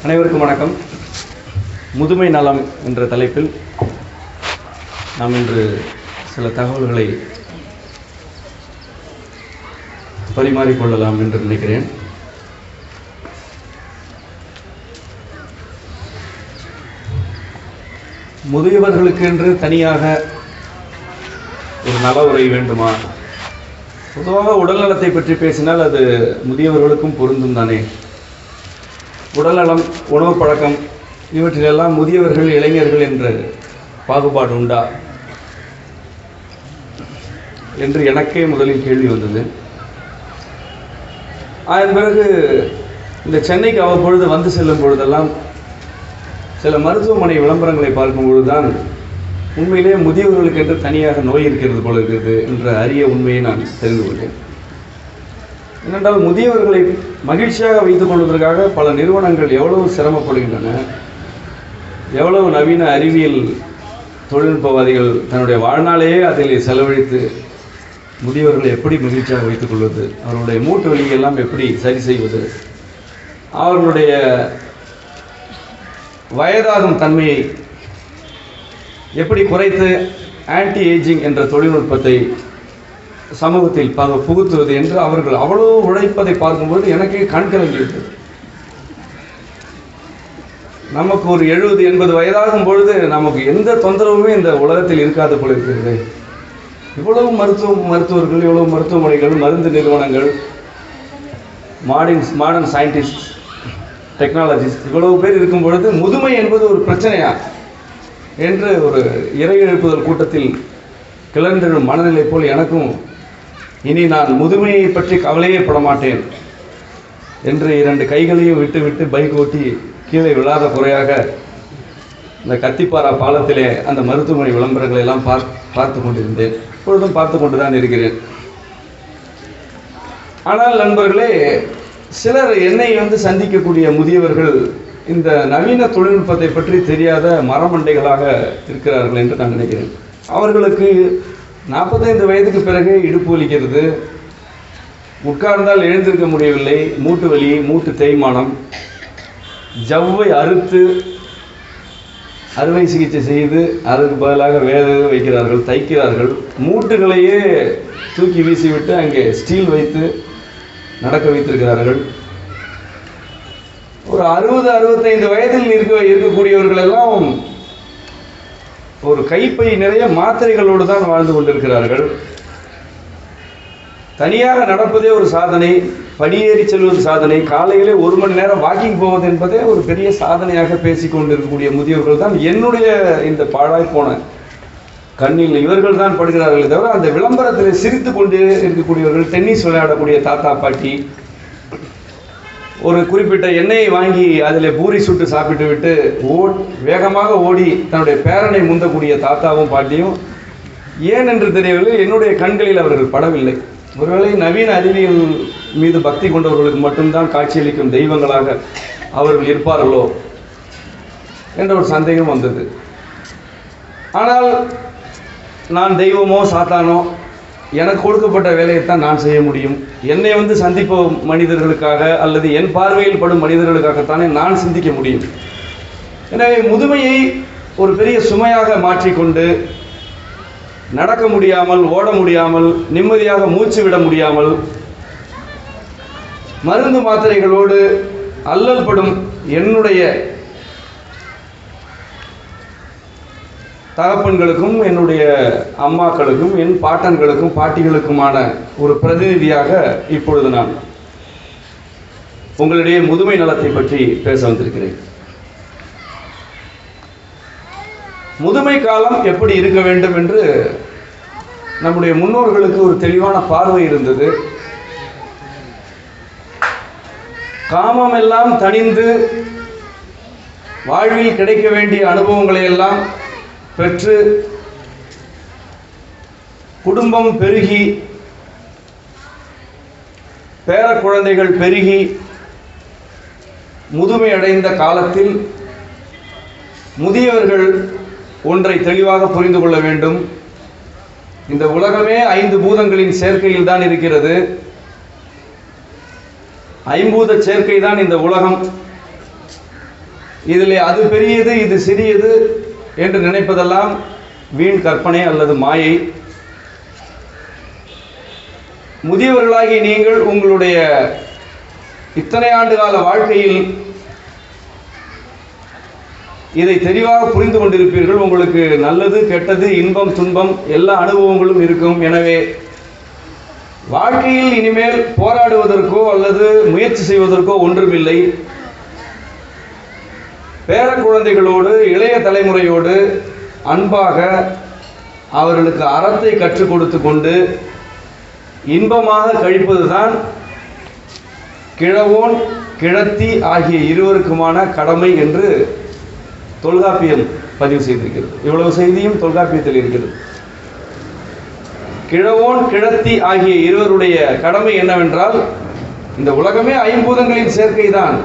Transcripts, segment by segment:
அனைவருக்கும் வணக்கம். முதுமை நலம் என்ற தலைப்பில் நாம் இன்று சில தகவல்களை பரிமாறிக்கொள்ளலாம் என்று நினைக்கிறேன். முதியவர்களுக்கு என்று தனியாக ஒரு நல உரை வேண்டுமா? பொதுவாக உடல்நலத்தை பற்றி பேசினால் அது முதியவர்களுக்கும் பொருந்தும் தானே. உடல்நலம், உணவு பழக்கம் இவற்றிலெல்லாம் முதியவர்கள் இளைஞர்கள் என்ற பாகுபாடு உண்டா என்று எனக்கே முதலில் கேள்வி வந்தது. அதன் பிறகு இந்த சென்னைக்கு அவ்வப்பொழுது வந்து செல்லும் பொழுதெல்லாம் சில மருத்துவமனை விளம்பரங்களை பார்க்கும் பொழுதுதான் உண்மையிலே முதியவர்களுக்கு என்று தனியாக நோய் இருக்கிறது போல இருக்கிறது என்ற அரிய உண்மையை நான் தெரிந்து கொண்டேன். ஏனென்றால் முதியவர்களை மகிழ்ச்சியாக வைத்துக் கொள்வதற்காக பல நிறுவனங்கள் எவ்வளவு சிரமப்படுகின்றன, எவ்வளவு நவீன அறிவியல் தொழில்நுட்பவாதிகள் தன்னுடைய வாழ்நாளையே அதில் செலவழித்து முதியவர்களை எப்படி மகிழ்ச்சியாக வைத்துக் கொள்வது, அவர்களுடைய மூட்டு வலியெல்லாம் எப்படி சரி செய்வது, அவர்களுடைய வயதாகும் தன்மையை எப்படி குறைத்து ஆன்டி ஏஜிங் என்ற தொழில்நுட்பத்தை சமூகத்தில் புகுத்துவது என்று அவர்கள் அவ்வளவு உழைப்பதை பார்க்கும்போது எனக்கே கண் கலங்கிவிட்டது. நமக்கு ஒரு 70-80 வயதாகும் பொழுது நமக்கு எந்த தொந்தரவுமே இந்த உலகத்தில் இருக்காது போல இருக்கிறது. இவ்வளவு மருத்துவர்கள், இவ்வளவு மருத்துவமனைகள், மருந்து நிறுவனங்கள், மாடர்ன் சயின்டிஸ்ட், டெக்னாலஜிஸ்ட் இவ்வளவு பேர் இருக்கும் பொழுது முதுமை என்பது ஒரு பிரச்சனையா என்று ஒரு இறை எழுப்புதல் கூட்டத்தில் கிளர்ந்தெழும் மனநிலை போல் எனக்கும் இனி நான் முதுமையை பற்றி கவலையே பட மாட்டேன் என்று 2 கைகளையும் விட்டு பைக் ஓட்டி கீழே விழாத குறையாக இந்த கத்திப்பாரா பாலத்திலே அந்த மருத்துவமனை விளம்பரங்களை எல்லாம் பார்த்து கொண்டிருந்தேன். இப்பொழுதும் பார்த்து கொண்டு தான் இருக்கிறேன். ஆனால் நண்பர்களே, சிலர் என்னை சந்திக்கக்கூடிய முதியவர்கள் இந்த நவீன தொழில்நுட்பத்தை பற்றி தெரியாத மரமண்டைகளாக இருக்கிறார்கள் என்று நான் நினைக்கிறேன். அவர்களுக்கு 45 வயதுக்கு பிறகு இடுப்பு வலிக்கிறது, உட்கார்ந்தால் எழுந்திருக்க முடியவில்லை, மூட்டு வலி, மூட்டு தேய்மானம், ஜவ்வை அறுத்து அறுவை சிகிச்சை செய்து அதற்கு பதிலாக வேலை வைக்கிறார்கள், தைக்கிறார்கள், மூட்டுகளையே தூக்கி வீசிவிட்டு அங்கே ஸ்டீல் வைத்து நடக்க வைத்திருக்கிறார்கள். ஒரு 60-65 வயதில் இருக்கக்கூடியவர்கள் எல்லாம் ஒரு கைப்பை நிறைய மாத்திரைகளோடு தான் வாழ்ந்து கொண்டிருக்கிறார்கள். தனியாக நடப்பதே ஒரு சாதனை, படியேறி செல்வது சாதனை, காலையிலே 1 மணி நேரம் வாக்கிங் போவது என்பதே ஒரு பெரிய சாதனையாக பேசிக்கொண்டிருக்கக்கூடிய முதியவர்கள் தான் என்னுடைய இந்த பாழாய் போன கண்ணில் இவர்கள் தான் படுகிறார்களே தவிர அந்த விளம்பரத்தில் சிரித்து கொண்டு இருக்கக்கூடியவர்கள், டென்னிஸ் விளையாடக்கூடிய தாத்தா பாட்டி, ஒரு குறிப்பிட்ட எண்ணெயை வாங்கி அதில் பூரி சுட்டு சாப்பிட்டு விட்டு வேகமாக ஓடி தன்னுடைய பேரனை முந்தக்கூடிய தாத்தாவும் பாட்டியும் ஏன் என்று தெரியவில்லை, என்னுடைய கண்களில் அவர்கள் படவில்லை. ஒருவேளை நவீன அறிவியல் மீது பக்தி கொண்டவர்களுக்கு மட்டும்தான் காட்சியளிக்கும் தெய்வங்களாக அவர்கள் இருப்பார்களோ என்ற ஒரு சந்தேகம் வந்தது. ஆனால் நான் தெய்வமோ சாத்தானோ, எனக்கு கொடுக்கப்பட்ட வேலையைத்தான் நான் செய்ய முடியும். என்னை சந்திப்ப மனிதர்களுக்காக அல்லது என் பார்வையில் படும் மனிதர்களுக்காகத்தானே நான் சிந்திக்க முடியும். எனவே முதுமையை ஒரு பெரிய சுமையாக மாற்றிக்கொண்டு நடக்க முடியாமல், ஓட முடியாமல், நிம்மதியாக மூச்சு விட முடியாமல், மருந்து மாத்திரைகளோடு அல்லல் படும் என்னுடைய தகப்பன்களுக்கும், என்னுடைய அம்மாக்களுக்கும், என் பாட்டன்களுக்கும், பாட்டிகளுக்குமான ஒரு பிரதிநிதியாக இப்பொழுது நான் உங்களிடையே முதுமை நலத்தை பற்றி பேச வந்திருக்கிறேன். முதுமை காலம் எப்படி இருக்க வேண்டும் என்று நம்முடைய முன்னோர்களுக்கு ஒரு தெளிவான பார்வை இருந்தது. காமம் எல்லாம் தணிந்து வாழ்வில் கிடைக்க வேண்டிய அனுபவங்களை எல்லாம் பெற்று குடும்பம் பெருகி பேர குழந்தைகள் பெருகி முதுமை அடைந்த காலத்தில் முதியவர்கள் ஒன்றை தெளிவாக புரிந்து கொள்ள வேண்டும். இந்த உலகமே 5 பூதங்களின் சேர்க்கையில் தான் இருக்கிறது. ஐம்பூத சேர்க்கை தான் இந்த உலகம். இதில் அது பெரியது இது சிறியது என்று நினைப்பதெல்லாம் வீண் கற்பனை அல்லது மாயை. முதியவர்களாகி நீங்கள் உங்களுடைய இத்தனை ஆண்டு கால வாழ்க்கையில் இதை தெளிவாக புரிந்து கொண்டிருப்பீர்கள். உங்களுக்கு நல்லது கெட்டது இன்பம் துன்பம் எல்லா அனுபவங்களும் இருக்கும். எனவே வாழ்க்கையில் இனிமேல் போராடுவதற்கோ அல்லது முயற்சி செய்வதற்கோ ஒன்றுமில்லை. பேர குழந்தைகளோடு இளைய தலைமுறையோடு அன்பாக அவர்களுக்கு அறத்தை கற்றுக் கொடுத்து கொண்டு இன்பமாக கழிப்பதுதான் கிழவோன் கிழத்தி ஆகிய இருவருக்குமான கடமை என்று தொல்காப்பியம் பதிவு செய்திருக்கிறது. இவ்வளவு செய்தியும் தொல்காப்பியத்தில் இருக்கிறது. கிழவோன் கிழத்தி ஆகிய இருவருடைய கடமை என்னவென்றால், இந்த உலகமே ஐம்பூதங்களின் சேர்க்கை தான்.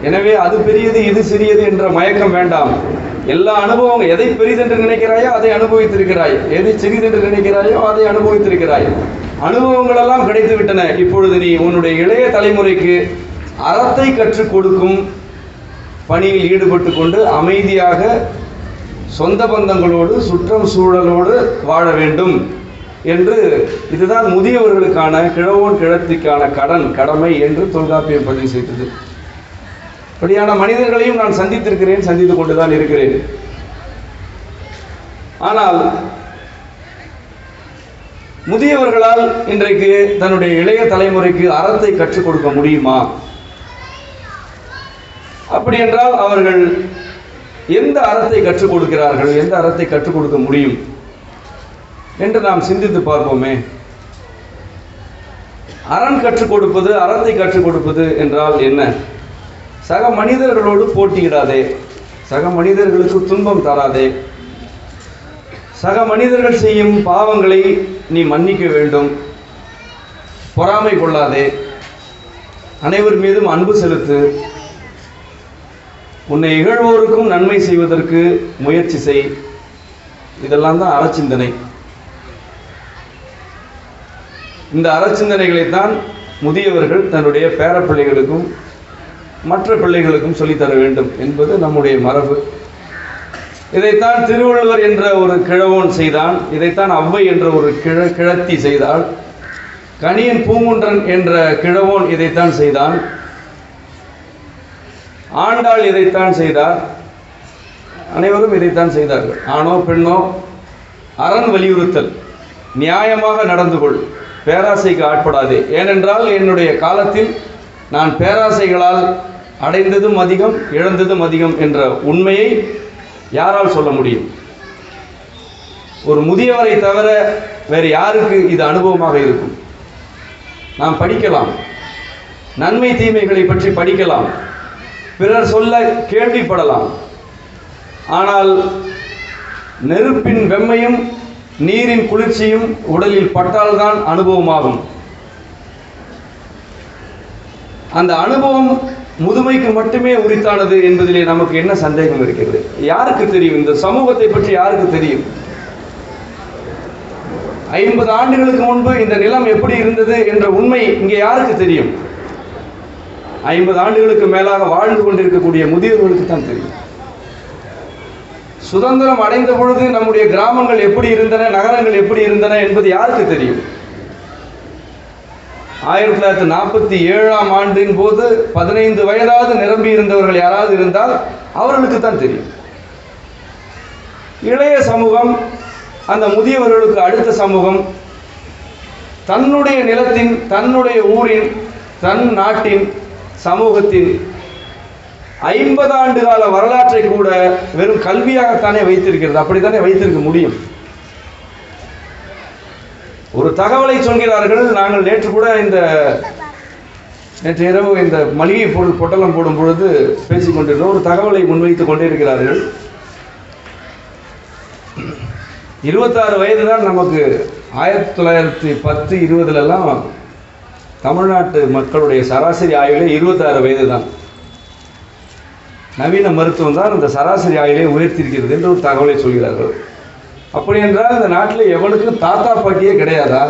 எனவே அது பெரியது இது சிறியது என்ற மயக்கம் வேண்டாம். எல்லா அனுபவம் எதை பெரிதென்று நினைக்கிறாயோ அதை அனுபவித்திருக்கிறாய், எதை சிறிதென்று நினைக்கிறாயோ அதை அனுபவித்திருக்கிறாய். அனுபவங்கள் எல்லாம் கிடைத்து விட்டன. இப்பொழுது நீ உன்னுடைய இளைய தலைமுறைக்கு அறத்தை கற்றுக் கொடுக்கும் பணியில் ஈடுபட்டு கொண்டு அமைதியாக சொந்த பந்தங்களோடு சுற்றம் சூழலோடு வாழ வேண்டும் என்று, இதுதான் முதியவர்களுக்கான கிழவோன் கிழத்திக்கான கடமை என்று தொல்காப்பியம் பதிவு செய்தது. அப்படியான மனிதர்களையும் நான் சந்தித்திருக்கிறேன், சந்தித்துக் கொண்டுதான் இருக்கிறேன். ஆனால் முதியவர்களால் இன்றைக்கு தன்னுடைய இளைய தலைமுறைக்கு அறத்தை கற்றுக் கொடுக்க முடியுமா? அப்படி என்றால் அவர்கள் எந்த அறத்தை கற்றுக் கொடுக்கிறார்கள், எந்த அறத்தை கற்றுக் கொடுக்க முடியும் என்று நாம் சிந்தித்து பார்ப்போமே. அறம் கற்றுக் கொடுப்பது, அறத்தை கற்றுக் கொடுப்பது என்றால் என்ன? சக மனிதர்களோடு போட்டியிடாதே, சக மனிதர்களுக்கு துன்பம் தராதே, சக மனிதர்கள் செய்யும் பாவங்களை நீ மன்னிக்க வேண்டும், பொறாமை கொள்ளாதே, அனைவர் மீதும் அன்பு செலுத்து, உன்னை இகழ்வோருக்கும் நன்மை செய்வதற்கு முயற்சி செய். இதெல்லாம் தான் அறச்சிந்தனை. இந்த அறச்சிந்தனைகளைத்தான் முதியவர்கள் தன்னுடைய பேரப்பிள்ளைகளுக்கும் மற்ற பிள்ளைகளுக்கும் சொல்லித்தர வேண்டும் என்பது நம்முடைய மரபு. இதைத்தான் திருவள்ளுவர் என்ற ஒரு கிழவோன் செய்தான். இதைத்தான் ஔவை என்ற ஒரு கிழத்தி செய்தாள். கணியன் பூங்குன்றன் என்ற கிழவோன் இதைத்தான் செய்தான். ஆண்டாள் இதைத்தான் செய்தார். அனைவரும் இதைத்தான் செய்தார்கள். ஆணோ பெண்ணோ அரண் வலியுறுத்தல், நியாயமாக நடந்து கொள், பேராசைக்கு ஆட்படாதே. ஏனென்றால் என்னுடைய காலத்தில் நான் பேராசைகளால் அடைந்ததும் அதிகம் இழந்ததும் அதிகம் என்ற உண்மையை யாரால் சொல்ல முடியும்? ஒரு முதியவரை தவிர வேறு யாருக்கு இது அனுபவமாக இருக்கும்? நாம் படிக்கலாம், நன்மை தீமைகளை பற்றி படிக்கலாம், பிறர் சொல்ல கேள்விப்படலாம். ஆனால் நெருப்பின் வெம்மையும் நீரின் குளிர்ச்சியும் உடலில் பட்டால்தான் அனுபவமாகும். அந்த அனுபவம் முதுமைக்கு மட்டுமே உரித்தானது என்பதிலே நமக்கு என்ன சந்தேகம் இருக்கிறது? யாருக்கு தெரியும்? இந்த சமூகத்தை பற்றி யாருக்கு தெரியும்? 50 ஆண்டுகளுக்கு முன்பு இந்த நிலம் எப்படி இருந்தது என்ற உண்மை இங்கே யாருக்கு தெரியும்? 50 ஆண்டுகளுக்கு மேலாக வாழ்ந்து கொண்டிருக்கக்கூடிய முதியவர்களுக்கு தான் தெரியும். சுதந்திரம் அடைந்த பொழுது நம்முடைய கிராமங்கள் எப்படி இருந்தன, நகரங்கள் எப்படி இருந்தன என்பது யாருக்கு தெரியும்? 1947ஆம் ஆண்டின் போது 15 வயதாவது நிரம்பி இருந்தவர்கள் யாராவது இருந்தால் அவர்களுக்கு தான் தெரியும். இளைய சமூகம், அந்த முதியவர்களுக்கு அடுத்த சமூகம், தன்னுடைய நிலத்தின், தன்னுடைய ஊரின், தன் நாட்டின், சமூகத்தின் 50 ஆண்டு கால வரலாற்றை கூட வெறும் கல்வியாகத்தானே வைத்திருக்கிறது. அப்படித்தானே வைத்திருக்க முடியும். ஒரு தகவலை சொல்கிறார்கள். நாங்கள் நேற்று இரவு இந்த மளிகை பொருள் பொட்டலம் போடும் பொழுது பேசிக் கொண்டிருந்தோம். ஒரு தகவலை முன்வைத்துக் கொண்டிருக்கிறார்கள். 26 வயது தான் நமக்கு. 1910, 20 தமிழ்நாட்டு மக்களுடைய சராசரி ஆயுளே 26 வயது தான். நவீன மருத்துவம் தான் இந்த சராசரி ஆயுளை உயர்த்தியிருக்கிறது என்று ஒரு தகவலை சொல்கிறார்கள். அப்படி என்றால் இந்த நாட்டில் எவனுக்கும் தாத்தா பாட்டியே கிடையாதா?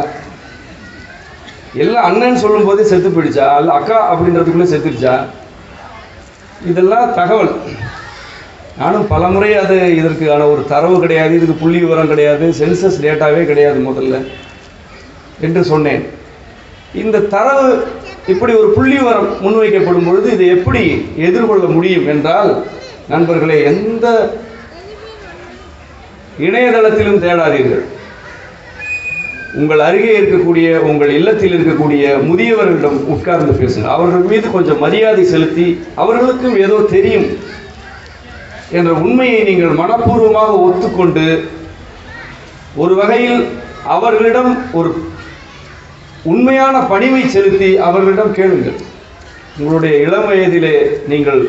எல்லாம் அண்ணன் சொல்லும் போதே செத்து போயிடுச்சா, அல்ல அக்கா அப்படின்றதுக்குள்ளே செத்துடுச்சா? இதெல்லாம் தகவல். நானும் பலமுறை இதற்கான ஒரு தரவு கிடையாது, இதுக்கு புள்ளி விவரம் கிடையாது, சென்சஸ் டேட்டாவே கிடையாது முதல்ல என்று சொன்னேன். இந்த தரவு இப்படி ஒரு புள்ளி விவரம் முன்வைக்கப்படும் பொழுது இதை எப்படி எதிர்கொள்ள முடியும் என்றால், நண்பர்களே, எந்த இணையதளத்திலும் தேடாதீர்கள். உங்கள் அருகே இருக்கக்கூடிய, உங்கள் இல்லத்தில் இருக்கக்கூடிய முதியவர்களிடம் உட்கார்ந்து பேசுங்க. அவர்கள் மீது கொஞ்சம் மரியாதை செலுத்தி, அவர்களுக்கும் ஏதோ தெரியும் என்ற உண்மையை நீங்கள் மனப்பூர்வமாக ஒத்துக்கொண்டு, ஒரு வகையில் அவர்களிடம் ஒரு உண்மையான பணிவை செலுத்தி அவர்களிடம் கேளுங்கள். உங்களுடைய இளம் வயதிலே நீங்கள்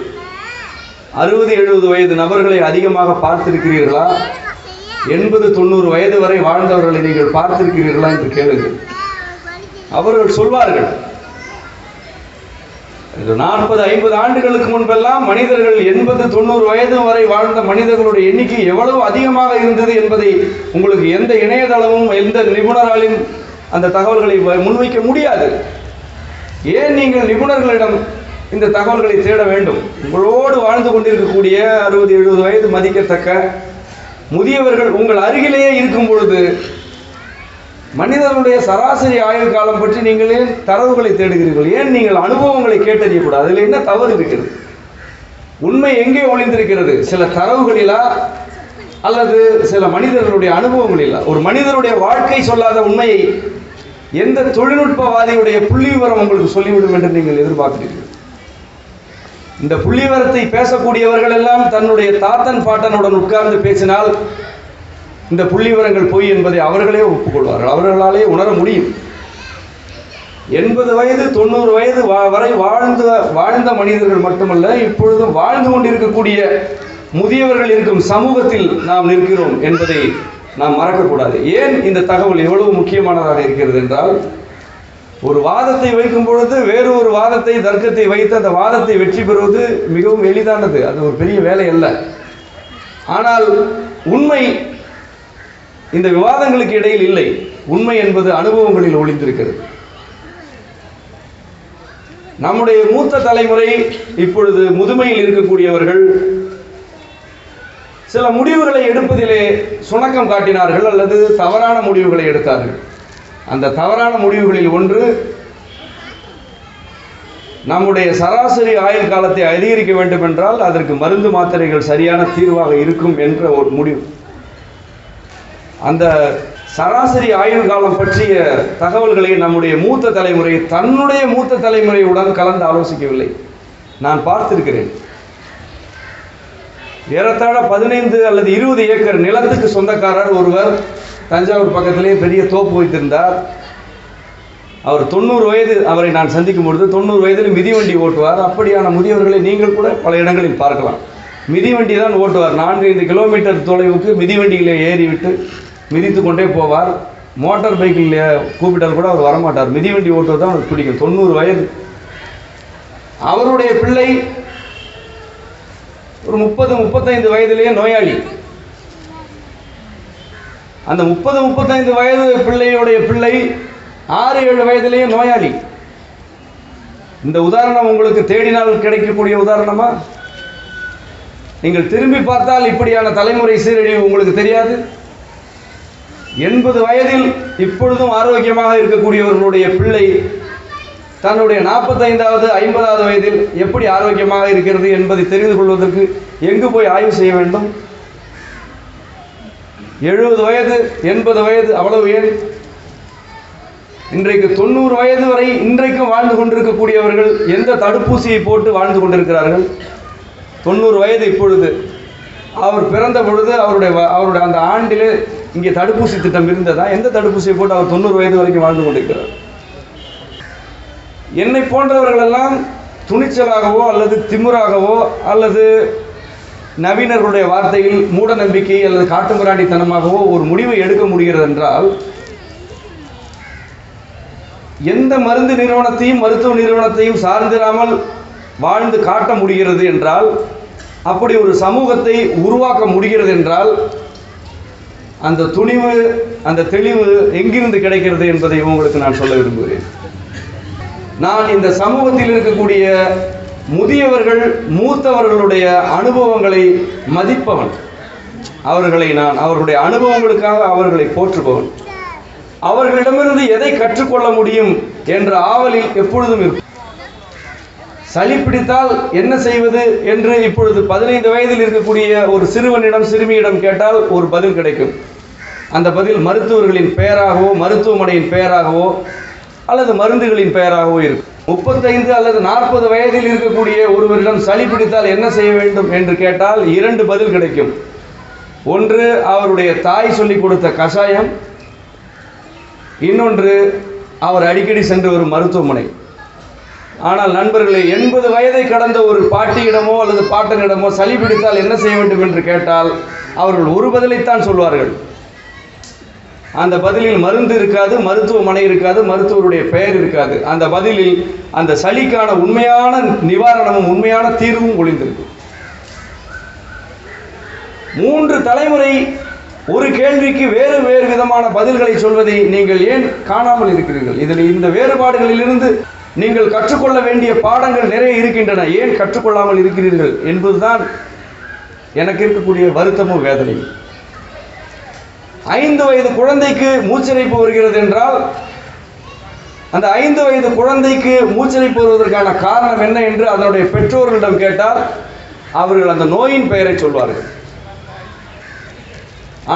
60-70 வயது நபர்களை அதிகமாக பார்த்திருக்கிறீர்களா? 80-90 வயது வரை வாழ்ந்தவர்களை நீங்கள் பார்த்திருக்கிறீர்களா என்று கேளுங்கள். அவர்கள் சொல்வார்கள். 40-50 ஆண்டுகளுக்கு முன்பெல்லாம் மனிதர்கள் 80-90 வயது வரை வாழ்ந்த மனிதர்களுடைய எண்ணிக்கை எவ்வளவு அதிகமாக இருந்தது என்பதை உங்களுக்கு எந்த இணையதளமும் எந்த நிபுணராலும் அந்த தகவல்களை முன்வைக்க முடியாது. ஏன் நீங்கள் நிபுணர்களிடம் இந்த தகவல்களை தேட வேண்டும்? உங்களோடு வாழ்ந்து கொண்டிருக்கக்கூடிய 60-70 வயது மதிக்கத்தக்க முதியவர்கள் உங்கள் அருகிலேயே இருக்கும் பொழுது மனிதர்களுடைய சராசரி ஆயுள் காலம் பற்றி நீங்கள் ஏன் தரவுகளை தேடுகிறீர்கள்? ஏன் நீங்கள் அனுபவங்களை கேட்டறியக்கூடாது? அதில் என்ன தவறு இருக்கிறது? உண்மை எங்கே ஒளிந்திருக்கிறது? சில தரவுகளிலா அல்லது சில மனிதர்களுடைய அனுபவங்களிலா? ஒரு மனிதனுடைய வாழ்க்கை சொல்லாத உண்மையை எந்த தொழில்நுட்பவாதியுடைய புள்ளி விவரம் உங்களுக்கு சொல்லிவிடும் என்று நீங்கள் எதிர்பார்க்கிறீர்கள்? இந்த புள்ளி விவரத்தை பேசக்கூடியவர்கள் எல்லாம் தன்னுடைய தாத்தன் பாட்டனுடன் உட்கார்ந்து பேசினால் இந்த புள்ளி விவரங்கள் பொய் என்பதை அவர்களே ஒப்புக்கொள்வார்கள். அவர்களாலே உணர முடியும். 80 வயது 90 வயது வரை வாழ்ந்த மனிதர்கள் மட்டுமல்ல, இப்பொழுதும் வாழ்ந்து கொண்டிருக்கக்கூடிய முதியவர்கள் இருக்கும் சமூகத்தில் நாம் நிற்கிறோம் என்பதை நாம் மறக்கக்கூடாது. ஏன் இந்த தகவல் எவ்வளவு முக்கியமானதாக இருக்கிறது என்றால், ஒரு வாதத்தை வைக்கும் பொழுது வேறு ஒரு வாதத்தை, தர்க்கத்தை வைத்து அந்த வாதத்தை வெற்றி பெறுவது மிகவும் எளிதானது. அது ஒரு பெரிய வேலை அல்ல. ஆனால் உண்மை இந்த விவாதங்களுக்கு இடையில் இல்லை. உண்மை என்பது அனுபவங்களில் ஒளிந்திருக்கிறது. நம்முடைய மூத்த தலைமுறை, இப்பொழுது முதுமையில் இருக்கக்கூடியவர்கள் சில முடிவுகளை எடுப்பதிலே சுணக்கம் காட்டினார்கள் அல்லது தவறான முடிவுகளை எடுத்தார்கள். அந்த தவறான முடிவுகளில் ஒன்று, நம்முடைய சராசரி ஆயுள் காலத்தை அதிகரிக்க வேண்டும் என்றால் அதற்கு மருந்து மாத்திரைகள் சரியான தீர்வாக இருக்கும் என்ற ஒரு முடிவு. அந்த சராசரி ஆயுள் காலம் பற்றிய தகவல்களை நம்முடைய மூத்த தலைமுறை தன்னுடைய மூத்த தலைமுறையுடன் கலந்து ஆலோசிக்கவில்லை. நான் பார்த்திருக்கிறேன். ஏறத்தாழ 15 அல்லது 20 ஏக்கர் நிலத்துக்கு சொந்தக்காரர் ஒருவர் தஞ்சாவூர் பக்கத்திலே பெரிய தோப்பு வைத்திருந்தார். அவர் 90 வயது. அவரை நான் சந்திக்கும் பொழுது 90 வயதில் மிதிவண்டி ஓட்டுவார். அப்படியான முதியவர்களை நீங்கள் கூட பல இடங்களில் பார்க்கலாம். மிதிவண்டி தான் ஓட்டுவார். 4-5 கிலோமீட்டர் தொலைவுக்கு மிதிவண்டியிலே ஏறிவிட்டு மிதித்து கொண்டே போவார். மோட்டார் பைக்கில் கூப்பிட்டால் கூட அவர் வரமாட்டார். மிதிவண்டி ஓட்டுவது தான் அவருக்கு பிடிக்கும். 90 வயது. அவருடைய பிள்ளை ஒரு 30-35 வயதிலேயே நோயாளி. அந்த 30-35 வயது பிள்ளையுடைய பிள்ளை 6-7 வயதிலேயே நோயாளி. இந்த உதாரணம் உங்களுக்கு தேடினால் கிடைக்கக்கூடிய உதாரணமா? நீங்கள் திரும்பி பார்த்தால் இப்படியான தலைமுறை சீரழிவு உங்களுக்கு தெரியாது. 80 வயதில் இப்பொழுதும் ஆரோக்கியமாக இருக்கக்கூடியவர்களுடைய பிள்ளை தன்னுடைய 45வது 50வது வயதில் எப்படி ஆரோக்கியமாக இருக்கிறது என்பதை தெரிந்து கொள்வதற்கு எங்கு போய் ஆய்வு செய்ய வேண்டும்? 70 வயது 80 வயது அவ்வளவு ஏன்? இன்றைக்கு 90 வயது வரை இன்றைக்கும் வாழ்ந்து கொண்டிருக்கக்கூடியவர்கள் எந்த தடுப்பூசியை போட்டு வாழ்ந்து கொண்டிருக்கிறார்கள்? 90 வயது இப்பொழுது. அவர் பிறந்த பொழுது அவருடைய அந்த ஆண்டிலே இங்கே தடுப்பூசி திட்டம் இருந்ததா? எந்த தடுப்பூசியை போட்டு அவர் 90 வயது வரைக்கும் வாழ்ந்து கொண்டிருக்கிறார்? என்னை போன்றவர்களெல்லாம் துணிச்சலாகவோ அல்லது திமிராகவோ அல்லது நவீனர்களுடைய வார்த்தையில் மூட நம்பிக்கை அல்லது காட்டுமிராண்டித்தனமாகவோ ஒரு முடிவை எடுக்க முடிகிறது என்றால், எந்த மருந்து நிறுவனத்தையும் மருத்துவ நிறுவனத்தையும் சார்ந்திராமல் வாழ்ந்து காட்ட முடிகிறது என்றால், அப்படி ஒரு சமூகத்தை உருவாக்க முடிகிறது என்றால், அந்த துணிவு, அந்த தெளிவு எங்கிருந்து கிடைக்கிறது என்பதை உங்களுக்கு நான் சொல்ல விரும்புகிறேன். நான் இந்த சமூகத்தில் இருக்கக்கூடிய முதியவர்கள் மூத்தவர்களுடைய அனுபவங்களை மதிப்பவன். அவர்களுடைய அனுபவங்களுக்காக அவர்களை போற்றுபவன். அவர்களிடமிருந்து எதை கற்றுக்கொள்ள முடியும் என்ற ஆவலில் எப்பொழுதும் இருக்கும். சளி பிடித்தால் என்ன செய்வது என்று இப்பொழுது 15 வயதில் இருக்கக்கூடிய ஒரு சிறுவனிடம் சிறுமியிடம் கேட்டால் ஒரு பதில் கிடைக்கும். அந்த பதில் மருத்துவர்களின் பெயராகவோ மருத்துவமனையின் பெயராகவோ அல்லது மருந்துகளின் பெயராகவோ இருக்கும். 35 அல்லது 40 வயதில் இருக்கக்கூடிய ஒருவரிடம் சளி பிடித்தால் என்ன செய்ய வேண்டும் என்று கேட்டால் 2 பதில் கிடைக்கும். ஒன்று அவருடைய தாய் சொல்லிக் கொடுத்த கஷாயம், இன்னொன்று அவர் அடிக்கடி சென்று வரும் மருத்துவமனை. ஆனால் நண்பர்களே, 80 வயதை கடந்த ஒரு பாட்டியிடமோ அல்லது பாட்டனிடமோ சளி பிடித்தால் என்ன செய்ய வேண்டும் என்று கேட்டால் அவர்கள் ஒரு பதிலைத்தான் சொல்வார்கள். அந்த பதிலில் மருந்து இருக்காது, மருத்துவமனை இருக்காது, மருத்துவருடைய பெயர் இருக்காது. அந்த பதிலில் அந்த சளிக்கான உண்மையான நிவாரணமும் உண்மையான தீர்வும் ஒளிந்திருக்கும். 3 தலைமுறை ஒரு கேள்விக்கு வேறு வேறு விதமான பதில்களை சொல்வதை நீங்கள் ஏன் காணாமல் இருக்கிறீர்கள்? இதில் இந்த வேறுபாடுகளிலிருந்து நீங்கள் கற்றுக்கொள்ள வேண்டிய பாடங்கள் நிறைய இருக்கின்றன. ஏன் கற்றுக்கொள்ளாமல் இருக்கிறீர்கள் என்பதுதான் எனக்கு இருக்கக்கூடிய வருத்தமும் வேதனையும். 5 வயது குழந்தைக்கு மூச்சிறைப்பு வருகிறது என்றால் அந்த 5 வயது குழந்தைக்கு மூச்சிறைப்பு வருவதற்கான காரணம் என்ன என்று அதனுடைய பெற்றோர்களிடம் கேட்டால் அவர்கள் அந்த நோயின் பெயரை சொல்வார்கள்.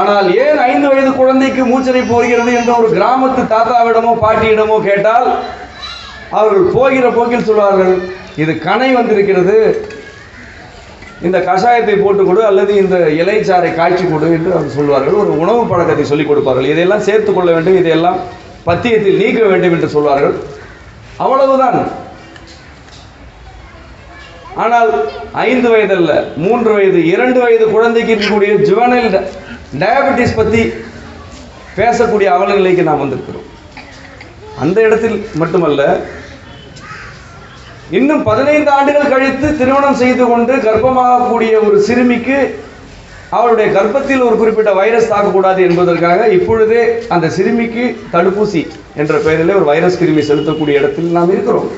ஆனால் ஏன் 5 வயது குழந்தைக்கு மூச்சிறைப்பு வருகிறது என்ற ஒரு கிராமத்து தாத்தாவிடமோ பாட்டியிடமோ கேட்டால் அவர்கள் போகிற போக்கில் சொல்வார்கள், இது கணை வந்திருக்கிறது, இந்த கஷாயத்தை போட்டுக் கொடு அல்லது இந்த இலைச்சாறை காய்ச்சி கொடு என்று அவர் சொல்வார்கள். ஒரு உணவு பழக்கத்தை சொல்லிக் கொடுப்பார்கள். இதையெல்லாம் சேர்த்து கொள்ள வேண்டும், இதையெல்லாம் பத்தியத்தில் நீக்க வேண்டும் என்று சொல்வார்கள். அவ்வளவுதான். ஆனால் 5 வயது அல்ல, 3 வயது 2 வயது குழந்தைக்கு இருக்கக்கூடிய ஜுவனைல் டயபெட்டிஸ் பற்றி பேசக்கூடிய அவலநிலைக்கு நாம் வந்திருக்கிறோம். அந்த இடத்தில் மட்டுமல்ல, இன்னும் 15 ஆண்டுகள் கழித்து திருமணம் செய்து கொண்டு கர்ப்பமாகக்கூடிய ஒரு சிறுமிக்கு அவளுடைய கர்ப்பத்தில் ஒரு குறிப்பிட்ட வைரஸ் தாக்கக்கூடாது என்பதற்காக இப்பொழுதே அந்த சிறுமிக்கு தடுப்பூசி என்ற பெயரிலே ஒரு வைரஸ் கிருமி செலுத்தக்கூடிய இடத்தில் நாம் இருக்கிறோம்.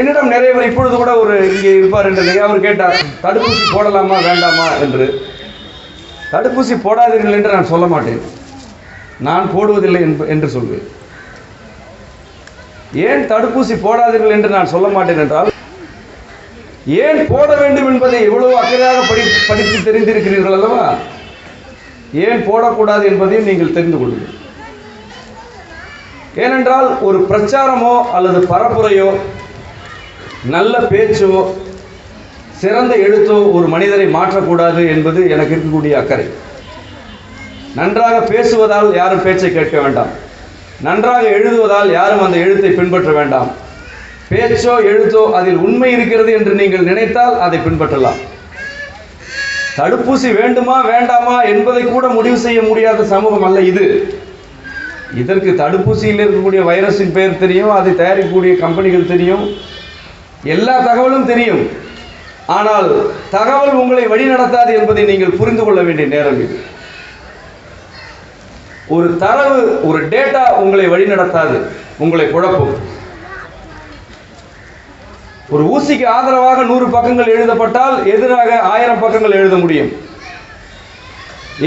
என்னிடம் நிறைய பேர் இப்பொழுது கூட ஒரு இங்கே இருப்பார் என்று அவர் கேட்டார், தடுப்பூசி போடலாமா வேண்டாமா என்று. தடுப்பூசி போடாதீர்கள் என்று நான் சொல்ல மாட்டேன், நான் போடுவதில்லை என்று சொல்வேன். ஏன் தடுப்பூசி போடாதீர்கள் என்று நான் சொல்ல மாட்டேன் என்றால், ஏன் போட வேண்டும் என்பதை எவ்வளவு அக்கறையாக படித்து தெரிந்திருக்கிறீர்கள் அல்லவா? ஏன் போடக்கூடாது என்பதையும் நீங்கள் தெரிந்து கொள்ளுங்கள். ஏனென்றால் ஒரு பிரச்சாரமோ அல்லது பரப்புரையோ நல்ல பேச்சோ சிறந்த எழுத்தோ ஒரு மனிதரை மாற்றக்கூடாது என்பது எனக்கு இருக்கக்கூடிய அக்கறை. நன்றாக பேசுவதால் யாரும் பேச்சை கேட்க வேண்டாம், நன்றாக எழுதுவதால் யாரும் அந்த எழுத்தை பின்பற்ற வேண்டாம். பேச்சோ எழுத்தோ அதில் உண்மை இருக்கிறது என்று நீங்கள் நினைத்தால் அதை பின்பற்றலாம். தடுப்பூசி வேண்டுமா வேண்டாமா என்பதை கூட முடிவு செய்ய முடியாத சமூகம் அல்ல இது. இதற்கு தடுப்பூசியில் இருக்கக்கூடிய வைரஸின் பெயர் தெரியும், அதை தயாரிக்கக்கூடிய கம்பெனிகள் தெரியும், எல்லா தகவலும் தெரியும். ஆனால் தகவல் உங்களை வழிநடத்தாது என்பதை நீங்கள் புரிந்து கொள்ள வேண்டிய நேரம் இது. ஒரு தரவு, ஒரு டேட்டா உங்களை வழிநடத்தாது, உங்களை குழப்பும். ஒரு ஊசிக்கு ஆதரவாக 100 பக்கங்கள் எழுதப்பட்டால் எதிராக 1000 பக்கங்கள் எழுத முடியும்.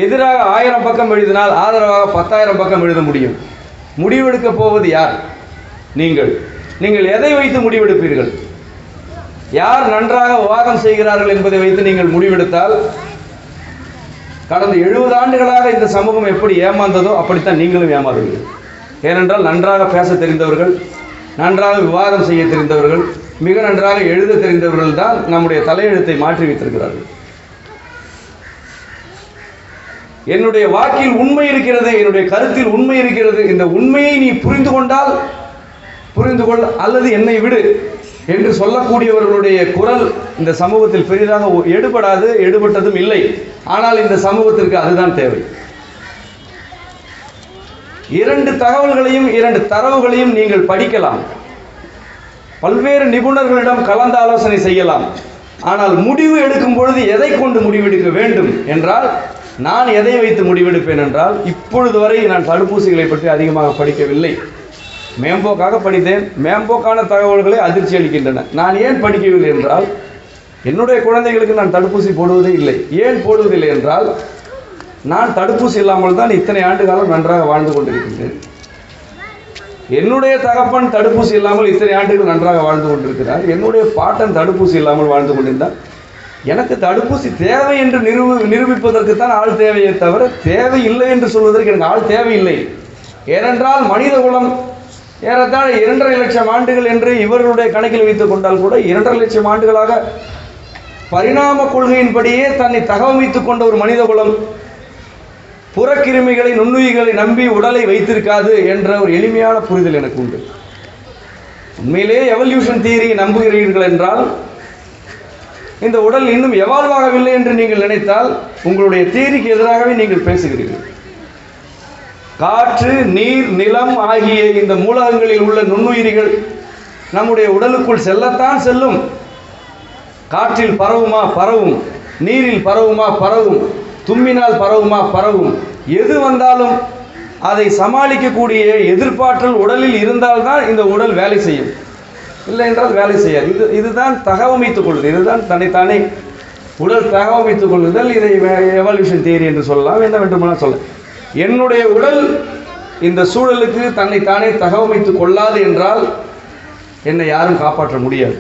எதிராக 1000 பக்கம் எழுதினால் ஆதரவாக 10,000 பக்கம் எழுத முடியும். முடிவெடுக்க போவது யார்? நீங்கள் எதை வைத்து முடிவெடுப்பீர்கள்? யார் நன்றாக விவாதம் செய்கிறார்கள் என்பதை வைத்து நீங்கள் முடிவெடுத்தால், கடந்த 70 ஆண்டுகளாக இந்த சமூகம் எப்படி ஏமாந்ததோ அப்படித்தான் நீங்களும் ஏமாறுவீர்கள். ஏனென்றால் நன்றாக பேச தெரிந்தவர்கள், நன்றாக விவாதம் செய்ய தெரிந்தவர்கள், மிக நன்றாக எழுத தெரிந்தவர்கள் தான் நம்முடைய தலையெழுத்தை மாற்றி வைத்திருக்கிறார்கள். என்னுடைய வாக்கில் உண்மை இருக்கிறது, என்னுடைய கருத்தில் உண்மை இருக்கிறது, இந்த உண்மையை நீ புரிந்து கொண்டால் புரிந்து கொள் அல்லது என்னை விடு என்று சொல்லக்கூடியவர்களுடைய குரல் இந்த சமூகத்தில் பெரிதாக எடுபட்டதும் இல்லை. ஆனால் இந்த சமூகத்திற்கு அதுதான் தேவை. 2 தகவல்களையும் 2 தரவுகளையும் நீங்கள் படிக்கலாம், பல்வேறு நிபுணர்களிடம் கலந்து ஆலோசனை செய்யலாம். ஆனால் முடிவு எடுக்கும் பொழுது எதை கொண்டு முடிவெடுக்க வேண்டும் என்றால், நான் எதை வைத்து முடிவெடுப்பேன் என்றால், இப்பொழுது வரை நான் தடுப்பூசிகளை பற்றி அதிகமாக படிக்கவில்லை. மேம்போக்காக படித்தேன். மேம்போக்கான தகவல்களை அதிர்ச்சி அளிக்கின்றன. நான் ஏன் படிக்கவில்லை என்றால், என்னுடைய குழந்தைகளுக்கு நான் தடுப்பூசி போடுவதே இல்லை. ஏன் போடுவதில்லை என்றால், நான் தடுப்பூசி இல்லாமல் தான் இத்தனை ஆண்டு காலம் நன்றாக வாழ்ந்து கொண்டிருக்கின்றேன். என்னுடைய தகப்பன் தடுப்பூசி இல்லாமல் இத்தனை ஆண்டுகள் நன்றாக வாழ்ந்து கொண்டிருக்கிறார். என்னுடைய பாட்டன் தடுப்பூசி இல்லாமல் வாழ்ந்து கொண்டிருந்தார். எனக்கு தடுப்பூசி தேவை என்று நிரூபிப்பதற்கு தான் ஆள் தேவையே தவிர, தேவை இல்லை என்று சொல்வதற்கு எனக்கு ஆள் தேவையில்லை. ஏனென்றால் மனித குலம் ஏறத்தாழ 2.5 லட்சம் ஆண்டுகள் என்று இவர்களுடைய கணக்கில் வைத்துக் கொண்டால் கூட 2.5 லட்சம் ஆண்டுகளாக பரிணாம கொள்கையின்படியே தன்னை தகவமைத்துக் கொண்ட ஒரு மனித குலம் புறக்கிருமிகளை, நுண்ணுயிர்களை நம்பி உடலை வைத்திருக்காது என்ற ஒரு எளிமையான புரிதல் எனக்கு உண்டு. உண்மையிலேயே எவல்யூஷன் தியரியை நம்புகிறீர்கள் என்றால், இந்த உடல் இன்னும் எவால்வ் ஆகவில்லை என்று நீங்கள் நினைத்தால் உங்களுடைய தியரிக்கு எதிராகவே நீங்கள் பேசுகிறீர்கள். காற்று, நீர், நிலம் ஆகிய இந்த மூலகங்களில் உள்ள நுண்ணுயிரிகள் நம்முடைய உடலுக்குள் செல்லத்தான் செல்லும். காற்றில் பரவுமா? பரவும். நீரில் பரவுமா? பரவும். தும்மினால் பரவுமா? பரவும். எது வந்தாலும் அதை சமாளிக்கக்கூடிய எதிர்ப்பாற்றல் உடலில் இருந்தால்தான் இந்த உடல் வேலை செய்யும். இல்லை என்றால் வேலை செய்யாது. இதுதான் தகவமைத்துக் கொள்ளுதல். இதுதான் தன்னைத்தானே உடல் தகவமைத்துக் கொள்ளுதல். இதை எவல்யூஷன் தியரி என்று சொல்லலாம், என்ன வேண்டுமானால் சொல்லலாம். என்னுடைய உடல் இந்த சூழலுக்கு தன்னைத்தானே தகவமைத்துக் கொள்ளாது என்றால் என்னை யாரும் காப்பாற்ற முடியாது.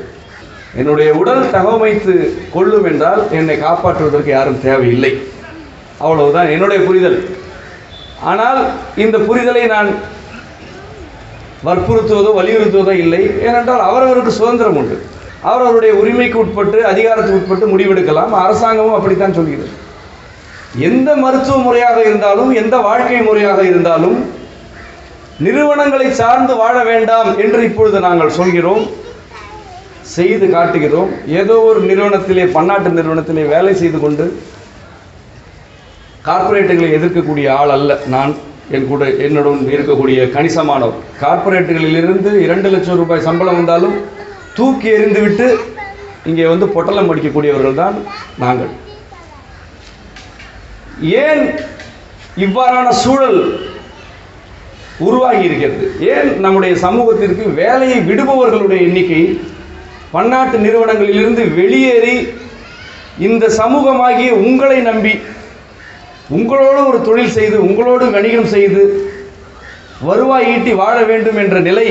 என்னுடைய உடல் தகவமைத்து கொள்ளும் என்றால் என்னை காப்பாற்றுவதற்கு யாரும் தேவையில்லை. அவ்வளவுதான் என்னுடைய புரிதல். ஆனால் இந்த புரிதலை நான் வற்புறுத்துவதோ வலியுறுத்துவதோ இல்லை. ஏனென்றால் அவரவருக்கு சுதந்திரம் உண்டு. அவரவருடைய உரிமைக்கு உட்பட்டு, அதிகாரத்துக்கு உட்பட்டு முடிவெடுக்கலாம். அரசாங்கமும் அப்படித்தான் சொல்கிறது. எந்த மருத்துவ முறையாக இருந்தாலும், எந்த வாழ்க்கை முறையாக இருந்தாலும் நிறுவனங்களை சார்ந்து வாழ வேண்டாம் என்று இப்பொழுது நாங்கள் சொல்கிறோம், செய்து காட்டுகிறோம். ஏதோ ஒரு நிறுவனத்திலே, பன்னாட்டு நிறுவனத்திலே வேலை செய்து கொண்டு கார்ப்பரேட்டுகளை எதிர்க்கக்கூடிய ஆள் அல்ல நான். என்னுடன் இருக்கக்கூடிய கணிசமானவர் கார்ப்பரேட்டுகளிலிருந்து 2 லட்சம் ரூபாய் சம்பளம் வந்தாலும் தூக்கி எறிந்துவிட்டு இங்கே வந்து பொட்டலம் அடிக்கக்கூடியவர்கள் தான் நாங்கள். ஏன் இவ்வாறான சூழல் உருவாகி இருக்கிறது? ஏன் நம்முடைய சமூகத்திற்கு வேலையை விடுபவர்களுடைய எண்ணிக்கை பன்னாட்டு நிறுவனங்களிலிருந்து வெளியேறி இந்த சமூகமாகிய உங்களை நம்பி உங்களோடு ஒரு தொழில் செய்து, உங்களோடு வணிகம் செய்து வருவாய் ஈட்டி வாழ வேண்டும் என்ற நிலை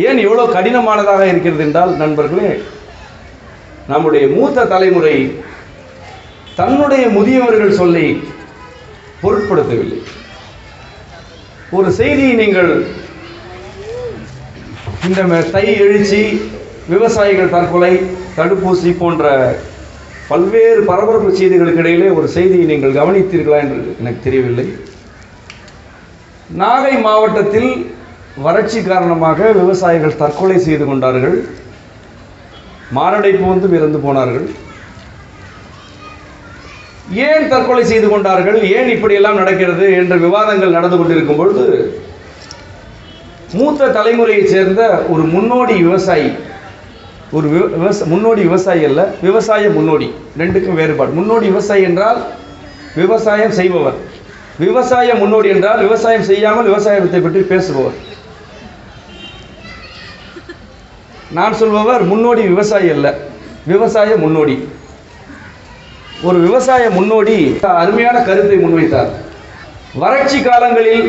ஏன் இவ்வளோ கடினமானதாக இருக்கிறது என்றால், நண்பர்களே, நம்முடைய மூத்த தலைமுறை தன்னுடைய முதியவர்கள் சொல்லை பொருட்படுத்தவில்லை. ஒரு செய்தியை நீங்கள் இந்த தை எழுச்சி, விவசாயிகள் தற்கொலை, தடுப்பூசி போன்ற பல்வேறு பரபரப்பு செய்திகளுக்கு இடையிலே ஒரு செய்தியை நீங்கள் கவனித்தீர்களா என்று எனக்கு தெரியவில்லை. நாகை மாவட்டத்தில் வறட்சி காரணமாக விவசாயிகள் தற்கொலை செய்து கொண்டார்கள். மாரடைப்பு வந்து இறந்து போனார்கள். ஏன் தற்கொலை செய்து கொண்டார்கள், ஏன் இப்படியெல்லாம் நடக்கிறது என்ற விவாதங்கள் நடந்து கொண்டிருக்கும் பொழுது மூத்த தலைமுறையைச் சேர்ந்த ஒரு முன்னோடி விவசாயி, ஒரு முன்னோடி விவசாயி அல்ல, விவசாய முன்னோடி, ரெண்டுக்கும் வேறுபாடு. முன்னோடி விவசாயி என்றால் விவசாயம் செய்பவர், விவசாய முன்னோடி என்றால் விவசாயம் செய்யாமல் விவசாயத்தை பற்றி பேசுபவர். நான் சொல்பவர் முன்னோடி விவசாயி அல்ல, விவசாய முன்னோடி. ஒரு விவசாய முன்னோடி அருமையான கருத்தை முன்வைத்தார். வறட்சி காலங்களில்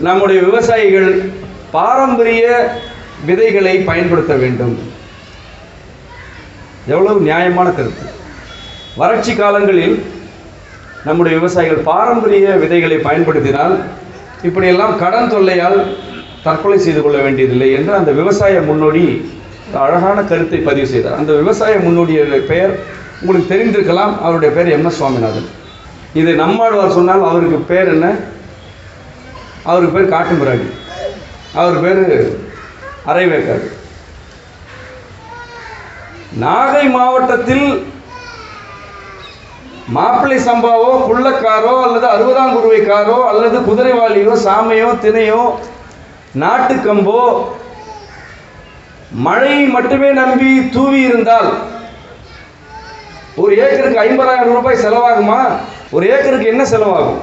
நம்முடைய விவசாயிகள் பாரம்பரிய விதைகளை பயன்படுத்த வேண்டும். எவ்வளவு நியாயமான கருத்து. வறட்சி காலங்களில் நம்முடைய விவசாயிகள் பாரம்பரிய விதைகளை பயன்படுத்தினால் இப்படியெல்லாம் கடன் தொல்லையால் தற்கொலை செய்து கொள்ள வேண்டியதில்லை என்று அந்த விவசாய முன்னோடி அழகான கருத்தை பதிவு செய்தார். அந்த விவசாய முன்னோடிய பெயர் உங்களுக்கு தெரிந்திருக்கலாம். அவருடைய பேர் MS சுவாமிநாதன். இதை நம்மாழ்வார் சொன்னால் அவருக்கு பேர் என்ன? அவருக்கு பேர் காட்டுமிராடி, அவர் பேர் அரைவேக்காடு. நாகை மாவட்டத்தில் மாப்பிள்ளை சம்பாவோ, குள்ளக்காரோ அல்லது 60ஆம் குருவைக்காரோ அல்லது குதிரைவாளியோ, சாமையோ, திணையோ, நாட்டுக்கம்போ மழையை மட்டுமே நம்பி தூவி இருந்தால் ஒரு ஏக்கருக்கு 50,000 ரூபாய் செலவாகுமா? ஒரு ஏக்கருக்கு என்ன செலவாகும்?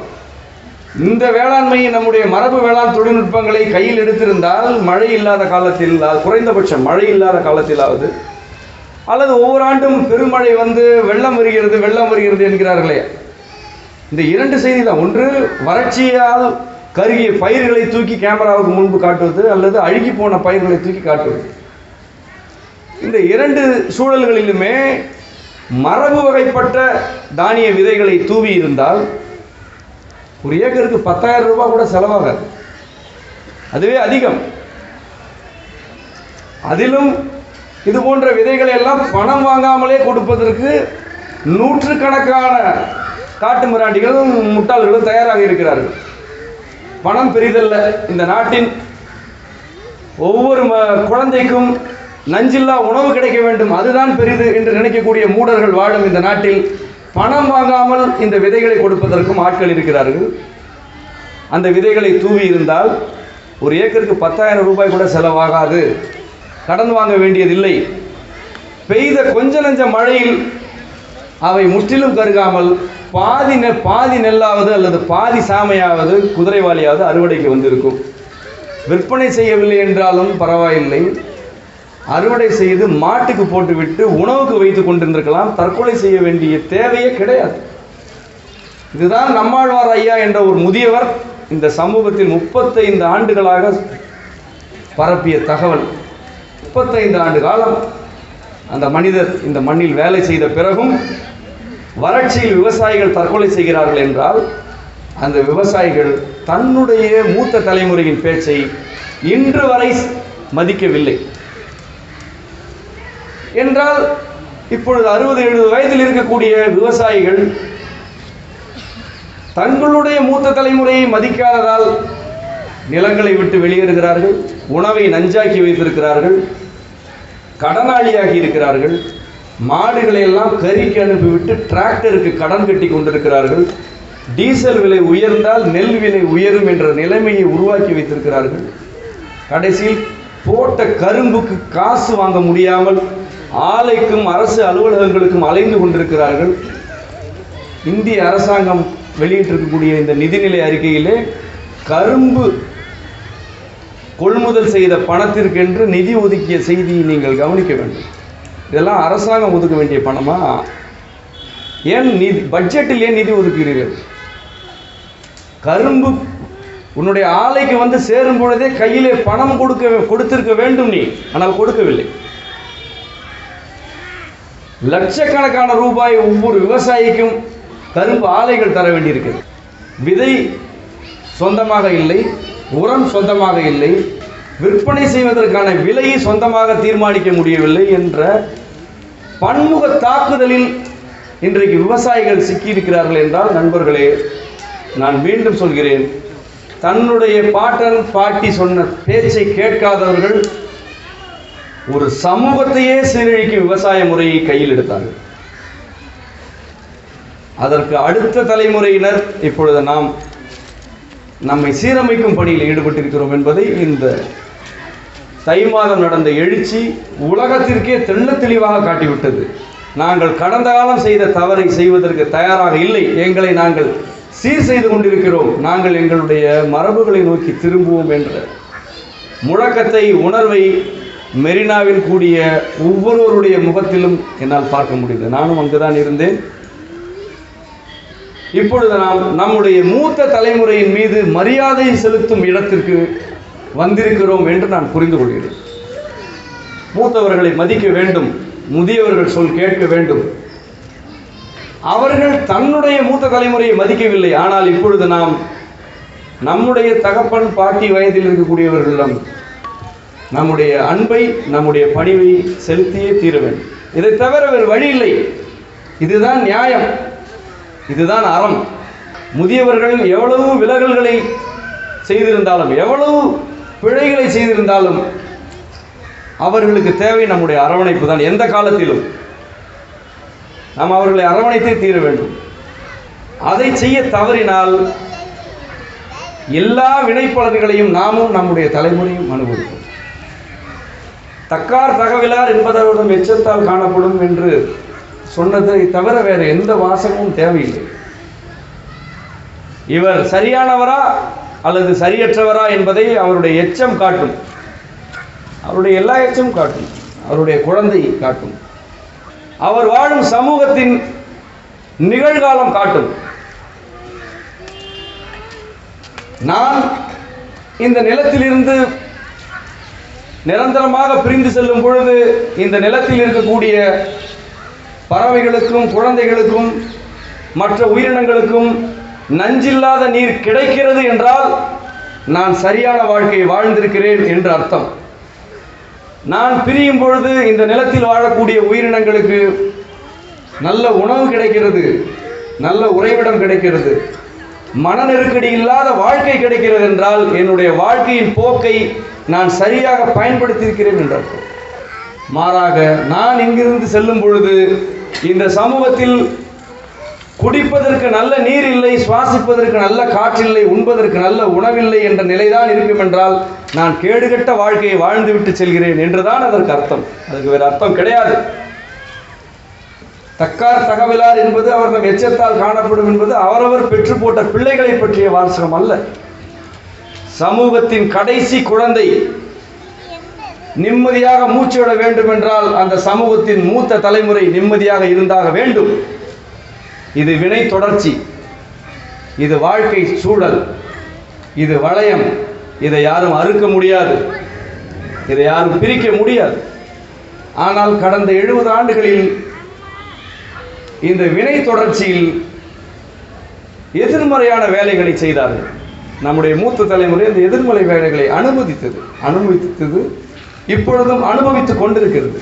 இந்த வேளாண்மையை நம்முடைய மரபு வேளாண் தொழில்நுட்பங்களை கையில் எடுத்திருந்தால் மழை இல்லாத காலத்தில், குறைந்தபட்சம் மழை இல்லாத காலத்திலாவது, அல்லது ஒவ்வொரு ஆண்டும் பெருமழை வந்து வெள்ளம் வருகிறது என்கிறார்களே, இந்த இரண்டு செய்தி தான். ஒன்று, வறட்சியால் கருகிய பயிர்களை தூக்கி கேமராவுக்கு முன்பு காட்டுவது, அல்லது அழுகி போன பயிர்களை தூக்கி காட்டுவது. இந்த இரண்டு சூழல்களிலுமே மரபு வகைப்பட்ட தானிய விதைகளை தூவி இருந்தால் ஒரு ஏக்கருக்கு 10,000 ரூபாய் கூட செலவாகாது. அதுவே அதிகம். அதிலும் இது போன்ற விதைகளை எல்லாம் பணம் வாங்காமலே கொடுப்பதற்கு நூற்றுக்கணக்கான காட்டு மிராண்டிகளும் முட்டாள்களும் தயாராக இருக்கிறார்கள். பணம் பெரிதல்ல. இந்த நாட்டின் ஒவ்வொரு குழந்தைக்கும் நஞ்சில்லா உணவு கிடைக்க வேண்டும், அதுதான் பெரிது என்று நினைக்கக்கூடிய மூடர்கள் வாழும் இந்த நாட்டில் பணம் வாங்காமல் இந்த விதைகளை கொடுப்பதற்கும் ஆட்கள் இருக்கிறார்கள். அந்த விதைகளை தூவி இருந்தால் ஒரு ஏக்கருக்கு 10,000 ரூபாய் கூட செலவாகாது. கடன் வாங்க வேண்டியதில்லை. பெய்த கொஞ்ச நஞ்ச மழையில் அவை முற்றிலும் கருகாமல் பாதி நெல்லாவது அல்லது பாதி சாமையாவது குதிரைவாளியாவது அறுவடைக்கு வந்திருக்கும். விற்பனை செய்யவில்லை என்றாலும் பரவாயில்லை, அறுவடை செய்து மாட்டுக்கு போட்டுவிட்டு உணவுக்கு வைத்து கொண்டிருந்திருக்கலாம். தற்கொலை செய்ய வேண்டிய தேவையே கிடையாது. இதுதான் நம்மாழ்வார் ஐயா என்ற ஒரு முதியவர் இந்த சமூகத்தில் 35 ஆண்டுகளாக பரப்பிய தகவல். 35 ஆண்டு காலம் அந்த மனிதர் இந்த மண்ணில் வேலை செய்த பிறகும் வறட்சியில் விவசாயிகள் தற்கொலை செய்கிறார்கள் என்றால் அந்த விவசாயிகள் தன்னுடைய மூத்த தலைமுறையின் பேச்சை இன்று வரை மதிக்கவில்லை என்றால், இப்பொழுது 60-70 வயதில் இருக்கக்கூடிய விவசாயிகள் தங்களுடைய மூத்த தலைமுறையை மதிக்காததால் நிலங்களை விட்டு வெளியேறுகிறார்கள், உணவை நஞ்சாக்கி வைத்திருக்கிறார்கள், கடனாளியாகி இருக்கிறார்கள், மாடுகளை எல்லாம் கறிக்கு அனுப்பிவிட்டு டிராக்டருக்கு கடன் கட்டி கொண்டிருக்கிறார்கள், டீசல் விலை உயர்ந்தால் நெல் விலை உயரும் என்ற நிலைமையை உருவாக்கி வைத்திருக்கிறார்கள். கடைசியில் போட்ட கரும்புக்கு காசு வாங்க முடியாமல் ஆலைக்கும் அரசு அலுவலகங்களுக்கும் அலைந்து கொண்டிருக்கிறார்கள். இந்திய அரசாங்கம் வெளியிட்டிருக்கக்கூடிய இந்த நிதிநிலை அறிக்கையிலே கரும்பு கொள்முதல் செய்த பணத்திற்கென்று நிதி ஒதுக்கிய செய்தியை நீங்கள் கவனிக்க வேண்டும். இதெல்லாம் அரசாங்கம் ஒதுக்க வேண்டிய பணமா? ஏன் நிதி பட்ஜெட்டில் ஏன் நிதி ஒதுக்குகிறீர்கள்? கரும்பு உன்னுடைய ஆலைக்கு வந்து சேரும் பொழுதே கையிலே பணம் கொடுத்திருக்க வேண்டும் நீ, ஆனால் கொடுக்கவில்லை. லட்சக்கணக்கான ரூபாய் ஒவ்வொரு விவசாயிக்கும் கரும்பு ஆலைகள் தர வேண்டியிருக்கிறது. விதை சொந்தமாக இல்லை, உரம் சொந்தமாக இல்லை, விற்பனை செய்வதற்கான விலையை சொந்தமாக தீர்மானிக்க முடியவில்லை என்ற பன்முக தாக்குதலில் இன்றைக்கு விவசாயிகள் சிக்கியிருக்கிறார்கள் என்றால், நண்பர்களே, நான் மீண்டும் சொல்கிறேன், தன்னுடைய பாட்டன் பாட்டி சொன்ன பேச்சை கேட்காதவர்கள் ஒரு சமூகத்தையே சீரழிக்கும் விவசாய முறையை கையில் எடுத்தார்கள். அதற்கு அடுத்த தலைமுறையினர் இப்பொழுது நம்மை சீரமைக்கும் பணியில் ஈடுபட்டிருக்கிறோம் என்பதை இந்த தை மாதம் நடந்த எழுச்சி உலகத்திற்கே தெள்ளத் தெளிவாக காட்டிவிட்டது. நாங்கள் கடந்த காலம் செய்த தவறை செய்வதற்கு தயாராக இல்லை, எங்களை நாங்கள் சீர் செய்து கொண்டிருக்கிறோம், நாங்கள் எங்களுடைய மரபுகளை நோக்கி திரும்புவோம் என்ற முழக்கத்தை, உணர்வை மெரினாவில் கூடிய ஒவ்வொருவருடைய முகத்திலும் என்னால் பார்க்க முடிந்தது. நானும் அங்குதான் இருந்தேன். இப்பொழுது நாம் நம்முடைய மூத்த தலைமுறையின் மீது மரியாதை செலுத்தும் இடத்திற்கு வந்திருக்கிறோம் என்று நான் புரிந்து கொள்கிறேன். மூத்தவர்களை மதிக்க வேண்டும், முதியவர்கள் சொல் கேட்க வேண்டும். அவர்கள் தன்னுடைய மூத்த தலைமுறையை மதிக்கவில்லை, ஆனால் இப்பொழுது நாம் நம்முடைய தகப்பன் பாட்டி வயதில் இருக்கக்கூடியவர்களிடம் நம்முடைய அன்பை, நம்முடைய பணிவை செலுத்தியே தீர வேண்டும். இதை தவிர வேறு வழி இல்லை. இதுதான் நியாயம், இதுதான் அறம். முதியவர்கள் எவ்வளவு விலகல்களை செய்திருந்தாலும், எவ்வளவு பிழைகளை செய்திருந்தாலும் அவர்களுக்கு தேவை நம்முடைய அரவணைப்பு தான். எந்த காலத்திலும் நாம் அவர்களை அரவணைத்தே தீர வேண்டும். அதை செய்ய தவறினால் எல்லா வினைப்பலன்களையும் நாமும் நம்முடைய தலைமுறையும் அனுபவிப்போம். தக்கார் தகவலார் என்பதோடும் எச்சத்தால் காணப்படும் என்று சொன்னதை தவிர வேறு எந்த வாசகமும் தேவையில்லை. இவர் சரியானவரா அல்லது சரியற்றவரா என்பதை அவருடைய எச்சம் காட்டும். அவருடைய எல்லா எச்சமும் காட்டும். அவருடைய குழந்தை காட்டும். அவர் வாழும் சமூகத்தின் நிகழ்காலம் காட்டும். நான் இந்த நிலத்திலிருந்து நிரந்தரமாக பிரிந்து செல்லும் பொழுது இந்த நிலத்தில் இருக்கக்கூடிய பறவைகளுக்கும் குழந்தைகளுக்கும் மற்ற உயிரினங்களுக்கும் நஞ்சில்லாத நீர் கிடைக்கிறது என்றால் நான் சரியான வாழ்க்கையை வாழ்ந்திருக்கிறேன் என்று அர்த்தம். நான் பிரியும் பொழுது இந்த நிலத்தில் வாழக்கூடிய உயிரினங்களுக்கு நல்ல உணவு கிடைக்கிறது, நல்ல உறைவிடம் கிடைக்கிறது, மன நெருக்கடி இல்லாத வாழ்க்கை கிடைக்கிறது என்றால் என்னுடைய வாழ்க்கையின் போக்கை நான் சரியாக பயன்படுத்தியிருக்கிறேன் என்று அர்த்தம். மாறாக நான் இங்கிருந்து செல்லும் பொழுது இந்த சமூகத்தில் குடிப்பதற்கு நல்ல நீர் இல்லை, சுவாசிப்பதற்கு நல்ல காற்றில்லை, உண்பதற்கு நல்ல உணவில்லை என்ற நிலைதான் இருக்கும் என்றால் நான் கேடுகட்ட வாழ்க்கையை வாழ்ந்துவிட்டு செல்கிறேன் என்றுதான் அதற்கு அர்த்தம். அதுக்கு வேறு அர்த்தம் கிடையாது. தக்கார் தகவலார் என்பது அவர்கள் எச்சத்தால் காணப்படும் என்பது அவரவர் பெற்று போட்ட பிள்ளைகளை பற்றிய வாசகம் அல்ல. சமூகத்தின் கடைசி குழந்தை நிம்மதியாக மூச்சு விட வேண்டும் என்றால் அந்த சமூகத்தின் மூத்த தலைமுறை நிம்மதியாக இருந்தாக வேண்டும். இது வினை தொடர்ச்சி, இது வாழ்க்கை சூழல், இது வளையம். இதை யாரும் அறுக்க முடியாது, இதை யாரும் பிரிக்க முடியாது. ஆனால் கடந்த 70 ஆண்டுகளில் இந்த வினை தொடர்ச்சியில் எதிர்மறையான வேலைகளை செய்தார்கள். நம்முடைய மூத்த தலைமுறை இந்த எதிர்மறை வேலைகளை அனுமதித்தது இப்பொழுதும் அனுபவித்துக் கொண்டிருக்கிறது.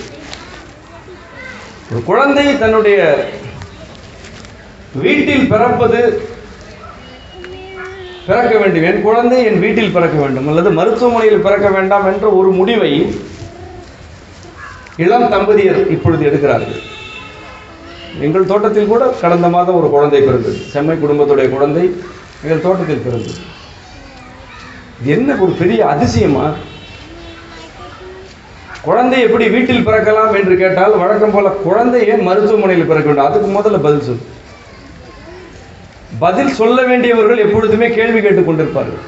ஒரு குழந்தை தன்னுடைய வீட்டில் பிறக்க வேண்டும், என் குழந்தை என் வீட்டில் பிறக்க வேண்டும் அல்லது மருத்துவமனையில் பிறக்க வேண்டாம் என்ற ஒரு முடிவை இளம் தம்பதியர் இப்பொழுது எடுக்கிறார்கள். எங்கள் தோட்டத்தில் கூட கடந்த மாதம் ஒரு குழந்தை பிறந்தது. செம்மை குடும்பத்துடைய குழந்தை எங்கள் தோட்டத்தில் பிறந்தது. என்ன ஒரு பெரிய அதிசயமா! குழந்தை எப்படி வீட்டில் பிறக்கலாம் என்று கேட்டால் வழக்கம் போல குழந்தை ஏன் மருத்துவமனையில் பிறக்க வேண்டும்? அதுக்கு முதல்ல பதில் சொல்ல வேண்டியவர்கள் எப்பொழுதுமே கேள்வி கேட்டுக் கொண்டிருப்பார்கள்.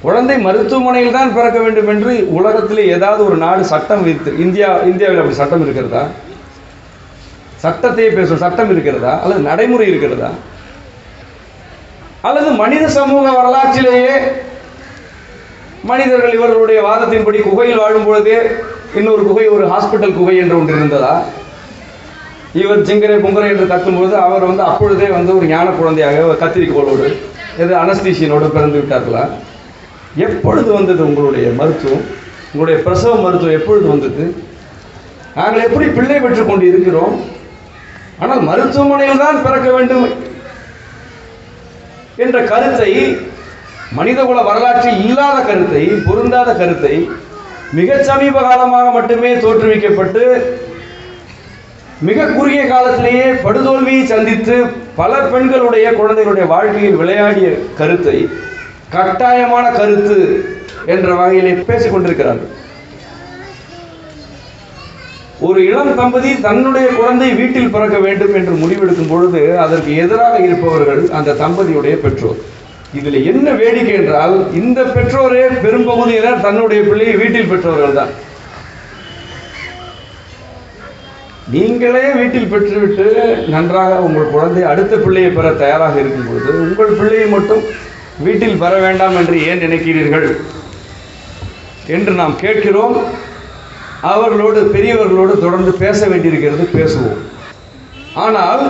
குழந்தை மருத்துவமனையில் தான் பிறக்க வேண்டும் என்று உலகத்திலே ஏதாவது ஒரு நாடு சட்டம் விதித்து, இந்தியாவில் அப்படி சட்டம் இருக்கிறதா? சட்டத்தையே பேசும் சட்டம் இருக்கிறதா? அல்லது நடைமுறை இருக்கிறதா? அல்லது மனித சமூக வரலாற்றிலேயே மனிதர்கள் இவர்களுடைய வாதத்தின்படி குகையில் வாழும் பொழுதே இன்னொரு குகை ஒரு ஹாஸ்பிட்டல் குகை என்று ஒன்று இருந்ததா? இவர் சிங்கரை பொங்கரை என்று கத்தும்போது அவர் அப்பொழுதே ஒரு ஞான குழந்தையாக கத்திரிக்கோளோடு அனஸ்தீசியனோடு பிறந்து விட்டார்களா? எப்பொழுது வந்தது உங்களுடைய மருத்துவம்? உங்களுடைய பிரசவ மருத்துவம் எப்பொழுது வந்தது? நாங்கள் எப்படி பிள்ளை பெற்றுக் கொண்டு இருக்கிறோம்? ஆனால் மருத்துவமனையில் தான் பிறக்க வேண்டும் என்ற கருத்தை, மனிதகுல வரலாற்றில் இல்லாத கருத்தை, பொருந்தாத கருத்தை மிக சமீப காலமாக மட்டுமே தோற்றுவிக்கப்பட்டு மிக குறுகிய காலத்திலேயே படுதோல்வியை சந்தித்து பல பெண்களுடைய குழந்தைகளுடைய வாழ்க்கையில் விளையாடிய கருத்தை கட்டாயமான கருத்து என்ற வகையிலே பேசிக் கொண்டிருக்கிறார்கள். ஒரு இளம் தம்பதி தன்னுடைய குழந்தை வீட்டில் பிறக்க வேண்டும் என்று முடிவெடுக்கும் பொழுது அதற்கு எதிராக இருப்பவர்கள் அந்த தம்பதியுடைய பெற்றோர். இதில் என்ன வேடிக்கை என்றால், இந்த பெற்றோரே பெரும்பகுதியினர் தன்னுடைய பிள்ளையை வீட்டில் பெற்றவர்கள் தான். நீங்களே வீட்டில் பெற்றுவிட்டு நன்றாக உங்கள் குழந்தை அடுத்த பிள்ளையை பெற தயாராக இருக்கும் பொழுது உங்கள் பிள்ளையை மட்டும் வீட்டில் பெற வேண்டாம் என்று ஏன் நினைக்கிறீர்கள் என்று நாம் கேட்கிறோம். அவர்களோடு, பெரியவர்களோடு தொடர்ந்து பேச வேண்டியிருக்கிறது, பேசுவோம். ஆனால்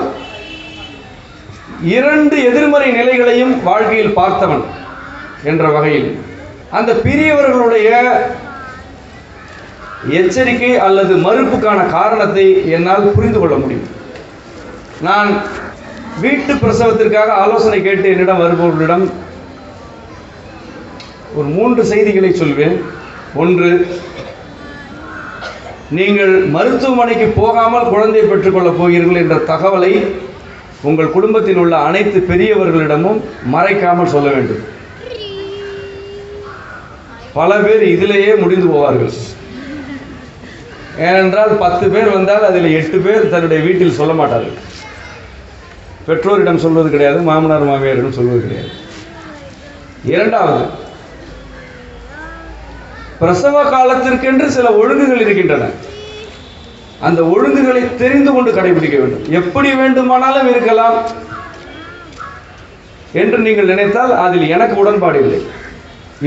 2 எதிர்மறை நிலைகளையும் வாழ்க்கையில் பார்த்தவன் என்ற வகையில் அந்த பெரியவர்களுடைய எச்சரிக்கை அல்லது மறுப்புக்கான காரணத்தை என்னால் புரிந்து கொள்ள முடியும். நான் வீட்டு பிரசவத்திற்காக ஆலோசனை கேட்டு என்னிடம் வருபவர்களிடம் ஒரு 3 செய்திகளை சொல்வேன். 1, நீங்கள் மருத்துவமனைக்கு போகாமல் குழந்தையை பெற்றுக்கொள்ளப் போகிறீர்கள் என்ற தகவலை உங்கள் குடும்பத்தில் உள்ள அனைத்து பெரியவர்களிடமும் மறைக்காமல் சொல்ல வேண்டும். பல பேர் இதிலேயே முடிந்து போவார்கள். ஏனென்றால் 10 பேர் வந்தால் அதில் 8 பேர் தன்னுடைய வீட்டில் சொல்ல மாட்டார்கள். பெற்றோரிடம் சொல்வது கிடையாது, மாமனார் மாமியாரிடம் சொல்வது கிடையாது. இரண்டாவது, பிரசவ காலத்திற்கென்று சில ஒழுங்குகள் இருக்கின்றன. அந்த ஒழுங்குகளை தெரிந்து கொண்டு கடைபிடிக்க வேண்டும். எப்படி வேண்டுமானாலும் இருக்கலாம் என்று நீங்கள் நினைத்தால் அதில் எனக்கு உடன்பாடு இல்லை.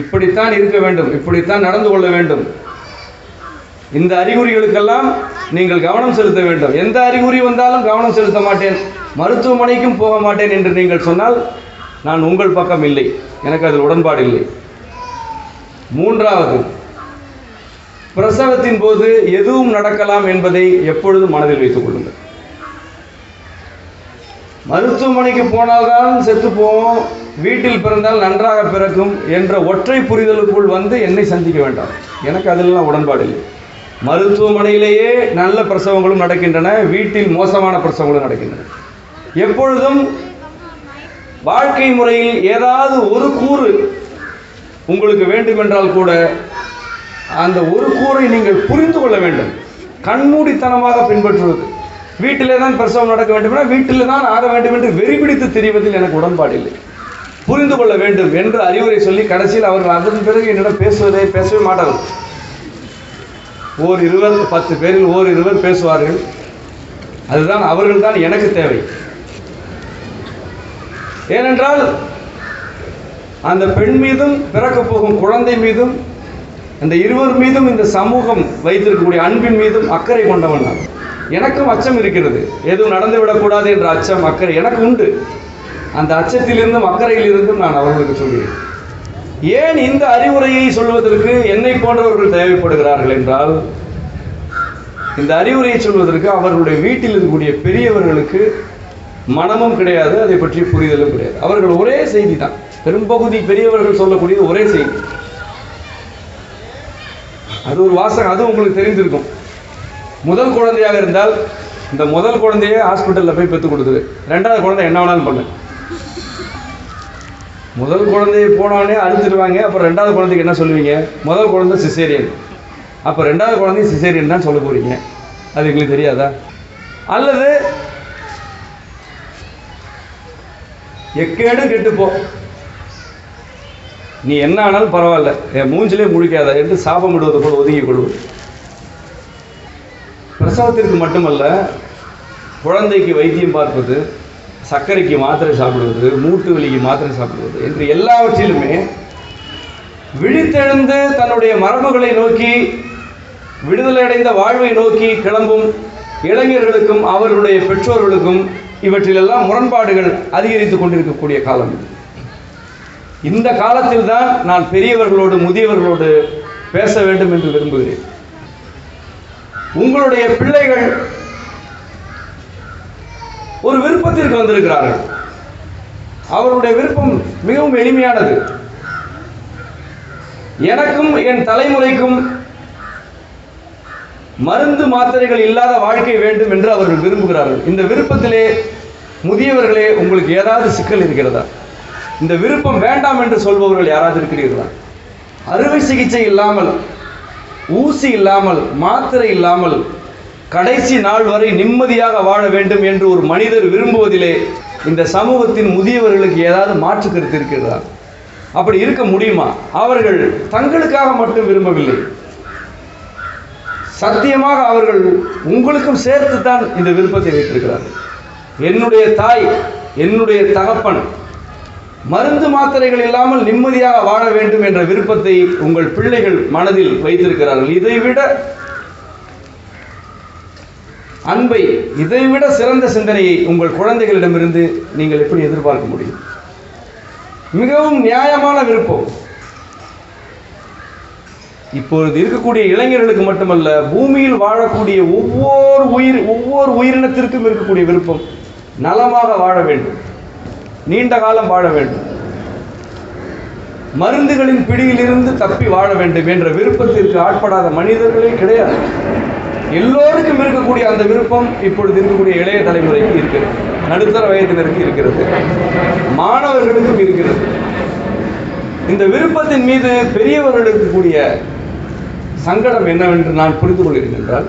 இப்படித்தான் இருக்க வேண்டும், இப்படித்தான் நடந்து கொள்ள வேண்டும், இந்த அறிகுறிகளுக்கெல்லாம் நீங்கள் கவனம் செலுத்த வேண்டும், எந்த அறிகுறி வந்தாலும் கவனம் செலுத்த மாட்டேன், மருத்துவமனைக்கும் போக மாட்டேன் என்று நீங்கள் சொன்னால் நான் உங்கள் பக்கம் இல்லை, எனக்கு அதில் உடன்பாடு இல்லை. மூன்றாவது, பிரசவத்தின் போது எதுவும் நடக்கலாம் என்பதை எப்பொழுதும் மனதில் வைத்துக் கொள்ளுங்கள். மருத்துவமனைக்கு போனால்தான் செத்து போவோம், வீட்டில் பிறந்தால் நன்றாக பிறக்கும் என்ற ஒற்றை புரிதலுக்குள் வந்து என்னை சந்திக்க வேண்டாம், எனக்கு அதிலெல்லாம் உடன்பாடு இல்லை. மருத்துவமனையிலேயே நல்ல பிரசவங்களும் நடக்கின்றன, வீட்டில் மோசமான பிரசவங்களும் நடக்கின்றன. எப்பொழுதும் வாழ்க்கை முறையில் ஏதாவது ஒரு கூறு உங்களுக்கு வேண்டுமென்றால் கூட அந்த ஒரு கூறை நீங்கள் புரிந்து கொள்ள வேண்டும். கண்மூடித்தனமாக பின்பற்றுவது, வீட்டிலே தான் பிரசவம் நடக்க வேண்டுமென வீட்டில் தான் ஆக வேண்டும் என்று வெறிபிடித்து தெரிவதில் எனக்கு உடன்பாடு இல்லை. புரிந்து கொள்ள வேண்டும் என்று அறிவுரை சொல்லி கடைசியில் அவர்கள் அதன் பிறகு என்னிடம் பேசவே மாட்டார்கள். ஓர் இருவர் 10 பேரில் ஓர் இருவர் பேசுவார்கள். அதுதான் அவர்கள் தான் எனக்கு தேவை. ஏனென்றால் அந்த பெண் மீதும் பிறக்கப் போகும் குழந்தை மீதும் அந்த இருவர் மீதும் இந்த சமூகம் வைத்திருக்கக்கூடிய அன்பின் மீதும் அக்கறை கொண்டவன் நான். எனக்கும் அச்சம் இருக்கிறது, எதுவும் நடந்துவிடக்கூடாது என்ற அச்சம் அக்கறை எனக்கு உண்டு. அந்த அச்சத்திலிருந்தும் அக்கறையிலிருந்தும் நான் அவர்களுக்கு சொல்கிறேன். ஏன் இந்த அறிவுரையை சொல்வதற்கு என்னை போன்றவர்கள் தேவைப்படுகிறார்கள் என்றால், இந்த அறிவுரையை சொல்வதற்கு அவர்களுடைய வீட்டில் இருக்கக்கூடிய பெரியவர்களுக்கு மனமும் கிடையாது, அதை பற்றி புரிதலும் கிடையாது. அவர்கள் ஒரே செய்தி தான், பெரும்பகுதி பெரியவர்கள் சொல்லக்கூடியது ஒரே செய்தி. அது ஒரு வாசகம், அது உங்களுக்கு தெரிந்திருக்கும். முதல் குழந்தையாக இருந்தால் இந்த முதல் குழந்தைய ஹாஸ்பிட்டலில் போய் பெற்று கொடுத்துரு, ரெண்டாவது குழந்தை என்ன வேணாலும் பண்ணு. முதல் குழந்தைய போனவனே அழுத்துடுவாங்க, அப்புறம் ரெண்டாவது குழந்தைக்கு என்ன சொல்லுவீங்க? முதல் குழந்தை சிசேரியன், அப்போ ரெண்டாவது குழந்தை சிசேரியன் தான் சொல்ல போறீங்க. அது எங்களுக்கு தெரியாதா? அல்லது எக்கேடும் கெட்டுப்போ, நீ என்ன ஆனாலும் பரவாயில்ல, என் மூஞ்சிலே முழிக்காத என்று சாபம் விடுவது போல் ஒதுங்கிக் கொள்வது. பிரசவத்திற்கு மட்டுமல்ல, குழந்தைக்கு வைத்தியம் பார்ப்பது, சர்க்கரைக்கு மாத்திரை சாப்பிடுவது, மூட்டு வலிக்கு மாத்திரை சாப்பிடுவது என்று எல்லாவற்றிலுமே விழித்தெழுந்து தன்னுடைய மரபுகளை நோக்கி விடுதலை அடைந்த வாழ்வை நோக்கி கிளம்பும் இளைஞர்களுக்கும் அவர்களுடைய பெற்றோர்களுக்கும் இவற்றிலெல்லாம் முரண்பாடுகள் அதிகரித்துக் கொண்டிருக்கக்கூடிய காலம் இது. இந்த காலத்தில் தான் நான் பெரியவர்களோடு முதியவர்களோடு பேச வேண்டும் என்று விரும்புகிறேன். உங்களுடைய பிள்ளைகள் ஒரு விருப்பத்திற்கு வந்திருக்கிறார்கள். அவருடைய விருப்பம் மிகவும் எளிமையானது. எனக்கும் என் தலைமுறைக்கும் மருந்து மாத்திரைகள் இல்லாத வாழ்க்கை வேண்டும் என்று அவர்கள் விரும்புகிறார்கள். இந்த விருப்பத்திலே முதியவர்களே உங்களுக்கு ஏதாவது சிக்கல் இருக்கிறதா? இந்த விருப்பம் வேண்டாம் என்று சொல்பவர்கள் யாராவது இருக்கிறீர்களா? அறுவை சிகிச்சை இல்லாமல், ஊசி இல்லாமல், மாத்திரை இல்லாமல் கடைசி நாள் வரை நிம்மதியாக வாழ வேண்டும் என்று ஒரு மனிதர் விரும்புவதிலே இந்த சமூகத்தின் முதியவர்களுக்கு ஏதாவது மாற்று கருத்து இருக்கிறதா? அப்படி இருக்க முடியுமா? அவர்கள் தங்களுக்காக மட்டும் விரும்பவில்லை, சத்தியமாக அவர்கள் உங்களுக்கும் சேர்த்துத்தான் இந்த விருப்பத்தை வைத்திருக்கிறார்கள். என்னுடைய தாய், என்னுடைய தகப்பன் மருந்து மாத்திரைகள் இல்லாமல் நிம்மதியாக வாழ வேண்டும் என்ற விருப்பத்தை உங்கள் பிள்ளைகள் மனதில் வைத்திருக்கிறார்கள். இதைவிட அன்பை, இதைவிட சிறந்த சிந்தனையை உங்கள் குழந்தைகளிடமிருந்து நீங்கள் எப்படி எதிர்பார்க்க முடியும்? மிகவும் நியாயமான விருப்பம். இப்பொழுது இருக்கக்கூடிய இளைஞர்களுக்கு மட்டுமல்ல, பூமியில் வாழக்கூடிய ஒவ்வொரு உயிரினத்திற்கும் இருக்கக்கூடிய விருப்பம் நலமாக வாழ வேண்டும், நீண்ட காலம் வாழ வேண்டும், மருந்துகளின் பிடியிலிருந்து தப்பி வாழ வேண்டும் என்ற விருப்பத்திற்கு ஆட்படாத மனிதர்களே கிடையாது. எல்லோருக்கும் இருக்கக்கூடிய அந்த விருப்பம் இப்பொழுது இருக்கக்கூடிய இளைய தலைமுறைக்கு இருக்கிறது, நடுத்தர வயதினருக்கு இருக்கிறது, மாணவர்களுக்கும் இருக்கிறது. இந்த விருப்பத்தின் மீது பெரியவர்களுக்கு கூடிய சங்கடம் என்னவென்று நான் புரிந்து கொள்கிறேன் என்றால்,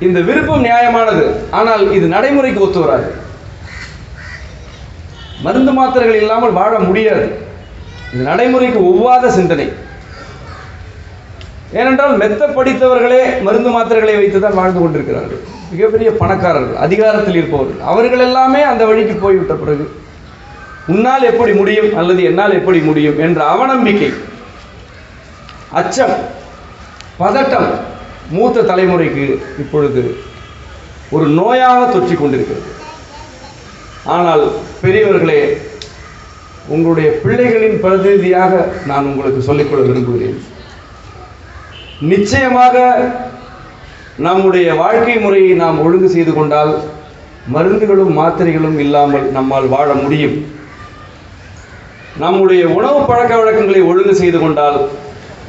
இந்த விருப்பம் நியாயமானது, ஆனால் இது நடைமுறைக்கு ஒத்து வராது. மருந்து மாத்திரைகள் இல்லாமல் வாழ முடியாது. இது நடைமுறைக்கு ஒவ்வாத சிந்தனை. ஏனென்றால் மெத்த படித்தவர்களே மருந்து மாத்திரைகளை வைத்து தான் வாழ்ந்து கொண்டிருக்கிறார்கள். மிகப்பெரிய பணக்காரர்கள், அதிகாரத்தில் இருப்பவர்கள், அவர்கள் எல்லாமே அந்த வழிக்கு போய்விட்ட பிறகு உன்னால் எப்படி முடியும் அல்லது என்னால் எப்படி முடியும் என்ற அவநம்பிக்கை, அச்சம், பதட்டம் மூத்த தலைமுறைக்கு இப்பொழுது ஒரு நோயாக தொற்றிக் கொண்டிருக்கிறது. ஆனால் பெரியவர்களே, உங்களுடைய பிள்ளைகளின் பிரதிநிதியாக நான் உங்களுக்கு சொல்லிக்கொள்ள விரும்புகிறேன். நிச்சயமாக நம்முடைய வாழ்க்கை முறையை நாம் ஒழுங்கு செய்து கொண்டால் மருந்துகளும் மாத்திரைகளும் இல்லாமல் நம்மால் வாழ முடியும். நம்முடைய உணவு பழக்க வழக்கங்களை ஒழுங்கு செய்து கொண்டால்,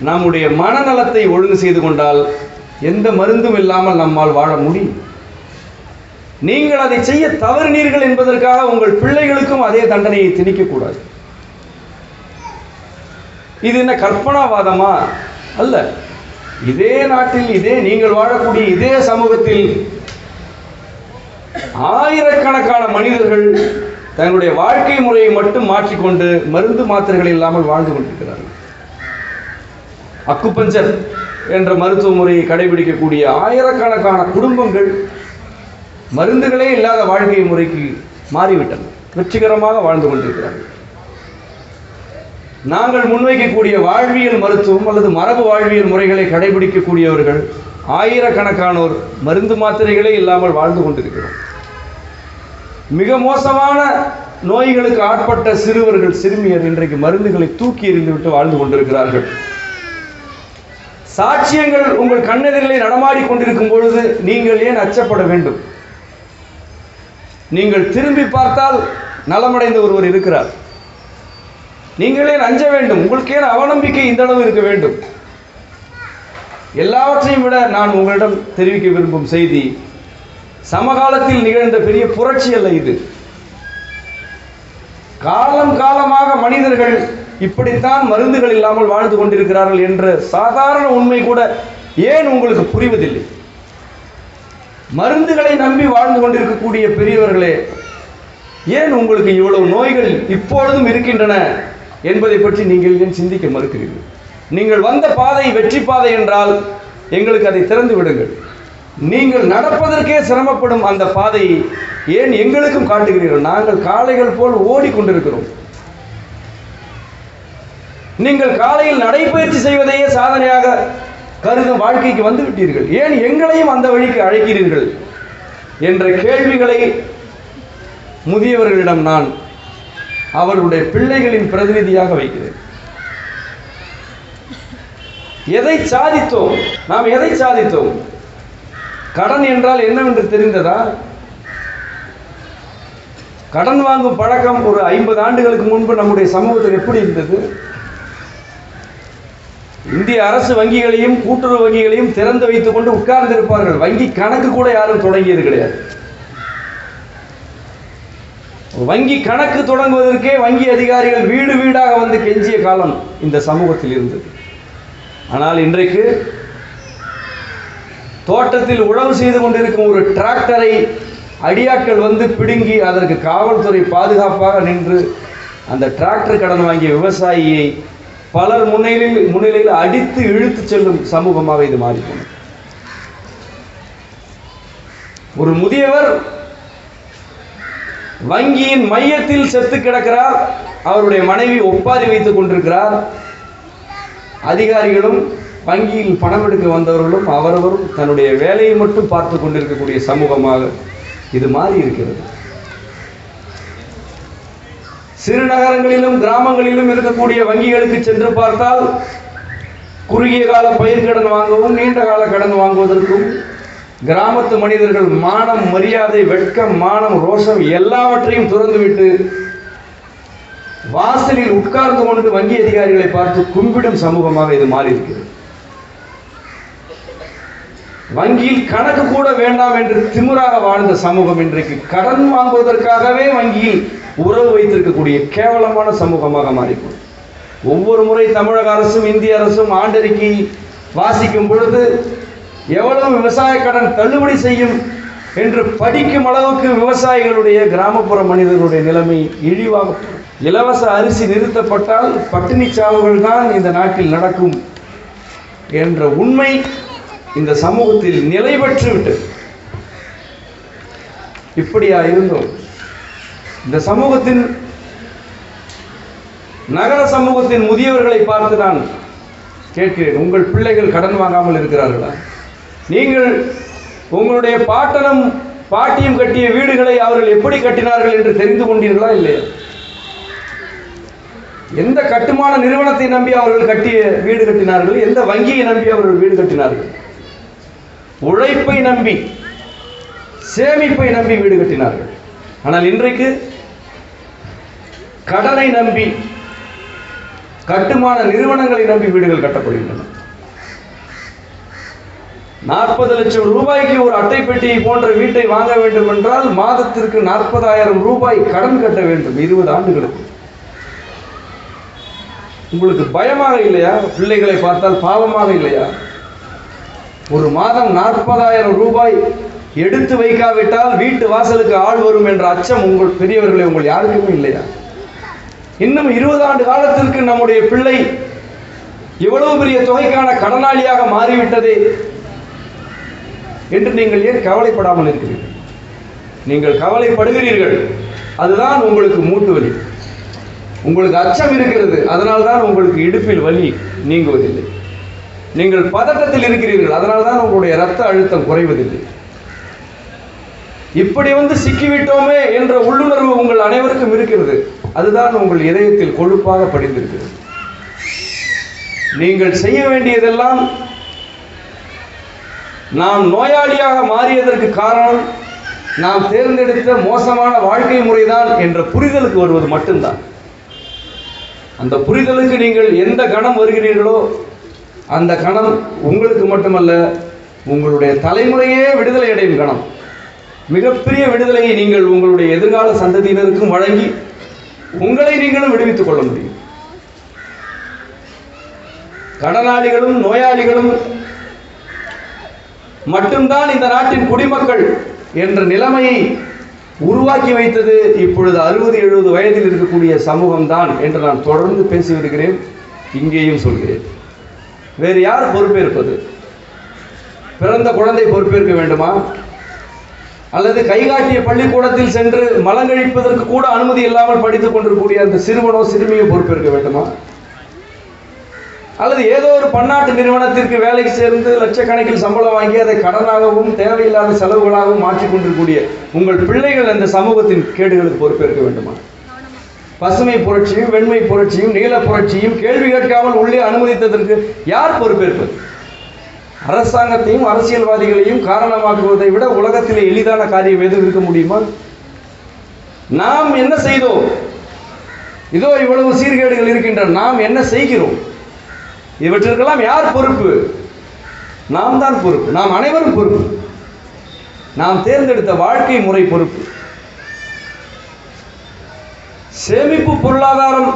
நம்முடைய மனநலத்தை ஒழுங்கு செய்து கொண்டால் எந்த மருந்தும் இல்லாமல் நம்மால் வாழ முடியும். நீங்கள் அதை செய்ய தவறினீர்கள் என்பதற்காக உங்கள் பிள்ளைகளுக்கும் அதே தண்டனையை திணிக்கக்கூடாது. இது என்ன கற்பனாவாதமா? அல்ல. இதே நாட்டில், இதே நீங்கள் வாழக்கூடிய இதே சமூகத்தில் ஆயிரக்கணக்கான மனிதர்கள் தங்களுடைய வாழ்க்கை முறையை மட்டும் மாற்றிக்கொண்டு மருந்து மாத்திரைகள் இல்லாமல் வாழ்ந்து கொண்டிருக்கிறார்கள். அக்குபஞ்சர் என்ற மருத்துவ முறையை கடைபிடிக்கக்கூடிய ஆயிரக்கணக்கான குடும்பங்கள் மருந்துகளே இல்லாத வாழ்க்கை முறைக்கு மாறிவிட்டன, வெற்றிகரமாக வாழ்ந்து கொண்டிருக்கிறார்கள். நாங்கள் முன்வைக்கக்கூடிய வாழ்வியல் மருத்துவம் அல்லது மரபு வாழ்வியல் முறைகளை கடைபிடிக்கக்கூடியவர்கள் ஆயிரக்கணக்கானோர் மருந்து மாத்திரைகளே இல்லாமல் வாழ்ந்து கொண்டிருக்கிறோம். மிக மோசமான நோய்களுக்கு ஆட்பட்ட சிறுவர்கள், சிறுமியர் இன்றைக்கு மருந்துகளை தூக்கி எறிந்துவிட்டு வாழ்ந்து கொண்டிருக்கிறார்கள். சாட்சியங்கள் உங்கள் கண்ணெதிரிலே நடமாடி கொண்டிருக்கும் பொழுது நீங்கள் ஏன் அச்சப்பட வேண்டும்? நீங்கள் திரும்பி பார்த்தால் நலமடைந்த ஒருவர் இருக்கிறார். நீங்களே அஞ்ச வேண்டும். உங்களுக்கே அவநம்பிக்கை இந்த அளவு இருக்க வேண்டும்? எல்லாவற்றையும் விட நான் உங்களிடம் தெரிவிக்க விரும்பும் செய்தி, சமகாலத்தில் நிகழ்ந்த பெரிய புரட்சி அல்ல இது. காலம் காலமாக மனிதர்கள் இப்படித்தான் மருந்துகள் இல்லாமல் வாழ்ந்து கொண்டிருக்கிறார்கள் என்ற சாதாரண உண்மை கூட ஏன் உங்களுக்கு புரிவதில்லை? மருந்துகளை நம்பி வாழ்ந்து கொண்டிருக்கக்கூடிய பெரியவர்களே, ஏன் உங்களுக்கு இவ்வளவு நோய்கள் இப்பொழுதும் இருக்கின்றன என்பதை பற்றி நீங்கள் ஏன் சிந்திக்க மறுக்கிறீர்கள்? நீங்கள் வந்த பாதை வெற்றி பாதை என்றால் எங்களுக்கு அதை திறந்து விடுங்கள். நீங்கள் நடப்பதற்கே சிரமப்படும் அந்த பாதையை ஏன் எங்களுக்கும் காட்டுகிறீர்கள்? நாங்கள் காளைகள் போல் ஓடிக்கொண்டிருக்கிறோம். நீங்கள் காலையில் நடைபயிற்சி செய்வதையே சாதனையாக கருதும் வாழ்க்கைக்கு வந்து விட்டீர்கள். ஏன் எங்களையும் அந்த வழிக்கு அழைக்கிறீர்கள் என்ற கேள்விகளை முதியவர்களிடம் நான் அவர்களுடைய பிள்ளைகளின் பிரதிநிதியாக வைக்கிறேன். எதை சாதித்தோம்? நாம் எதை சாதித்தோம்? கடன் என்றால் என்னவென்று தெரிந்ததா? கடன் வாங்கும் பழக்கம் ஒரு 50 ஆண்டுகளுக்கு முன்பு நம்முடைய சமூகத்தில் எப்படி இருந்தது? இந்திய அரசு வங்கிகளையும் கூட்டுறவு வங்கிகளையும் திறந்து வைத்துக் கொண்டு உட்கார்ந்து இருப்பார்கள். வங்கி கணக்கு கூட யாரும் தொடங்கியது கிடையாது. வங்கி கணக்கு தொடங்குவதற்கே வங்கி அதிகாரிகள் வீடு வீடாக வந்து கெஞ்சிய காலம் இந்த சமூகத்தில் இருந்தது. ஆனால் இன்றைக்கு தோட்டத்தில் உழவு செய்து கொண்டிருக்கும் ஒரு டிராக்டரை அடியாட்கள் வந்து பிடுங்கி அதற்கு காவல்துறை பாதுகாப்பாக நின்று அந்த டிராக்டர் கடன் வாங்கிய விவசாயியை பலர் முன்னிலையில் அடித்து இழுத்து செல்லும் சமூகமாக இது மாறிப்போம். ஒரு முதியவர் வங்கியின் மையத்தில் செத்து கிடக்கிறார். அவருடைய மனைவி ஒப்பாரி வைத்துக் கொண்டிருக்கிறார். அதிகாரிகளும் வங்கியில் பணம் எடுக்க வந்தவர்களும் அவரவரும் தன்னுடைய வேலையை மட்டும் பார்த்து கொண்டிருக்கக்கூடிய சமூகமாக இது மாறி இருக்கிறது. சிறு நகரங்களிலும் கிராமங்களிலும் இருக்கக்கூடிய வங்கிகளுக்கு சென்று பார்த்தால் குறுகிய கால பயிர்க்கடன் வாங்கவும் நீண்ட கால கடன் வாங்குவதற்கும் கிராமத்து மனிதர்கள் மானம், மரியாதை, வெட்கம், மானம், ரோஷம் எல்லாவற்றையும் துறந்துவிட்டு வாசலில் உட்கார்ந்து கொண்டு வங்கி அதிகாரிகளை பார்த்து கும்பிடும் சமூகமாக இது மாறி இருக்கிறது. வங்கியில் கணக்கு கூட வேண்டாம் என்று திமிராக வாழ்ந்த சமூகம் இன்றைக்கு கடன் வாங்குவதற்காகவே வங்கியில் உறவு வைத்திருக்கக்கூடிய கேவலமான சமூகமாக மாறிப்போம். ஒவ்வொரு முறை தமிழக அரசும் இந்திய அரசும் ஆண்டறிக்கை வாசிக்கும் பொழுது எவ்வளவு விவசாய கடன் தள்ளுபடி செய்யும் என்று படிக்கும் அளவுக்கு விவசாயிகளுடைய, கிராமப்புற மனிதர்களுடைய நிலைமை இழிவாக. இலவச அரிசி நிறுத்தப்பட்டால் பட்டினி சாவுகள் தான் இந்த நாட்டில் நடக்கும் என்ற உண்மை இந்த சமூகத்தில் நிலை பெற்று விட்டது. இப்படியா இருந்தோம்? இந்த சமூகத்தின், நகர சமூகத்தின் முதியவர்களை பார்த்து நான் கேட்கிறேன், உங்கள் பிள்ளைகள் கடன் வாங்காமல் இருக்கிறார்களா? நீங்கள் உங்களுடைய பாட்டனும் பாட்டியும் கட்டிய வீடுகளை அவர்கள் எப்படி கட்டினார்கள் என்று தெரிந்து கொண்டீர்களா இல்லையா? எந்த கட்டுமான நிறுவனத்தை நம்பி அவர்கள் கட்டிய வீடு கட்டினார்கள்? எந்த வங்கியை நம்பி அவர்கள் வீடு கட்டினார்கள்? உழைப்பை நம்பி, சேமிப்பை நம்பி வீடு கட்டினார்கள். ஆனால் இன்றைக்கு கடனை நம்பி, கட்டுமான நிறுவனங்களை நம்பி வீடுகள் கட்டப்படுகின்றன. 40 லட்சம் ரூபாய்க்கு ஒரு அட்டை பெட்டியை போன்ற வீட்டை வாங்க வேண்டும் என்றால் மாதத்திற்கு 40,000 ரூபாய் கடன் கட்ட வேண்டும் 20 ஆண்டுகளுக்கு. உங்களுக்கு பயமாக இல்லையா? பிள்ளைகளை பார்த்தால் பாவமாக இல்லையா? ஒரு மாதம் 40,000 ரூபாய் எடுத்து வைக்காவிட்டால் வீட்டு வாசலுக்கு ஆள் வரும் என்ற அச்சம் உங்கள் பெரியவர்களை உங்கள் யாருக்குமே இல்லையா? இன்னும் 20 ஆண்டு காலத்திற்கு நம்முடைய பிள்ளை இவ்வளவு பெரிய தொகைக்கான கடனாளியாக மாறிவிட்டதே என்று நீங்கள் ஏன் கவலைப்படாமல் இருக்கிறீர்கள்? நீங்கள் கவலைப்படுகிறீர்கள், அதுதான் உங்களுக்கு மூட்டு வலி. உங்களுக்கு அச்சம் இருக்கிறது, அதனால்தான் உங்களுக்கு இடுப்பில் வலி நீங்குவதில்லை. நீங்கள் பதட்டத்தில் இருக்கிறீர்கள், அதனால்தான் உங்களுடைய இரத்த அழுத்தம் குறைவதில்லை. இப்படி சிக்கிவிட்டோமே என்ற உள்ளுணர்வு உங்கள் அனைவருக்கும் இருக்கிறது. அதுதான் உங்கள் இதயத்தில் கொழுப்பாக படிந்திருக்கிறது. நீங்கள் செய்ய வேண்டியதெல்லாம், நாம் நோயாளியாக மாறியதற்கு காரணம் நாம் தேர்ந்தெடுத்த மோசமான வாழ்க்கை முறைதான் என்ற புரிதலுக்கு வருவது மட்டும்தான். அந்த புரிதலுக்கு நீங்கள் எந்த கணம் வருகிறீர்களோ அந்த கணம் உங்களுக்கு மட்டுமல்ல, உங்களுடைய தலைமுறையே விடுதலை அடையும் கணம். மிகப்பெரிய விடுதலையை நீங்கள் உங்களுடைய எதிர்கால சந்ததியினருக்கும் வழங்கி உங்களை நீங்களும் விடுவித்துக் கொள்ள முடியும். கடனாளிகளும் நோயாளிகளும் மட்டும்தான் இந்த நாட்டின் குடிமக்கள் என்ற நிலைமையை உருவாக்கி வைத்தது இப்பொழுது 60-70 வயதில் இருக்கக்கூடிய சமூகம்தான் என்று நான் தொடர்ந்து பேசி வருகிறேன். இங்கேயும் சொல்கிறேன். வேறு யார் பொறுப்பேற்பது? பிறந்த குழந்தை பொறுப்பேற்க வேண்டுமா? அல்லது கைகாட்டிய பள்ளிக்கூடத்தில் சென்று மலங்கழிப்பதற்கு கூட அனுமதி இல்லாமல் படித்துக் கொண்டிருக்கக்கூடிய அந்த சிறுவனோ சிறுமியோ பொறுப்பேற்க வேண்டுமா? அல்லது ஏதோ ஒரு பன்னாட்டு நிறுவனத்திற்கு வேலைக்கு சேர்ந்து லட்சக்கணக்கில் சம்பளம் வாங்கி அதை கடனாகவும் தேவையில்லாத செலவுகளாகவும் மாற்றிக்கொண்டிருக்கூடிய உங்கள் பிள்ளைகள் அந்த சமூகத்தின் கேடுகளுக்கு பொறுப்பேற்க வேண்டுமா? பசுமை புரட்சியும் வெண்மை புரட்சியும் நீல புரட்சியும் கேள்வி கேட்காமல் உள்ளே அனுமதித்ததற்கு யார் பொறுப்பேற்பது? அரசாங்கத்தையும் அரசியல்வாதிகளையும் காரணமாக்குவதை விட உலகத்திலே எளிதான காரியம் எதுவும் இருக்க முடியுமா? நாம் என்ன செய்தோம்? இதோ இவ்வளவு சீர்கேடுகள் இருக்கின்றன, நாம் என்ன செய்கிறோம்? இவற்றிற்கெல்லாம் யார் பொறுப்பு? நாம் தான் பொறுப்பு. நாம் அனைவரும் பொறுப்பு. நாம் தேர்ந்தெடுத்த வாழ்க்கை முறை பொறுப்பு. சேமிப்பு பொருளாதாரம்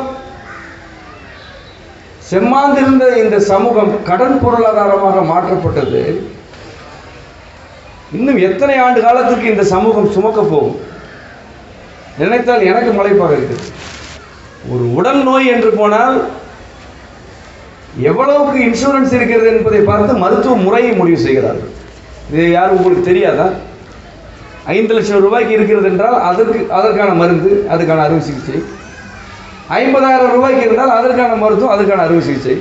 செம்மாந்திருந்த இந்த சமூகம் கடன் பொருளாதாரமாக மாற்றப்பட்டது. இன்னும் எத்தனை ஆண்டு காலத்துக்கு இந்த சமூகம் சுமக்க போகும்? நினைத்தால் எனக்கு மலைப்பாக இருக்குது. ஒரு உடல் நோய் என்று போனால் எவ்வளவுக்கு இன்சூரன்ஸ் இருக்கிறது என்பதை பார்த்து மருத்துவ முறையை முடிவு செய்கிறார்கள். இது யாரும் உங்களுக்கு தெரியாதா? 5 லட்சம் ரூபாய்க்கு இருக்கிறது என்றால் அதற்கான மருந்து, அதுக்கான அறுவை சிகிச்சை. 50,000 ரூபாய்க்கு இருந்தால் அதற்கான மருத்துவம், அதற்கான அறுவை சிகிச்சை.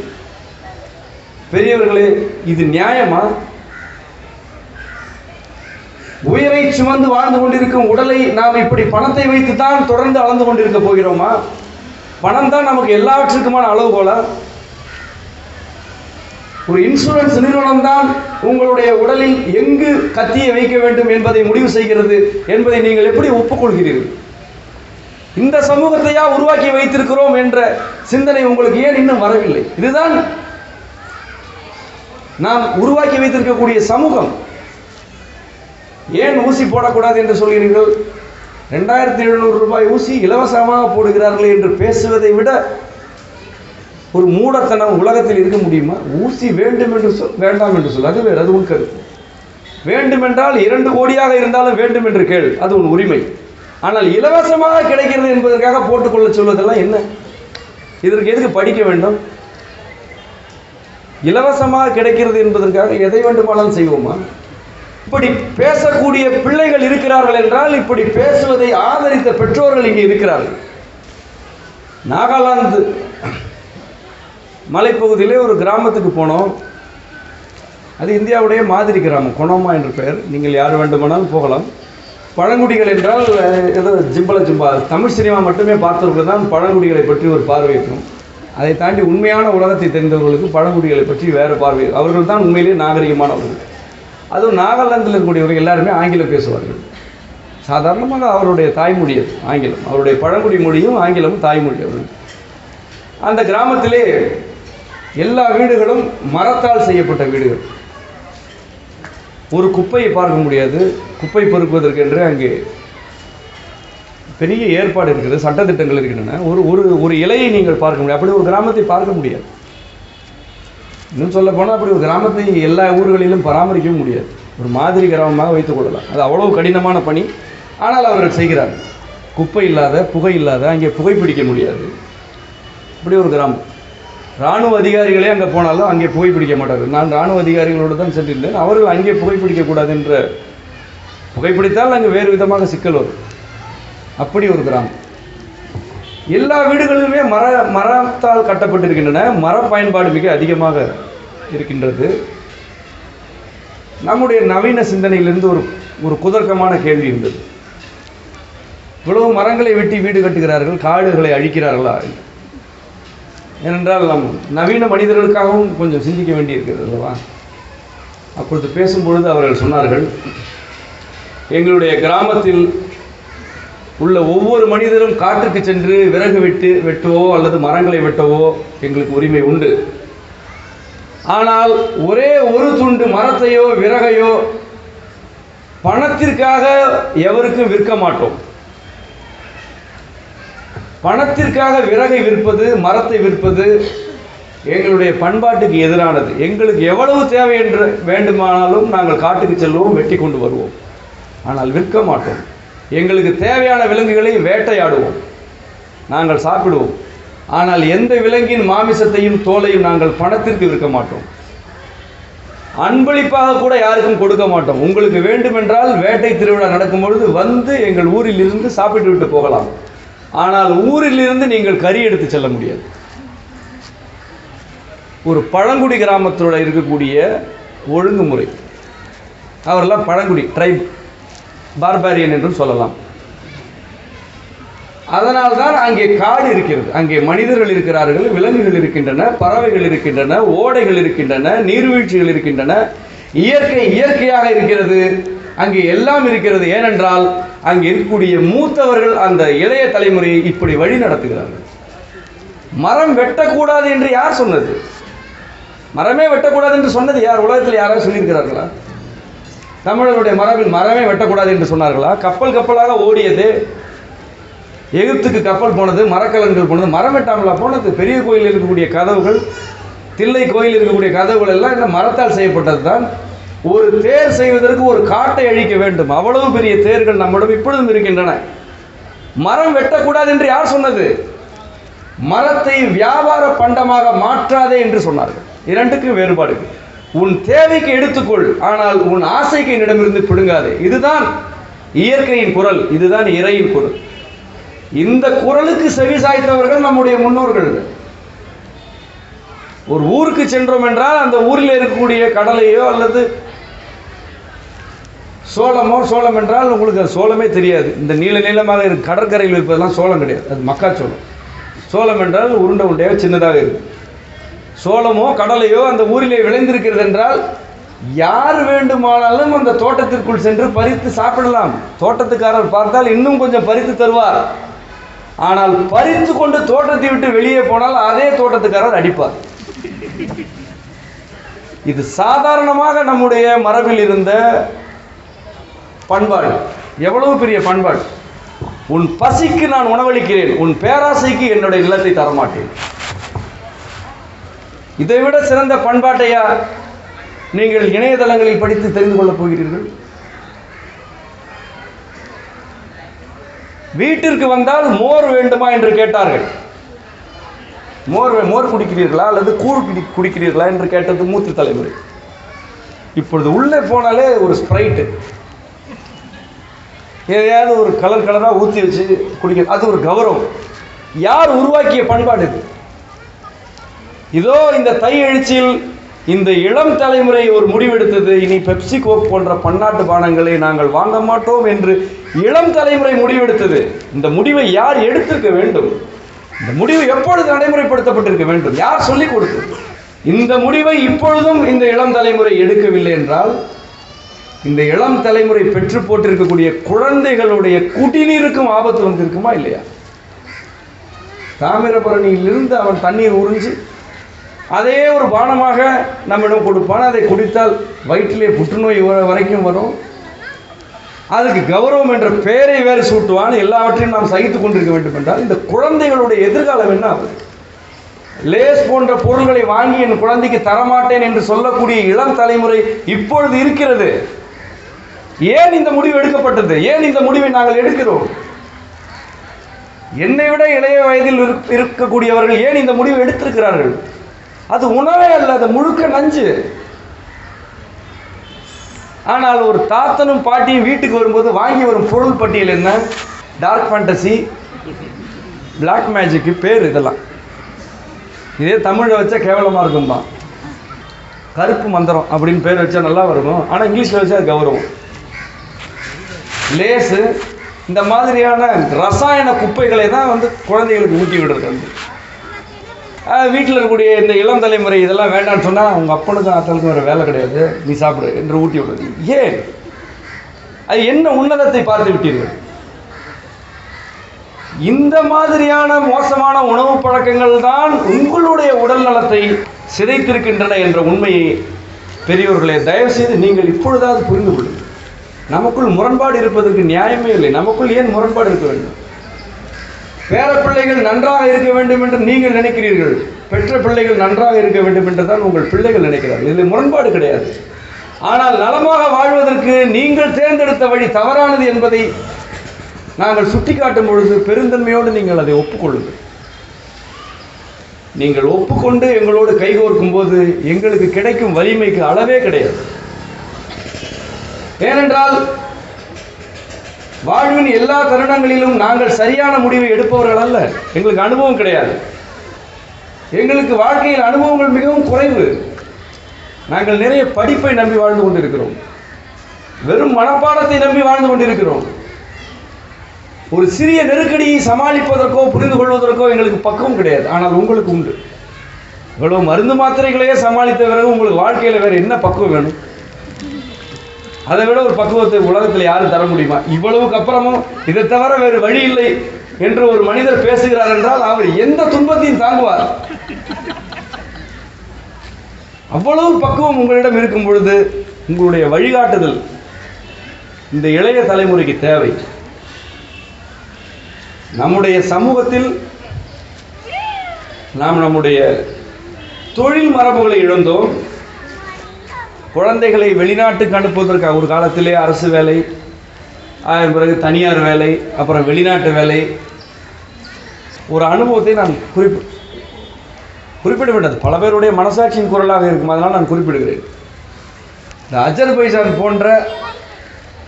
பெரியவர்களே, இது நியாயமா? உயிரை சுமந்து வாழ்ந்து கொண்டிருக்கும் உடலை நாம் இப்படி பணத்தை வைத்து தான் தொடர்ந்து அளந்து கொண்டிருக்க போகிறோமா? பணம் தான் நமக்கு எல்லாவற்றுக்குமான அளவுகோலா? ஒரு இன்சூரன்ஸ் நிறுவனம் தான் உங்களுடைய உடலில் எங்கு கத்தியை வைக்க வேண்டும் என்பதை முடிவு செய்கிறது என்பதை நீங்கள் எப்படி ஒப்புக்கொள்கிறீர்கள்? இந்த சமூகத்தையா உருவாக்கி வைத்திருக்கிறோம் என்ற சிந்தனை உங்களுக்கு ஏன் இன்னும் வரவில்லை? இதுதான் நாம் உருவாக்கி வைத்திருக்கக்கூடிய சமூகம். ஏன் ஊசி போடக்கூடாது என்று சொல்கிறீர்கள்? 2700 ரூபாய் ஊசி இலவசமாக போடுகிறார்கள் என்று பேசுவதை விட ஒரு மூடத்தனம் உலகத்தில் இருக்க முடியுமா? ஊசி வேண்டும் என்று வேண்டாம் என்று சொல்ல, அது வேறு, அது உள் கருத்து. வேண்டுமென்றால் 2 கோடியாக இருந்தாலும் வேண்டும் என்று கேள், அது உன் உரிமை. ஆனால் இலவசமாக கிடைக்கிறது என்பதற்காக போட்டுக்கொள்ள சொல்வதெல்லாம் என்ன? இதற்கு எதுக்கு படிக்க வேண்டும்? இலவசமாக கிடைக்கிறது என்பதற்காக எதை வேண்டுமானாலும் செய்வோமா? இப்படி பேசக்கூடிய பிள்ளைகள் இருக்கிறார்கள் என்றால் இப்படி பேசுவதை ஆதரித்த பெற்றோர்கள் இங்கே இருக்கிறார்கள். நாகாலாந்து மலைப்பகுதியிலே ஒரு கிராமத்துக்கு போனோம். அது இந்தியாவுடைய மாதிரி கிராமம், கொனோமா என்று பெயர். நீங்கள் யார் வேண்டுமானாலும் போகலாம். பழங்குடிகள் என்றால் ஏதோ ஜிம்பா தமிழ் சினிமா மட்டுமே பார்த்தவர்கள் தான் பழங்குடிகளை பற்றி ஒரு பார்வை இருக்கும். அதை தாண்டி உண்மையான உலகத்தை தெரிந்தவர்களுக்கு பழங்குடிகளை பற்றி வேறு பார்வை. அவர்கள் தான் உண்மையிலேயே நாகரிகமானவர்கள். அதுவும் நாகாலாந்தில் இருக்கக்கூடியவர்கள் எல்லாருமே ஆங்கிலம் பேசுவார்கள். சாதாரணமாக அவருடைய தாய்மொழி அது ஆங்கிலம். அவருடைய பழங்குடி மொழியும் ஆங்கிலமும் தாய்மொழி அவர்கள். அந்த கிராமத்திலே எல்லா வீடுகளும் மரத்தால் செய்யப்பட்ட வீடுகள். ஒரு குப்பையை பார்க்க முடியாது. குப்பை பொறுக்குவதற்கென்று அங்கே பெரிய ஏற்பாடு இருக்கிறது, சட்டத்திட்டங்கள் இருக்கின்றன. ஒரு இலையை நீங்கள் பார்க்க முடியாது. அப்படி ஒரு கிராமத்தை பார்க்க முடியாது. இன்னும் சொல்ல போனால் அப்படி ஒரு கிராமத்தை எல்லா ஊர்களிலும் பராமரிக்கவும் முடியாது. ஒரு மாதிரி கிராமமாக வைத்துக் கொள்ளலாம். அது அவ்வளவு கடினமான பணி. ஆனால் அவர்கள் செய்கிறார்கள். குப்பை இல்லாத, புகை இல்லாத, அங்கே புகைப்பிடிக்க முடியாது. இப்படி ஒரு கிராமம். இராணுவ அதிகாரிகளே அங்கே போனாலும் அங்கே புகைப்பிடிக்க மாட்டார்கள். நான் இராணுவ அதிகாரிகளோடு தான் சென்றிருந்தேன். அவர்கள் அங்கே புகைப்பிடிக்கக்கூடாது என்ற, புகைப்பிடித்தால் அங்கே வேறு விதமாக சிக்கல் வரும். அப்படி ஒரு கிராமம். எல்லா வீடுகளிலுமே மரத்தால் கட்டப்பட்டிருக்கின்றன. மர பயன்பாடு மிக அதிகமாக இருக்கின்றது. நம்முடைய நவீன சிந்தனையிலிருந்து ஒரு குதர்க்கமான கேள்வி இருந்தது. இவ்வளவு மரங்களை வெட்டி வீடு கட்டுகிறார்கள், காடுகளை அழிக்கிறார்களா? ஏனென்றால் நம் நவீன மனிதர்களுக்காகவும் கொஞ்சம் சிந்திக்க வேண்டியிருக்கிறது அல்லவா? அப்பொழுது பேசும்பொழுது அவர்கள் சொன்னார்கள், எங்களுடைய கிராமத்தில் உள்ள ஒவ்வொரு மனிதரும் காட்டுக்கு சென்று விறகு வெட்டவோ அல்லது மரங்களை வெட்டவோ எங்களுக்கு உரிமை உண்டு. ஆனால் ஒரே ஒரு துண்டு மரத்தையோ விறகையோ பணத்திற்காக எவருக்கும் விற்க மாட்டோம். பணத்திற்காக விறகை விற்பது, மரத்தை விற்பது எங்களுடைய பண்பாட்டுக்கு எதிரானது. எங்களுக்கு எவ்வளவு தேவை என்று வேண்டுமானாலும் நாங்கள் காட்டுக்கு செல்வோம், வெட்டி கொண்டு வருவோம். ஆனால் விற்க மாட்டோம். எங்களுக்கு தேவையான விலங்குகளை வேட்டையாடுவோம், நாங்கள் சாப்பிடுவோம். ஆனால் எந்த விலங்கின் மாமிசத்தையும் தோலையும் நாங்கள் பணத்திற்கு விற்க மாட்டோம். அன்பளிப்பாக கூட யாருக்கும் கொடுக்க மாட்டோம். உங்களுக்கு வேண்டுமென்றால் வேட்டை திருவிழா நடக்கும் பொழுது வந்து எங்கள் ஊரில் இருந்து சாப்பிட்டு விட்டு போகலாம். ஆனால் ஊரில் இருந்து நீங்கள் கறி எடுத்து செல்ல முடியாது. ஒரு பழங்குடி கிராமத்தோட இருக்கக்கூடிய ஒழுங்குமுறை. அவரெல்லாம் பழங்குடி, ட்ரைப், பார்பாரியன் என்றும் சொல்லலாம். அதனால்தான் அங்கே காடு இருக்கிறது. அங்கே மனிதர்கள் இருக்கிறார்கள், விலங்குகள் இருக்கின்றன, பறவைகள் இருக்கின்றன, ஓடைகள் இருக்கின்றன, நீர்வீழ்ச்சிகள் இருக்கின்றன. இயற்கையாக இருக்கிறது. அங்கே எல்லாம் இருக்கிறது. ஏனென்றால் அங்கே இருக்கக்கூடிய மூத்தவர்கள் அந்த இளைய தலைமுறையை இப்படி வழி நடத்துகிறார்கள். மரம் வெட்டக்கூடாது என்று யார் சொன்னது? மரமே வெட்டக்கூடாது என்று சொன்னது யார்? உலகத்தில் யாராவது சொல்லியிருக்கிறார்களா? தமிழர்களுடைய மரபில் மரமே வெட்டக்கூடாது என்று சொன்னார்களா? கப்பலாக ஓடியது, எகிப்துக்கு கப்பல் போனது, மரக்கலன்கள் போனது, மரம் வெட்டாமலா போனது? பெரிய கோயில் இருக்கக்கூடிய கதவுகள், தில்லை கோயில் இருக்கக்கூடிய கதவுகள் எல்லாம் இந்த மரத்தால் செய்யப்பட்டது தான். ஒரு தேர் செய்வதற்கு ஒரு காட்டை அழிக்க வேண்டும். அவ்வளவு பெரிய தேர்கள் நம்மிடம் இப்பொழுதும் இருக்கின்றன. மரம் வெட்டக்கூடாது என்று யார் சொன்னது? மரத்தை வியாபார பண்டமாக மாற்றாதே என்று சொன்னார்கள். இரண்டுக்கும் வேறுபாடு. உன் தேவைக்கு எடுத்துக்கொள், ஆனால் உன் ஆசைக்கு என்னிடமிருந்து பிடுங்காதே. இதுதான் இயற்கையின் குரல், இதுதான் இறையின் குரல். இந்த குரலுக்கு செவி சாய்த்தவர்கள் நம்முடைய முன்னோர்கள். ஒரு ஊருக்கு சென்றோம் என்றால் அந்த ஊரில் இருக்கக்கூடிய கடலையோ அல்லது சோளம் என்றால் உங்களுக்கு அது சோளமே தெரியாது. இந்த நீளமாக இருக்கு கடற்கரையில் இருப்பதெல்லாம் சோளம் கிடையாது, அது மக்காச்சோளம். சோளம் என்றால் உருண்டையாக சின்னதாக இருக்கு. சோளமோ கடலையோ அந்த ஊரிலே விளைந்திருக்கிறது என்றால் யார் வேண்டுமானாலும் அந்த தோட்டத்திற்குள் சென்று பறித்து சாப்பிடலாம். தோட்டத்துக்காரர் பார்த்தால் இன்னும் கொஞ்சம் பறித்து தருவார். ஆனால் பறித்து கொண்டு தோட்டத்தை விட்டு வெளியே போனால் அதே தோட்டத்துக்காரர் அடிப்பார். இது சாதாரணமாக நம்முடைய மரபில் இருந்த பண்பாடு. எவ்வளவு பெரிய பண்பாடு! உன் பசிக்கு நான் உணவளிக்கிறேன், உன் பேராசைக்கு என்னுடைய நிலத்தை தரமாட்டேன். இதைவிட சிறந்த பண்பாட்டையா நீங்கள் இணையதளங்களில் படித்து தெரிந்து கொள்ளப் போகிறீர்கள்? வீட்டிற்கு வந்தால் மோர் வேண்டுமா என்று கேட்டார்கள். மோர் குடிக்கிறீர்களா அல்லது கூழ் குடிக்கிறீர்களா என்று கேட்டது மூத்த தலைமுறை. இப்பொழுது உள்ளே போனாலே ஒரு ஸ்ப்ரைட்டு, எதையாவது ஒரு கலராக ஊற்றி வச்சு குடிக்க, அது ஒரு கௌரவம். யார் உருவாக்கிய பண்பாடு இது? இதோ இந்த தை எழுச்சியில் இந்த இளம் தலைமுறை ஒரு முடிவெடுத்தது, இனி பெப்சி கோக் போன்ற பன்னாட்டு பானங்களை நாங்கள் வாங்க மாட்டோம் என்று இளம் தலைமுறை முடிவெடுத்தது. இந்த முடிவை யார் எடுத்திருக்க வேண்டும்? இந்த முடிவு எப்பொழுது நடைமுறைப்படுத்தப்பட்டிருக்க வேண்டும்? யார் சொல்லிக் கொடுத்தது? இந்த முடிவை இப்பொழுதும் இந்த இளம் தலைமுறை எடுக்கவில்லை என்றால், இந்த இளம் தலைமுறை பெற்று போட்டிருக்கக்கூடிய குழந்தைகளுடைய குடிநீருக்கும் ஆபத்து வந்திருக்குமா இல்லையா? தாமிரபரணியிலிருந்து அவன் தண்ணீர் உறிஞ்சி அதே ஒரு பானமாக நம்மிடம் கொடுப்பான். அதை குடித்தால் வயிற்றிலே புற்றுநோய் வரைக்கும் வரும். அதுக்கு கௌரவம் என்ற பெயரை வேறு சூட்டுவான். எல்லாவற்றையும் நாம் சகித்துக் கொண்டிருக்க வேண்டும் என்றால் இந்த குழந்தைகளுடைய எதிர்காலம் என்ன ஆகுது? லேஸ் போன்ற பொருள்களை வாங்கி என் குழந்தைக்கு தரமாட்டேன் என்று சொல்லக்கூடிய இளம் தலைமுறை இப்பொழுது இருக்கிறது. ஏன் இந்த முடிவு எடுக்கப்பட்டது? ஏன் இந்த முடிவை நாங்கள் எடுக்கிறோம்? என்னை விட இளைய வயதில் இருக்கக்கூடியவர்கள் ஏன் இந்த முடிவு எடுத்திருக்கிறார்கள்? அது உணவே அல்ல, அது முழுக்க நஞ்சு. ஆனால் ஒரு தாத்தனும் பாட்டியும் வீட்டுக்கு வரும்போது வாங்கி வரும் பொருள் பட்டியல் என்ன? டார்க் ஃபேண்டசி, பிளாக் மேஜிக்கு பேர். இதெல்லாம் இதே தமிழில் வச்சா கேவலமாக இருக்கும்பா. கருப்பு மந்திரம் அப்படின்னு பேர் வச்சா நல்லா இருக்கும், ஆனால் இங்கிலீஷில் வச்சா அது கௌரவம். லேஸு, இந்த மாதிரியான ரசாயன குப்பைகளை தான் குழந்தைகளுக்கு ஊட்டி விடுறது. வீட்டில் இருக்கக்கூடிய இந்த இளம் தலைமுறை இதெல்லாம் வேண்டாம்னு சொன்னால் உங்கள் அப்பனுக்கும் ஆத்தலுக்கும் வேறு வேலை கிடையாது, நீ சாப்பிடு என்று ஊட்டி விடுறது. ஏன்? அது என்ன உன்னதத்தை பார்த்து விட்டீர்கள்? இந்த மாதிரியான மோசமான உணவு பழக்கங்கள் தான் உங்களுடைய உடல் நலத்தை சிதைத்திருக்கின்றன என்ற உண்மையை பெரியோர்களே தயவு செய்து நீங்கள் இப்பொழுதாவது புரிந்து கொள்ளுங்கள். நமக்குள் முரண்பாடு இருப்பதற்கு நியாயமே இல்லை. நமக்குள் ஏன் முரண்பாடு இருக்க வேண்டும்? பேர பிள்ளைகள் நன்றாக இருக்க வேண்டும் என்று நீங்கள் நினைக்கிறீர்கள், பெற்ற பிள்ளைகள் நன்றாக இருக்க வேண்டும் என்று தான் உங்கள் பிள்ளைகள் நினைக்கிறார்கள். இதில் முரண்பாடு கிடையாது. ஆனால் நலமாக வாழ்வதற்கு நீங்கள் தேர்ந்தெடுத்த வழி தவறானது என்பதை நாங்கள் சுட்டிக்காட்டும் பொழுது பெருந்தன்மையோடு நீங்கள் அதை ஒப்புக்கொள்ளுங்கள். நீங்கள் ஒப்புக்கொண்டு எங்களோடு கைகோர்க்கும் போது எங்களுக்கு கிடைக்கும் வலிமைக்கு அளவே கிடையாது. ஏனென்றால் வாழ்வின் எல்லா தருணங்களிலும் நாங்கள் சரியான முடிவை எடுப்பவர்கள் அல்ல. எங்களுக்கு அனுபவம் கிடையாது. எங்களுக்கு வாழ்க்கையில் அனுபவங்கள் மிகவும் குறைவு. நாங்கள் நிறைய படிப்பை நம்பி வாழ்ந்து கொண்டிருக்கிறோம். வெறும் மனப்பாடத்தை நம்பி வாழ்ந்து கொண்டிருக்கிறோம். ஒரு சிறிய நெருக்கடியை சமாளிப்பதற்கோ புரிந்து கொள்வதற்கோ எங்களுக்கு பக்குவம் கிடையாது. ஆனால் உங்களுக்கு உண்டு. இவ்வளவு மருந்து மாத்திரைகளையே சமாளித்த பிறகு உங்களுக்கு வாழ்க்கையில் வேறு என்ன பக்குவம் வேணும்? அதை விட ஒரு பக்குவத்தை உலகத்தில் யாரும் தர முடியுமா? இவ்வளவுக்கு அப்புறமும் இதை தவிர வேறு வழி இல்லை என்று ஒரு மனிதர் பேசுகிறார் என்றால் அவர் எந்த துன்பத்தையும் தாங்குவார். அவ்வளவு பக்குவம் உங்களிடம் இருக்கும் பொழுது உங்களுடைய வழிகாட்டுதல் இந்த இளைய தலைமுறைக்கு தேவை. நம்முடைய சமூகத்தில் நாம் நம்முடைய தொழில் மரபுகளை இழந்தோம். குழந்தைகளை வெளிநாட்டுக்கு அனுப்புவதற்கு ஒரு காலத்திலே அரசு வேலை, பிறகு தனியார் வேலை, அப்புறம் வெளிநாட்டு வேலை. ஒரு அனுபவத்தை நான் குறிப்பிட வேண்டது பல பேருடைய மனசாட்சியின் குரலாக இருக்கும், அதனால் நான் குறிப்பிடுகிறேன். இந்த அஜர்பைஜான் போன்ற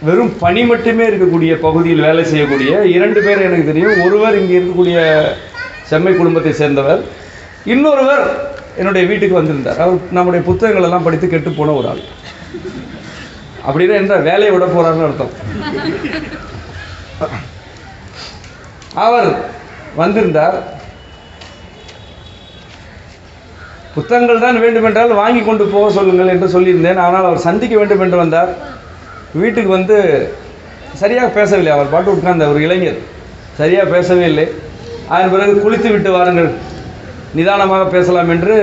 வெறும் பனி மட்டுமே இருக்கக்கூடிய பகுதியில் வேலை செய்யக்கூடிய 2 பேர் எனக்கு தெரியும். ஒருவர் இங்கே இருக்கக்கூடிய செம்மை குடும்பத்தை சேர்ந்தவர், இன்னொருவர் என்னுடைய வீட்டுக்கு வந்திருந்தார். அவர் நம்முடைய புத்தகங்கள் எல்லாம் படித்து கெட்டு போன ஒரு ஆள். அப்படின்னா என்ற வேலையை விட போறாருன்னு அர்த்தம். அவர் வந்திருந்தார். புத்தகங்கள் தான் வேண்டுமென்றால் வாங்கி கொண்டு போக சொல்லுங்கள் என்று சொல்லியிருந்தேன். ஆனால் அவர் சந்திக்க வேண்டும் என்று வந்தார். வீட்டுக்கு வந்து சரியாக பேசவில்லை. அவர் பாட்டு உட்கார்ந்த ஒரு இளைஞர் சரியாக பேசவே இல்லை. அதன் பிறகு குளித்து விட்டு வாருங்கள், நிதானமாக பேசலாம் என்று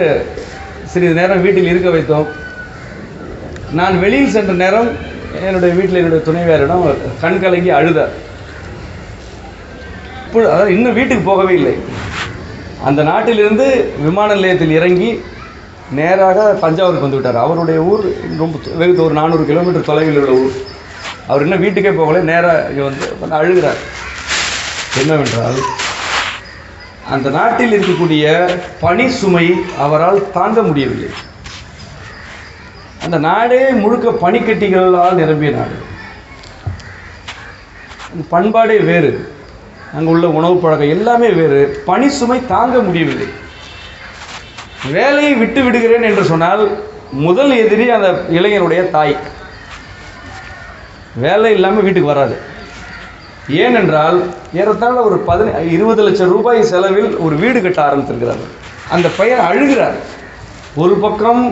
சிறிது நேரம் வீட்டில் இருக்க வைத்தோம். நான் வெளியில் சென்ற நேரம் என்னுடைய வீட்டில் என்னுடைய துணைவியாரிடம் கண் கலங்கி அழுதார். இன்னும் வீட்டுக்கு போகவே இல்லை. அந்த நாட்டிலிருந்து விமான நிலையத்தில் இறங்கி நேராக தஞ்சாவூருக்கு வந்து விட்டார். அவருடைய ஊர் ரொம்ப வெகு ஒரு 400 கிலோமீட்டர் தொலைவில் உள்ள ஊர். அவர் இன்னும் வீட்டுக்கே போகல, நேராக இங்கே வந்து அழுகிறார். என்னவென்றால், அந்த நாட்டில் இருக்கக்கூடிய பனி சுமை அவரால் தாங்க முடியவில்லை. அந்த நாடே முழுக்க பனிக்கட்டிகளால் நிரம்பிய நாடு. அந்த பண்பாடே வேறு, அங்கே உள்ள உணவு பழக்கம் எல்லாமே வேறு. பனி சுமை தாங்க முடியவில்லை. வேலையை விட்டு விடுகிறேன் என்று சொன்னால் முதல் எதிரி அந்த இளைஞருடைய தாய். வேலை இல்லாமல் வீட்டுக்கு வராது. ஏனென்றால் ஏறத்தாழ ஒரு 20 லட்சம் ரூபாய் செலவில் ஒரு வீடு கட்ட ஆரம்பித்திருக்கிறார். அந்த பையன் அழுகிறார். ஒரு பக்கம்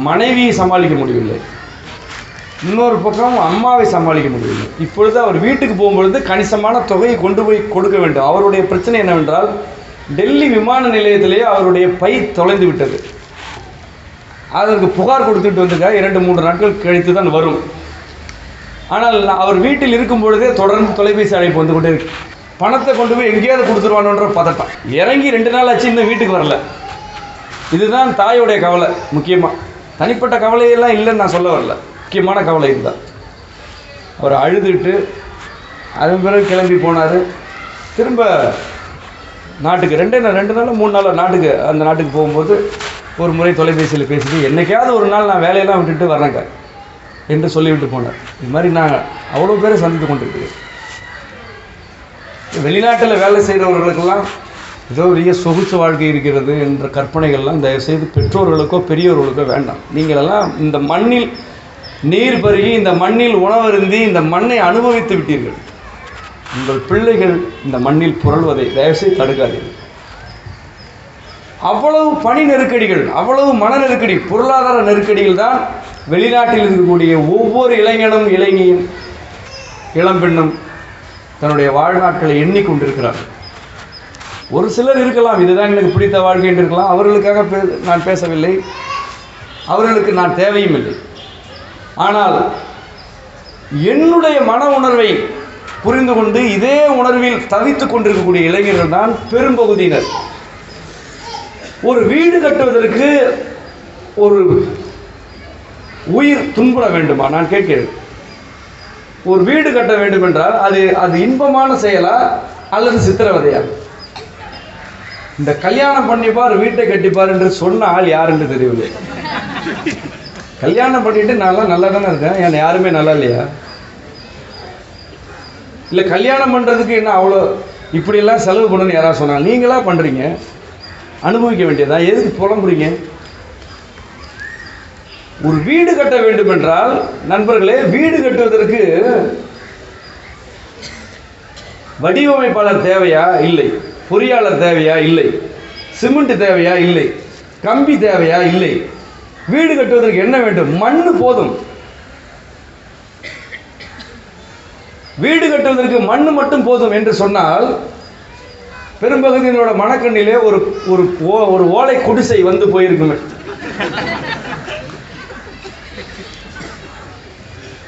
மனைவியை சமாளிக்க முடியவில்லை, இன்னொரு பக்கம் அம்மாவை சமாளிக்க முடியவில்லை. இப்பொழுது அவர் வீட்டுக்கு போகும்பொழுது கணிசமான தொகையை கொண்டு போய் கொடுக்க வேண்டும். அவருடைய பிரச்சனை என்னவென்றால், டெல்லி விமான நிலையத்திலேயே அவருடைய பை தொலைந்து விட்டது. அதற்கு புகார் கொடுத்துட்டு வந்துங்க 2-3 நாட்கள் கழித்து தான் வரும். ஆனால் அவர் வீட்டில் இருக்கும் பொழுதே தொடர்ந்து தொலைபேசி அழைப்பு வந்து கொண்டே இருக்கு. பணத்தை கொண்டு போய் எங்கேயாவது கொடுத்துருவானோன்ற பதட்டம். இறங்கி 2 நாள் ஆச்சு, இன்னும் வீட்டுக்கு வரல. இதுதான் தாயோடைய கவலை. முக்கியமாக தனிப்பட்ட கவலையெல்லாம் இல்லைன்னு நான் சொல்ல வரல, முக்கியமான கவலை இருந்தால். அவர் அழுதுட்டு அதன் பிறகு கிளம்பி போனார். திரும்ப நாட்டுக்கு 2 நாள் 3 நாள் நாட்டுக்கு அந்த நாட்டுக்கு போகும்போது ஒரு முறை தொலைபேசியில் பேசிட்டு, என்னைக்காவது ஒரு நாள் நான் வேலையெல்லாம் விட்டுட்டு வர்றேங்க என்று சொல்லிவிட்டு போனார். இது மாதிரி நான் அவ்வளோ பேரை சந்தித்து கொண்டிருக்கிறேன். வெளிநாட்டில் வேலை செய்கிறவர்களுக்கெல்லாம் ஏதோ பெரிய சொகுசு வாழ்க்கை இருக்கிறது என்ற கற்பனைகள்லாம் தயவுசெய்து பெற்றோர்களுக்கோ பெரியோர்களுக்கோ வேண்டாம். நீங்களெல்லாம் இந்த மண்ணில் நீர் பருகி, இந்த மண்ணில் உணவருந்தி, இந்த மண்ணை அனுபவித்து விட்டீர்கள். உங்கள் பிள்ளைகள் இந்த மண்ணில் புரள்வதை தயவுசெய்து தடுக்காதீர்கள். அவ்வளவு பணி நெருக்கடிகள், அவ்வளவு மன நெருக்கடி, பொருளாதார நெருக்கடிகள் தான் வெளிநாட்டில் இருக்கக்கூடிய ஒவ்வொரு இளைஞனும் இளைஞியும் இளம்பெண்ணும் தன்னுடைய வாழ்நாட்களை எண்ணிக்கொண்டிருக்கிறார்கள். ஒரு சிலர் இருக்கலாம், இதுதான் எனக்கு பிடித்த வாழ்க்கை என்று இருக்கலாம். அவர்களுக்காக நான் பேசவில்லை, அவர்களுக்கு நான் தேவையும் இல்லை. ஆனால் என்னுடைய மன உணர்வை புரிந்து கொண்டு இதே உணர்வில் தவித்துக் கொண்டிருக்கக்கூடிய இளைஞர்கள் தான் பெரும்பகுதியினர். ஒரு வீடு கட்டுவதற்கு ஒரு உயிர் துன்புற வேண்டுமா? நான் கேட்கிறேன். ஒரு வீடு கட்ட வேண்டும் என்றால் அது இன்பமான செயலா அல்லது சித்திரவதையா? இந்த கல்யாணம் பண்ணிப்பார் வீட்டை கட்டிப்பார் என்று சொன்ன ஆள் யார் என்று தெரியவில்லை. கல்யாணம் பண்ணிட்டு நான்லாம் நல்லா தானே இருக்கேன், ஏன் யாருமே நல்லா இல்லையா? இல்லை கல்யாணம் பண்ணுறதுக்கு என்ன அவ்வளோ இப்படியெல்லாம் செலவு பண்ணணும்னு யாராவது சொன்னாங்க? நீங்களா பண்ணுறீங்க, அனுபவிக்க வேண்டியதா? எதுக்கு புலம்புறீங்க? ஒரு வீடு கட்ட வேண்டும் என்றால் நண்பர்களே, வீடு கட்டுவதற்கு வடிவமைப்பாளர் தேவையா? இல்லை. பொறியாளர் தேவையா? இல்லை. சிமெண்ட் தேவையா? இல்லை. கம்பி தேவையா? இல்லை. வீடு கட்டுவதற்கு என்ன வேண்டும்? மண்ணு போதும். வீடு கட்டுவதற்கு மண்ணு மட்டும் போதும் என்று சொன்னால், பெரும்பகுதியினோட மனக்கண்ணிலே ஒரு ஓலை குடிசை வந்து போயிருக்குமே.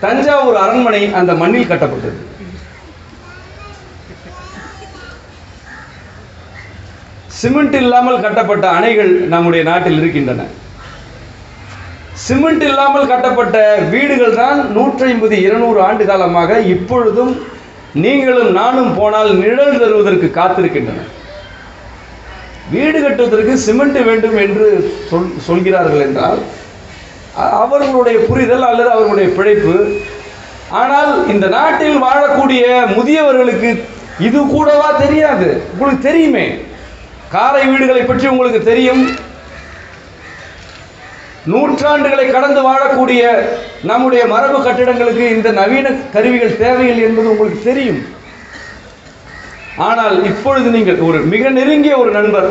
தஞ்சாவூர் அரண்மனை அந்த மண்ணில் கட்டப்பட்டது. சிமெண்ட் இல்லாமல் கட்டப்பட்ட அணைகள் நம்முடைய நாட்டில் இருக்கின்றன. சிமெண்ட் இல்லாமல் கட்டப்பட்ட வீடுகள் தான் 150-200 ஆண்டு காலமாக இப்பொழுதும் நீங்களும் நானும் போனால் நிழல் தருவதற்கு காத்திருக்கின்றன. வீடு கட்டுவதற்கு சிமெண்ட் வேண்டும் என்று சொல்கிறார்கள் என்றால் அவர்களுடைய புரிதல் அல்லது அவர்களுடைய பிழைப்பு. ஆனால் இந்த நாட்டில் வாழக்கூடிய முதியவர்களுக்கு இது கூடவா தெரியாது? உங்களுக்கு தெரியுமே, காரை வீடுகளை பற்றி உங்களுக்கு தெரியும். நூற்றாண்டுகளை கடந்து வாழக்கூடிய நம்முடைய மரபு கட்டிடங்களுக்கு இந்த நவீன கருவிகள் தேவையில்லை என்பது உங்களுக்கு தெரியும். ஆனால் இப்பொழுது நீங்கள் ஒரு மிக நெருங்கிய ஒரு நண்பர்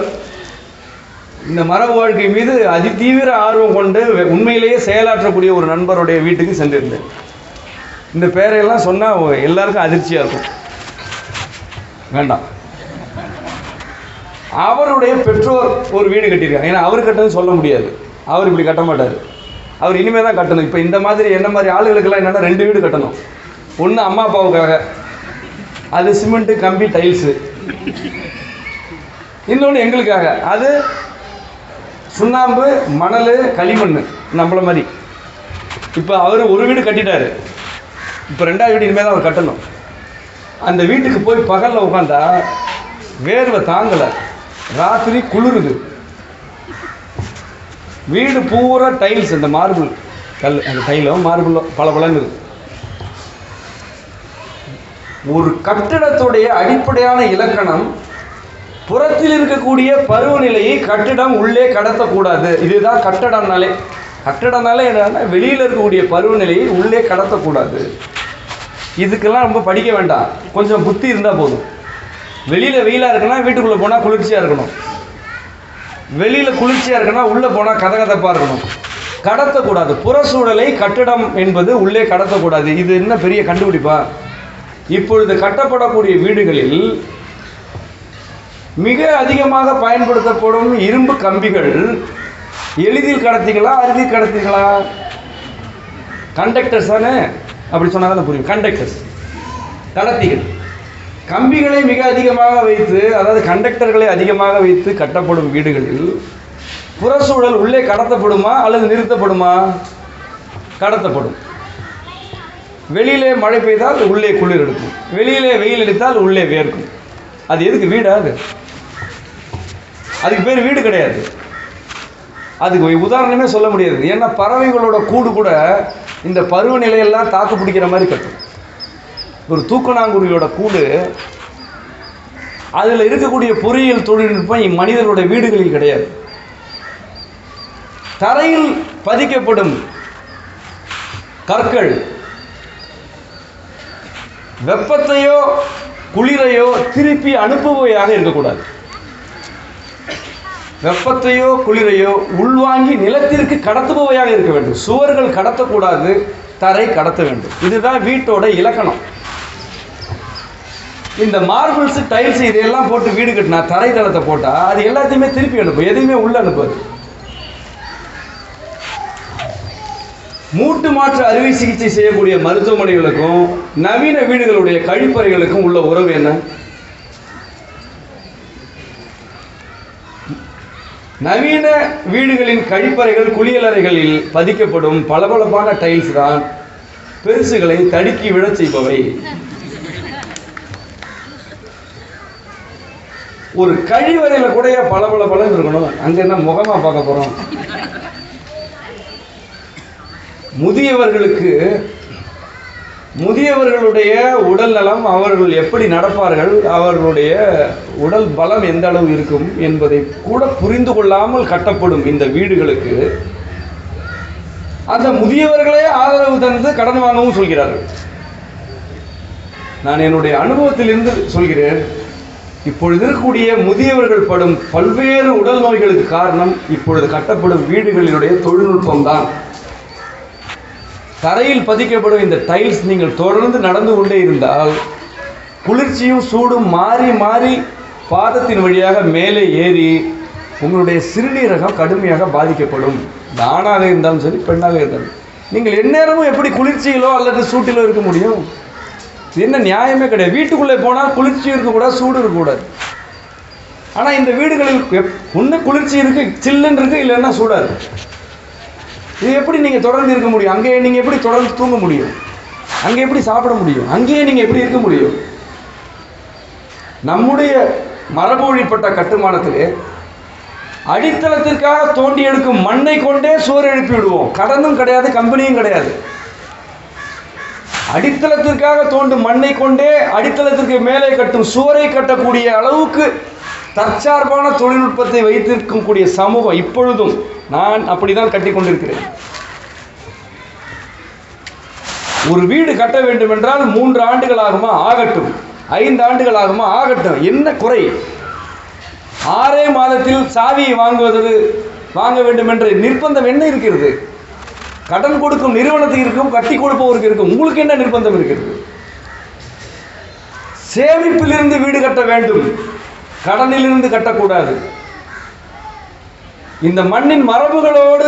இந்த மரபு வாழ்க்கை மீது அதிதீவிர ஆர்வம் கொண்டு உண்மையிலேயே செயலாற்றக்கூடிய ஒரு நண்பருடைய வீட்டுக்கு சென்றிருந்தேன். இந்த பேரையெல்லாம் சொன்னால் எல்லாருக்கும் அதிர்ச்சியாக இருக்கும், வேண்டாம். அவருடைய பெற்றோர் ஒரு வீடு கட்டியிருக்காங்க. ஏன்னா அவர் கட்டணும் சொல்ல முடியாது, அவர் இப்படி கட்ட மாட்டார். அவர் இனிமேல் தான் கட்டணும். இப்போ இந்த மாதிரி என்ன மாதிரி ஆளுகளுக்கெல்லாம் என்னென்னா 2 வீடு கட்டணும். ஒன்று அம்மா அப்பாவுக்காக, அது சிமெண்ட்டு கம்பி டைல்ஸு. இன்னொன்று எங்களுக்காக, அது சுண்ணாம்பு, மணல், களிமண் நம்மள மாதிரி. இப்போ அவர் ஒரு வீடு கட்டிட்டாரு, இப்போ 2வது வீடு இனிமேல் தான் அவர் கட்டணும். அந்த வீட்டுக்கு போய் பகலில் உட்காந்தா வேர்வை தாங்கலை, ராத்திரி குளிருது. வீடு பூரா டைல்ஸ், இந்த மார்பிள் கல், அந்த டைலும் மார்பிளோ பல. ஒரு கட்டிடத்துடைய அடிப்படையான இலக்கணம் புறத்தில் இருக்கக்கூடிய பருவநிலையை கட்டிடம் உள்ளே கடத்தக்கூடாது. இதுதான் கட்டடம்னாலே. கட்டடம்னாலே என்னன்னா வெளியில் இருக்கக்கூடிய பருவநிலையை உள்ளே கடத்தக்கூடாது. இதுக்கெல்லாம் ரொம்ப படிக்க வேண்டாம், கொஞ்சம் புத்தி இருந்தால் போதும். வெளியில் வெயிலாக இருக்குன்னா வீட்டுக்குள்ளே போனால் குளிர்ச்சியாக இருக்கணும், வெளியில் குளிர்ச்சியாக இருக்குன்னா உள்ளே போனால் கதகதப்பாக இருக்கணும். கடத்தக்கூடாது. புற சூழலை கட்டிடம் என்பது உள்ளே கடத்தக்கூடாது. இது என்ன பெரிய கண்டுபிடிப்பா? இப்பொழுது கட்டப்படக்கூடிய வீடுகளில் மிக அதிகமாக பயன்படுத்தப்படும் இரும்பு கம்பிகள் எளிதில் கடத்திகளா அறுதியில் கடத்திகளா? கண்டக்டர்ஸ் தானே, அப்படி சொன்னால் தான் புரியும். கண்டக்டர்ஸ், கடத்திகள். கம்பிகளை மிக அதிகமாக வைத்து, அதாவது கண்டக்டர்களை அதிகமாக வைத்து கட்டப்படும் வீடுகளில் புறச்சூழல் உள்ளே கடத்தப்படுமா அல்லது நிறுத்தப்படுமா? கடத்தப்படும். வெளியிலே மழை பெய்தால் உள்ளே குளிர் எடுக்கும், வெளியிலே வெயில் எடுத்தால் உள்ளே வேர்க்கும். அது எதுக்கு வீடா? அதுக்கு பேர் வீடு கிடையாது. அதுக்கு உதாரணமே சொல்ல முடியாது. ஏன்னா பறவைகளோட கூடு கூட இந்த பருவநிலையெல்லாம் தாக்கு பிடிக்கிற மாதிரி கட்டும். ஒரு தூக்கணாங்குருவியோட கூடு, அதில் இருக்கக்கூடிய பொறியியல் தொழில்நுட்பம் மனிதனுடைய வீடுகளில் கிடையாது. தரையில் பதிக்கப்படும் கற்கள் வெப்பத்தையோ குளிரையோ திருப்பி அனுப்புபவையாக இருக்கக்கூடாது. வெப்பத்தையோ குளிரையோ உள்வாங்கி நிலத்திற்கு கடத்துபவையாக இருக்க வேண்டும். சுவர்கள் கடத்தக்கூடாது, தரை கடத்த வேண்டும். இதுதான் வீட்டோட இலக்கணம். இந்த மார்பிள்ஸ், டைல்ஸ் இதையெல்லாம் போட்டு வீடு கட்டினா, தரை தளத்தை போட்டால் அது எல்லாத்தையுமே திருப்பி அனுப்பும், எதையுமே உள்ள அனுப்பாது. மூட்டு மாற்று அறுவை சிகிச்சை செய்யக்கூடிய மருத்துவமனைகளுக்கும் நவீன வீடுகளுடைய கழிப்பறைகளுக்கும் உள்ள உறவு என்ன? நவீன வீடுகளின் கழிப்பறைகள், குளியலறைகளில் பதிக்கப்படும் பளபளப்பான டைல்ஸ் தான் பெருசுகளை தடுக்கி விழ செய்பவை. ஒரு கழிவறையில் கூட பளபளன்னு இருக்கணும், அங்க என்ன முகமா பார்க்க போறோம்? முதியவர்களுடைய உடல் நலம், அவர்கள் எப்படி நடப்பார்கள், அவர்களுடைய உடல் பலம் எந்த அளவு இருக்கும் என்பதை கூட புரிந்து கொள்ளாமல் கட்டப்படும் இந்த வீடுகளுக்கு அந்த முதியவர்களே ஆதரவு தந்து கடன் வாங்கவும் சொல்கிறார்கள். நான் என்னுடைய அனுபவத்திலிருந்து சொல்கிறேன். இப்பொழுது இருக்கக்கூடிய முதியவர்கள் படும் பல்வேறு உடல் நோய்களுக்கு காரணம் இப்பொழுது கட்டப்படும் வீடுகளினுடைய தொழில்நுட்பம் தான். தரையில் பதிக்கப்படும் இந்த டைல்ஸ் நீங்கள் தொடர்ந்து நடந்து கொண்டே இருந்தால் குளிர்ச்சியும் சூடும் மாறி மாறி பாதத்தின் வழியாக மேலே ஏறி உங்களுடைய சிறுநீரகம் கடுமையாக பாதிக்கப்படும். ஆணாக இருந்தாலும் சரி, பெண்ணாக இருந்தாலும். நீங்கள் எந்நேரமும் எப்படி குளிர்ச்சியிலோ அல்லது சூட்டிலோ இருக்க முடியும்? இது என்ன நியாயமே கிடையாது. வீட்டுக்குள்ளே போனால் குளிர்ச்சி இருக்கக்கூடாது, சூடு இருக்கக்கூடாது. ஆனால் இந்த வீடுகளில் ஒன்று குளிர்ச்சி இருக்கு, சில்லுன்னு இருக்கு, இல்லைன்னா சூடாக இருக்கு. இது எப்படி நீங்கள் தொடர்ந்து இருக்க முடியும்? அங்கேயே நீங்கள் எப்படி தொடர்ந்து தூங்க முடியும்? அங்கே எப்படி சாப்பிட முடியும்? அங்கேயே நீங்கள் எப்படி இருக்க முடியும்? நம்முடைய மரபு வழிப்பட்ட கட்டுமானத்திலே அடித்தளத்திற்காக தோண்டி எடுக்கும் மண்ணை கொண்டே சுவர் எழுப்பி விடுவோம். கடனும் கிடையாது, கம்பெனியும் கிடையாது. அடித்தளத்திற்காக தோண்டும் மண்ணை கொண்டே அடித்தளத்திற்கு மேலே கட்டும் சுவரை கட்டக்கூடிய அளவுக்கு தற்சார்பான தொழில்நுட்பத்தை வைத்திருக்கக்கூடிய சமூகம் இப்பொழுதும் நான் அப்படிதான் கட்டி கொண்டிருக்கிறேன். ஒரு வீடு கட்ட வேண்டும் என்றால் 3 ஆண்டுகள் ஆகுமா? ஆகட்டும். 5 ஆண்டுகள் ஆகுமா? ஆகட்டும். என்ன குறை? 6 மாதத்தில் சாவியை வாங்க வேண்டும் என்ற நிர்பந்தம் என்ன இருக்கிறது? கடன் கொடுக்கும் நிறுவனத்துக்கு இருக்கும், கட்டி கொடுப்பவருக்கு இருக்கும். உங்களுக்கு என்ன நிர்பந்தம் இருக்கிறது? சேமிப்பிலிருந்து வீடு கட்ட வேண்டும், கடனிலிருந்து கட்டக்கூடாது. இந்த மண்ணின் மரபுகளோடு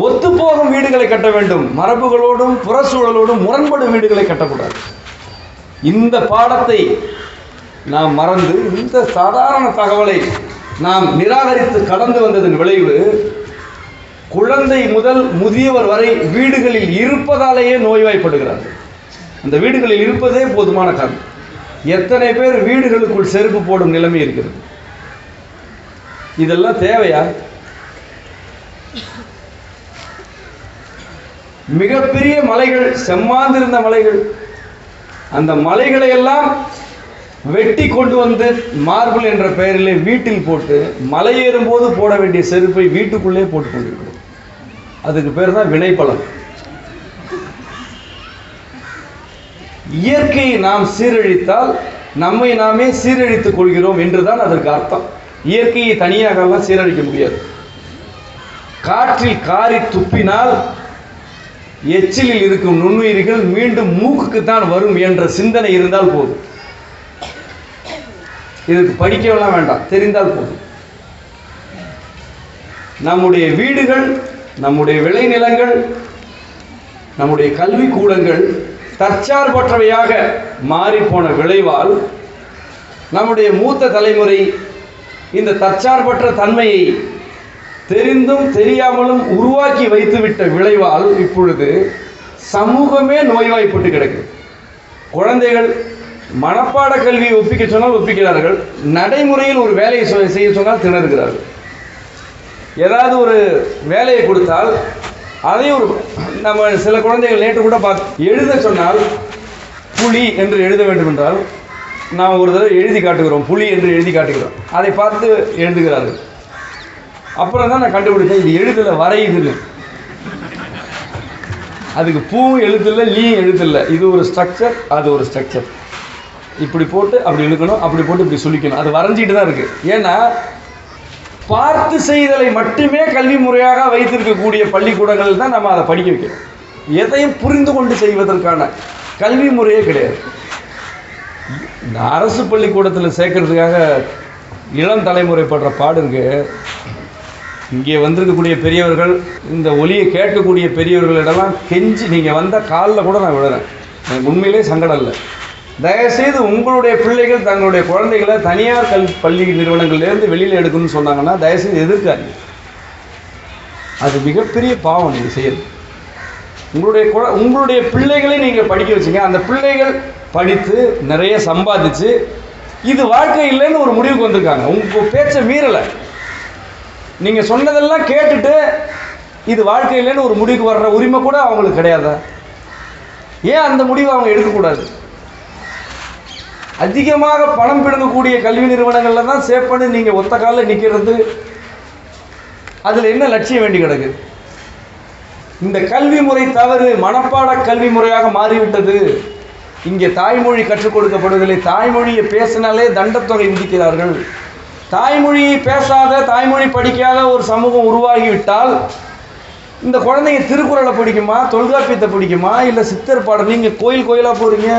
ஒத்துப்போகும் வீடுகளை கட்ட வேண்டும். மரபுகளோடும் புறச்சூழலோடும் முரண்படும் வீடுகளை கட்டக்கூடாது. இந்த பாடத்தை நாம் மறந்து இந்த சாதாரண தகவலை நாம் நிராகரித்து கடந்து வந்ததன் விளைவு குழந்தை முதல் முதியவர் வரை வீடுகளில் இருப்பதாலேயே நோய்வாய்ப்படுகிறார்கள். அந்த வீடுகளில் இருப்பதே போதுமான காரணம். எத்தனை பேர் வீடுகளுக்குள் செருப்பு போடும் நிலைமை இருக்கிறது. இதெல்லாம் தேவையா? மிகப்பெரிய மலைகள், செம்மாந்திருந்த மலைகள், அந்த மலைகளை எல்லாம் வெட்டி கொண்டு வந்து மார்பிள் என்ற பெயரிலே வீட்டில் போட்டு மலையேறும் போது போட வேண்டிய செருப்பை வீட்டுக்குள்ளே போட்டு கொண்டிருக்கிறோம். அதுக்கு பேர் தான் வினைப்பலன். இயற்கையை நாம் சீரழித்தால் நம்மை நாமே சீரழித்துக் கொள்கிறோம் என்றுதான் அதற்கு அர்த்தம். இயற்கையை தனியாகலாம் சீரழிக்க முடியாது. காற்றில் காரி துப்பினால் எச்சிலில் இருக்கும் நுண்ணுயிர்கள் மீண்டும் மூக்குக்குத்தான் வரும் என்ற சிந்தனை இருந்தால் போதும். இதுக்கு படிக்கலாம் வேண்டாம், தெரிந்தால் போதும். நம்முடைய வீடுகள், நம்முடைய விளைநிலங்கள், நம்முடைய கல்வி கூடங்கள் தற்சார்பற்றவையாக மாறிப்போன விளைவால் நம்முடைய மூத்த தலைமுறை இந்த தற்சார்பற்ற தன்மையை தெரிந்தும் தெரியாமலும் உருவாக்கி வைத்துவிட்ட விளைவால் இப்பொழுது சமூகமே நோய்வாய்ப்பட்டு கிடக்குது. குழந்தைகள் மனப்பாட கல்வியை ஒப்பிக்க சொன்னால் ஒப்பிக்கிறார்கள், நடைமுறையில் ஒரு வேலையை செய்ய சொன்னால் திணறுகிறார்கள். ஏதாவது ஒரு வேலையை கொடுத்தால் அதை நம்ம சில குழந்தைகள் நேற்று கூட எழுத சொன்னால் புலி என்று எழுத வேண்டும் என்றால் நாம் ஒரு தடவை எழுதி காட்டுகிறோம், புலி என்று எழுதி காட்டுகிறோம், அதை பார்த்து எழுதுகிறார்கள். அப்புறம் தான் நான் கண்டுபிடிச்சேன் இது எழுத்துல வரையுதுன்னு. அதுக்கு பூவும் எழுத்துல, லீயும் எழுத்துல. இது ஒரு ஸ்ட்ரக்சர், அது ஒரு ஸ்ட்ரக்சர். இப்படி போட்டு அப்படி இழுக்கணும், அப்படி போட்டு இப்படி சுழிக்கணும். அது வரைஞ்சிட்டு தான் இருக்கு. ஏன்னா பார்த்து செய்தலை மட்டுமே கல்வி முறையாக வைத்திருக்கக்கூடிய பள்ளிக்கூடங்கள் தான் நம்ம அதை படிக்க வைக்கிறோம். எதையும் புரிந்து கொண்டு செய்வதற்கான கல்வி முறையே கிடையாது. இந்த அரசு பள்ளிக்கூடத்தில் சேர்க்கறதுக்காக இளம் தலைமுறை படுற பாடு இருக்கு. இங்கே வந்திருக்கக்கூடிய பெரியவர்கள், இந்த ஒலியை கேட்கக்கூடிய பெரியவர்களிடலாம் கெஞ்சி நீங்கள் வந்தால் காலில் கூட நான் விடுறேன். எனக்கு உண்மையிலே சங்கடம் இல்லை. தயவுசெய்து உங்களுடைய பிள்ளைகள் தங்களுடைய குழந்தைகளை தனியார் பள்ளி நிறுவனங்கள்லேருந்து வெளியில் எடுக்கணும்னு சொன்னாங்கன்னா தயவுசெய்து எதிர்க்காதீங்க. அது மிகப்பெரிய பாவம் நீங்கள் செய்யறது. உங்களுடைய பிள்ளைகளை நீங்கள் படிக்க வச்சுங்க. அந்த பிள்ளைகள் படித்து நிறைய சம்பாதிச்சு இது வாழ்க்கை இல்லைன்னு ஒரு முடிவுக்கு வந்திருக்காங்க. உங்கள் பேச்சை மீறலை, நீங்கள் சொன்னதெல்லாம் கேட்டுட்டு இது வாழ்க்கை இல்லைன்னு ஒரு முடிவுக்கு வர்ற உரிமை கூட அவங்களுக்கு கிடையாதா? ஏன் அந்த முடிவை அவங்க எடுக்கக்கூடாது? அதிகமாக பணம் பிடுங்கக்கூடிய கல்வி நிறுவனங்களில் தான் சேவ் பண்ணி நீங்கள் ஒத்த காலில் நிற்கிறது. அதில் என்ன லட்சியம் வேண்டி கிடக்கு? இந்த கல்வி முறை தவறு, மனப்பாட கல்வி முறையாக மாறிவிட்டது. இங்கே தாய்மொழி கற்றுக் கொடுக்கப்படுவதில்லை. தாய்மொழியை பேசினாலே தண்டத்தொகை விதிக்கிறார்கள். தாய்மொழியை பேசாத, தாய்மொழி படிக்காத ஒரு சமூகம் உருவாகிவிட்டால் இந்த குழந்தைங்க திருக்குறளை படிக்குமா, தொல்காப்பியத்தை படிக்குமா, இல்லை சித்தர் பாடல்? நீங்கள் கோயிலாக போகிறீங்க,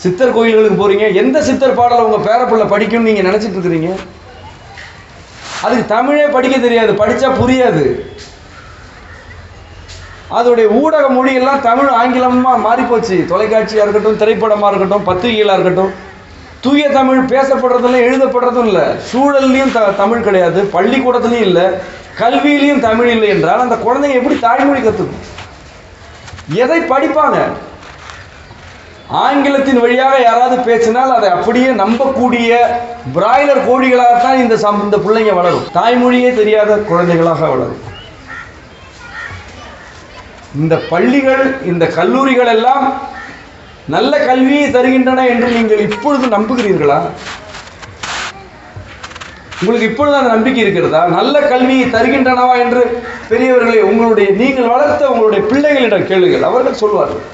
சித்தர் கோயில்களுக்கு போகிறீங்க, எந்த சித்தர் பாடலை உங்கள் பேரப்பிள்ளை படிக்கும்னு நீங்கள் நினச்சிட்டு இருக்கிறீங்க? அதுக்கு தமிழே படிக்க தெரியாது, படித்தா புரியாது. அதோடைய ஊடக மொழியெல்லாம் தமிழ் ஆங்கிலமாக மாறிப்போச்சு. தொலைக்காட்சியாக இருக்கட்டும், திரைப்படமாக இருக்கட்டும், பத்திரிகைகளாக இருக்கட்டும், தூய தமிழ் பேசப்படுறதும் எழுதப்படுறதும் இல்லை. சூழல்லையும் தமிழ் கிடையாது, பள்ளிக்கூடத்துலையும் இல்லை, கல்வியிலையும் தமிழ் இல்லை என்றால் அந்த குழந்தைங்க எப்படி தாய்மொழி கற்றுக்கும்? எதை படிப்பாங்க? ஆங்கிலத்தின் வழியாக யாராவது பேசினால் அதை அப்படியே நம்பக்கூடிய பிராய்லர் கோழிகளாகத்தான் இந்த பிள்ளைங்க வளரும். தாய்மொழியே தெரியாத குழந்தைகளாக வளரும். இந்த பள்ளிகள், இந்த கல்லூரிகள் எல்லாம் நல்ல கல்வியை தருகின்றன என்று நீங்கள் இப்பொழுது நம்புகிறீர்களா? உங்களுக்கு இப்பொழுது அந்த நம்பிக்கை இருக்கிறதா? நல்ல கல்வியை தருகின்றனவா என்று பெரியவர்களை நீங்கள் வளர்த்த உங்களுடைய பிள்ளைகளிடம் கேளுங்கள், அவர்கள் சொல்வார்கள்.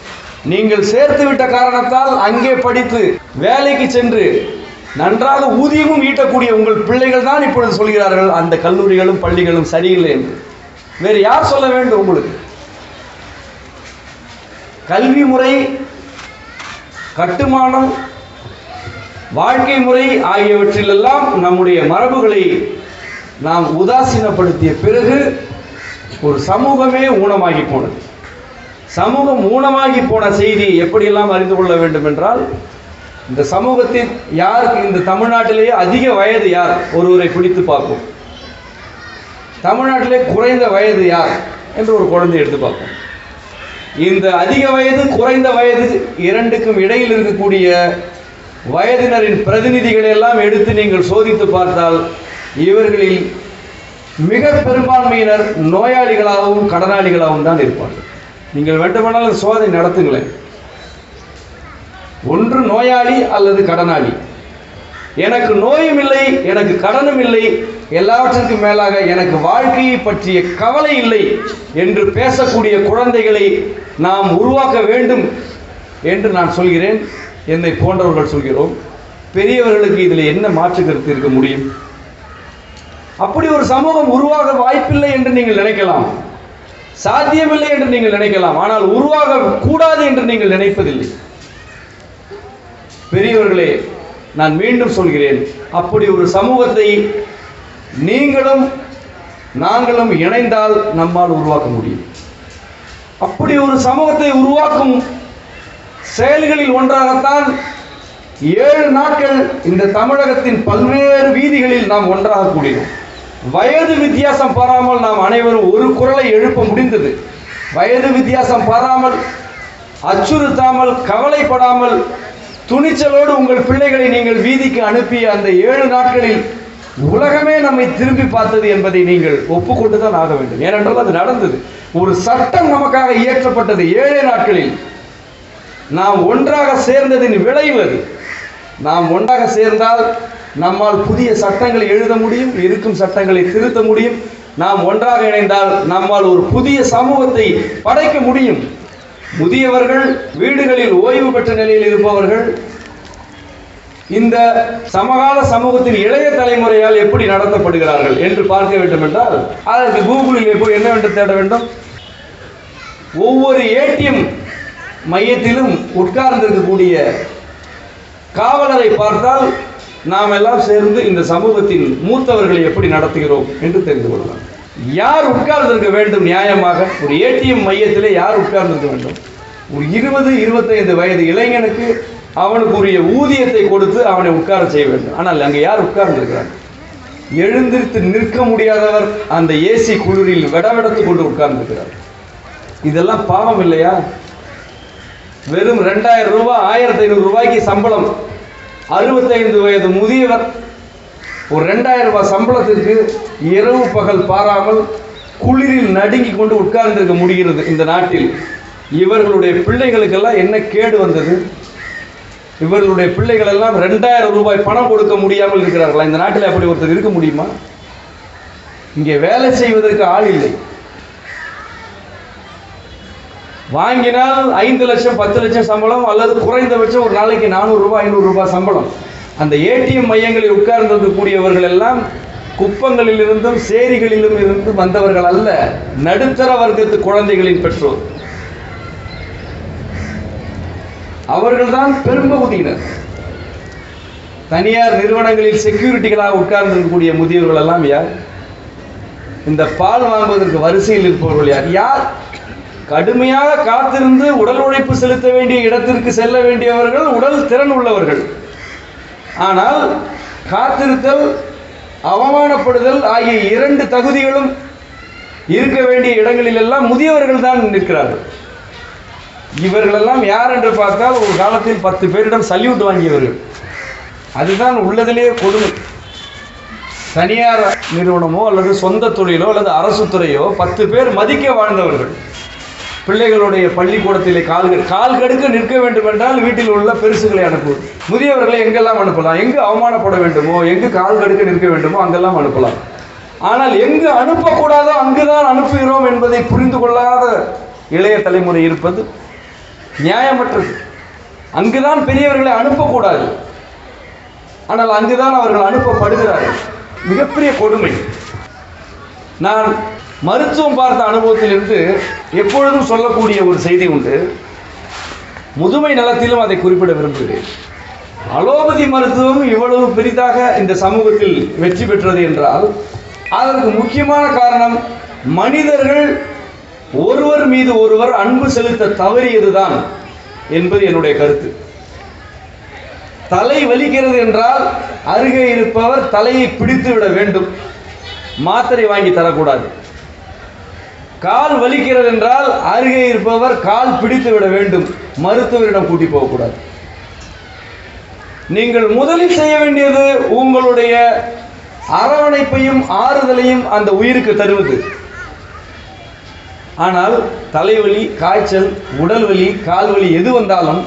நீங்கள் சேர்த்து விட்ட காரணத்தால் அங்கே படித்து வேலைக்கு சென்று நன்றாக ஊதியமும் ஈட்டக்கூடிய உங்கள் பிள்ளைகள் தான் இப்பொழுது சொல்கிறார்கள் அந்த கல்லூரிகளும் பள்ளிகளும் சரியில்லை என்று. வேறு யார் சொல்ல வேண்டும் உங்களுக்கு? கல்வி முறை, கட்டுமானம், வாழ்க்கை முறை ஆகியவற்றிலெல்லாம் நம்முடைய மரபுகளை நாம் உதாசீனப்படுத்திய பிறகு ஒரு சமூகமே ஊனமாகி போனது. சமூகம் ஊனமாகி போன செய்தி எப்படியெல்லாம் அறிந்து கொள்ள வேண்டும் என்றால், இந்த சமூகத்தில் யாருக்கு இந்த தமிழ்நாட்டிலேயே அதிக வயது யார் ஒருவரை பிடித்து பார்ப்போம். தமிழ்நாட்டிலே குறைந்த வயது யார் என்று ஒரு குழந்தை எடுத்து பார்ப்போம். இந்த அதிக வயது குறைந்த வயது இரண்டுக்கும் இடையில் இருக்கக்கூடிய வயதினரின் பிரதிநிதிகளை எல்லாம் எடுத்து நீங்கள் சோதித்து பார்த்தால் இவர்களில் மிக பெரும்பான்மையினர் நோயாளிகளாகவும் கடனாளிகளாகவும் தான் இருப்பார்கள். நீங்கள் வேண்டுமானால் சோதனை நடத்துங்களேன். ஒன்று நோயாளி அல்லது கடனாளி. எனக்கு நோயும் இல்லை, எனக்கு கடனும் இல்லை, எல்லாவற்றிற்கும் மேலாக எனக்கு வாழ்க்கையை பற்றிய கவலை இல்லை என்று பேசக்கூடிய குழந்தைகளை நாம் உருவாக்க வேண்டும் என்று நான் சொல்கிறேன். என்னை போன்றவர்கள் சொல்கிறோம். பெரியவர்களுக்கு இதில் என்ன மாற்று கருத்து இருக்க முடியும்? அப்படி ஒரு சமூகம் உருவாக வாய்ப்பில்லை என்று நீங்கள் நினைக்கலாம், சாத்தியமில்லை என்று நீங்கள் நினைக்கலாம். ஆனால் உருவாக கூடாது என்று நீங்கள் நினைப்பதில்லை. பெரியவர்களே, நான் மீண்டும் சொல்கிறேன், அப்படி ஒரு சமூகத்தை நீங்களும் நாங்களும் இணைந்தால் நம்மால் உருவாக்க முடியும். அப்படி ஒரு சமூகத்தை உருவாக்கும் செயல்களில் ஒன்றாகத்தான் 7 நாட்கள் இந்த தமிழகத்தின் பல்வேறு வீதிகளில் நாம் ஒன்றாக கூடினோம். வயது வித்தியாசம் பாராமல் நாம் அனைவரும் ஒரு குரலை எழுப்ப முடிந்தது. வயது வித்தியாசம் பாராமல், அச்சுறுத்தாமல், கவலைப்படாமல், துணிச்சலோடு உங்கள் பிள்ளைகளை நீங்கள் வீதிக்கு அனுப்பிய அந்த 7 நாட்களில் உலகமே நம்மை திரும்பி பார்த்தது என்பதை நீங்கள் ஒப்புக்கொண்டு தான் ஆக வேண்டும். ஏனென்றால் அது நடந்தது. ஒரு சட்டம் நமக்காக இயற்றப்பட்டது 7 நாட்களில். நாம் ஒன்றாக சேர்ந்ததின் விளைவு அது. நாம் ஒன்றாக சேர்ந்தால் நம்மால் புதிய சட்டங்களை எழுத முடியும், இருக்கும் சட்டங்களை திருத்த முடியும். நாம் ஒன்றாக இணைந்தால் நம்மால் ஒரு புதிய சமூகத்தை படைக்க முடியும். முதியவர்கள், வீடுகளில் ஓய்வு பெற்ற நிலையில் இருப்பவர்கள் இந்த சமகால சமூகத்தின் இளைய தலைமுறையால் எப்படி நடத்தப்படுகிறார்கள் என்று பார்க்க வேண்டும் என்றால் அதற்கு கூகுளில் போய் என்னவென்று தேட வேண்டும். ஒவ்வொரு ஏடிஎம் மையத்திலும் உட்கார்ந்திருக்கக்கூடிய காவலரை பார்த்தால் நாம் எல்லாம் சேர்ந்து இந்த சமூகத்தின் மூத்தவர்களை எப்படி நடத்துகிறோம் என்று தெரிந்து கொள்ளலாம். யார் உட்கார்ந்திருக்க வேண்டும்? நியாயமாக ஒரு ஏடிஎம் மையத்திலே யார் உட்கார்ந்திருக்க வேண்டும்? ஒரு 20-25 வயது இளைஞனுக்கு அவனுக்குரிய ஊதியத்தை கொடுத்து அவனை உட்கார செய்ய வேண்டும். ஆனால் அங்கே யார் உட்கார்ந்திருக்கிறார்? எழுந்திருத்து நிற்க முடியாதவர் அந்த ஏசி குளிரில் விடவிடத்து கொண்டு உட்கார்ந்திருக்கிறார். இதெல்லாம் பாவம் இல்லையா? வெறும் 2000 ரூபாய், 1500 ரூபாய்க்கு சம்பளம், 65 வயது முதியவர் ஒரு 2000 ரூபாய் சம்பளத்திற்கு இரவு பகல் பாராமல் குளிரில் நடுங்கி கொண்டு உட்கார்ந்திருக்க முடிகிறது இந்த நாட்டில். இவர்களுடைய பிள்ளைகளுக்கெல்லாம் என்ன கேடு வந்தது? இவர்களுடைய பிள்ளைகள் எல்லாம் 2000 ரூபாய் பணம் கொடுக்க முடியாமல் இருக்கிறார்களா? இந்த நாட்டில் அப்படி ஒருத்தர் இருக்க முடியுமா? இங்கே வேலை செய்வதற்கு ஆள் இல்லை. வாங்கினால் 5 லட்சம் 10 லட்சம் சம்பளம், அல்லது குறைந்தபட்சம் ஒரு நாளைக்கு 400 ரூபாய் 500 ரூபாய் சம்பளம். அந்த ஏடிஎம் மையங்களில் உட்கார்ந்திருக்கக்கூடியவர்கள் எல்லாம் குப்பங்களில் இருந்தும் சேரிகளிலும் இருந்து வந்தவர்கள் அல்ல, நடுத்தர வர்க்கத்து குழந்தைகளின் பெற்றோர். அவர்கள்தான் பெரும்பகுதியினர். தனியார் நிறுவனங்களில் செக்யூரிட்டிகளாக உட்கார்ந்திருக்கக்கூடிய முதியவர்கள் எல்லாம் யார்? இந்த பால் வாங்குவதற்கு வரிசையில் இருப்பவர்கள் யார்? யார் கடுமையாக காத்திருந்து உடல் உழைப்பு செலுத்த வேண்டிய இடத்திற்கு செல்ல வேண்டியவர்கள், உடல் திறன் உள்ளவர்கள். ஆனால் காத்திருத்தல், அவமானப்படுதல் ஆகிய 2 தகுதிகளும் இருக்க வேண்டிய இடங்களில் எல்லாம் முதியவர்கள் தான் நிற்கிறார்கள். இவர்களெல்லாம் யார் என்று பார்த்தால் ஒரு காலத்தில் 10 பேரிடம் சல்யூட் வாங்கியவர்கள். அதுதான் உள்ளதிலேயே கொடுமை. தனியார் நிறுவனமோ அல்லது சொந்த தொழிலோ அல்லது அரசு துறையோ 10 பேர் மதிக்க வாழ்ந்தவர்கள். பிள்ளைகளுடைய பள்ளிக்கூடத்திலே கால் கடுக்க நிற்க வேண்டும் என்றால் வீட்டில் உள்ள பெருசுகளை அனுப்புவது. முதியவர்களை எங்கெல்லாம் அனுப்பலாம், எங்கு அவமானப்பட வேண்டுமோ, எங்கு கால் கடுக்க நிற்க வேண்டுமோ அங்கெல்லாம் அனுப்பலாம். ஆனால் எங்கு அனுப்பக்கூடாதோ அங்குதான் அனுப்புகிறோம் என்பதை புரிந்து கொள்ளாத இளைய தலைமுறை இருப்பது நியாயமற்றது. அங்குதான் பெரியவர்களை அனுப்பக்கூடாது, ஆனால் அங்குதான் அவர்கள் அனுப்பப்படுகிறார்கள். மிகப்பெரிய கொடுமை. நான் மருத்துவம் பார்த்த அனுபவத்திலிருந்து எப்பொழுதும் சொல்லக்கூடிய ஒரு செய்தி உண்டு. முதுமை நலத்திலும் அதை குறிப்பிட விரும்புகிறேன். அலோபதி மருத்துவம் இவ்வளவு பெரிதாக இந்த சமூகத்தில் வெற்றி பெற்றது என்றால் அதற்கு முக்கியமான காரணம் மனிதர்கள் ஒருவர் மீது ஒருவர் அன்பு செலுத்த தவறியதுதான் என்பது என்னுடைய கருத்து. தலை வலிக்கிறது என்றால் அருகே இருப்பவர் தலையை பிடித்து விட வேண்டும், மாத்திரை வாங்கி தரக்கூடாது. கால் வலிக்கிறது என்றால் அருகே இருப்பவர் கால் பிடித்து விட வேண்டும், மருத்துவரிடம் கூட்டி போகக்கூடாது. நீங்கள் முதலில் செய்ய வேண்டியது உங்களுடைய அரவணைப்பையும் ஆறுதலையும் அந்த உயிருக்கு தருவது. ஆனால் தலைவலி, காய்ச்சல், உடல் வலி, கால் வலி எது வந்தாலும்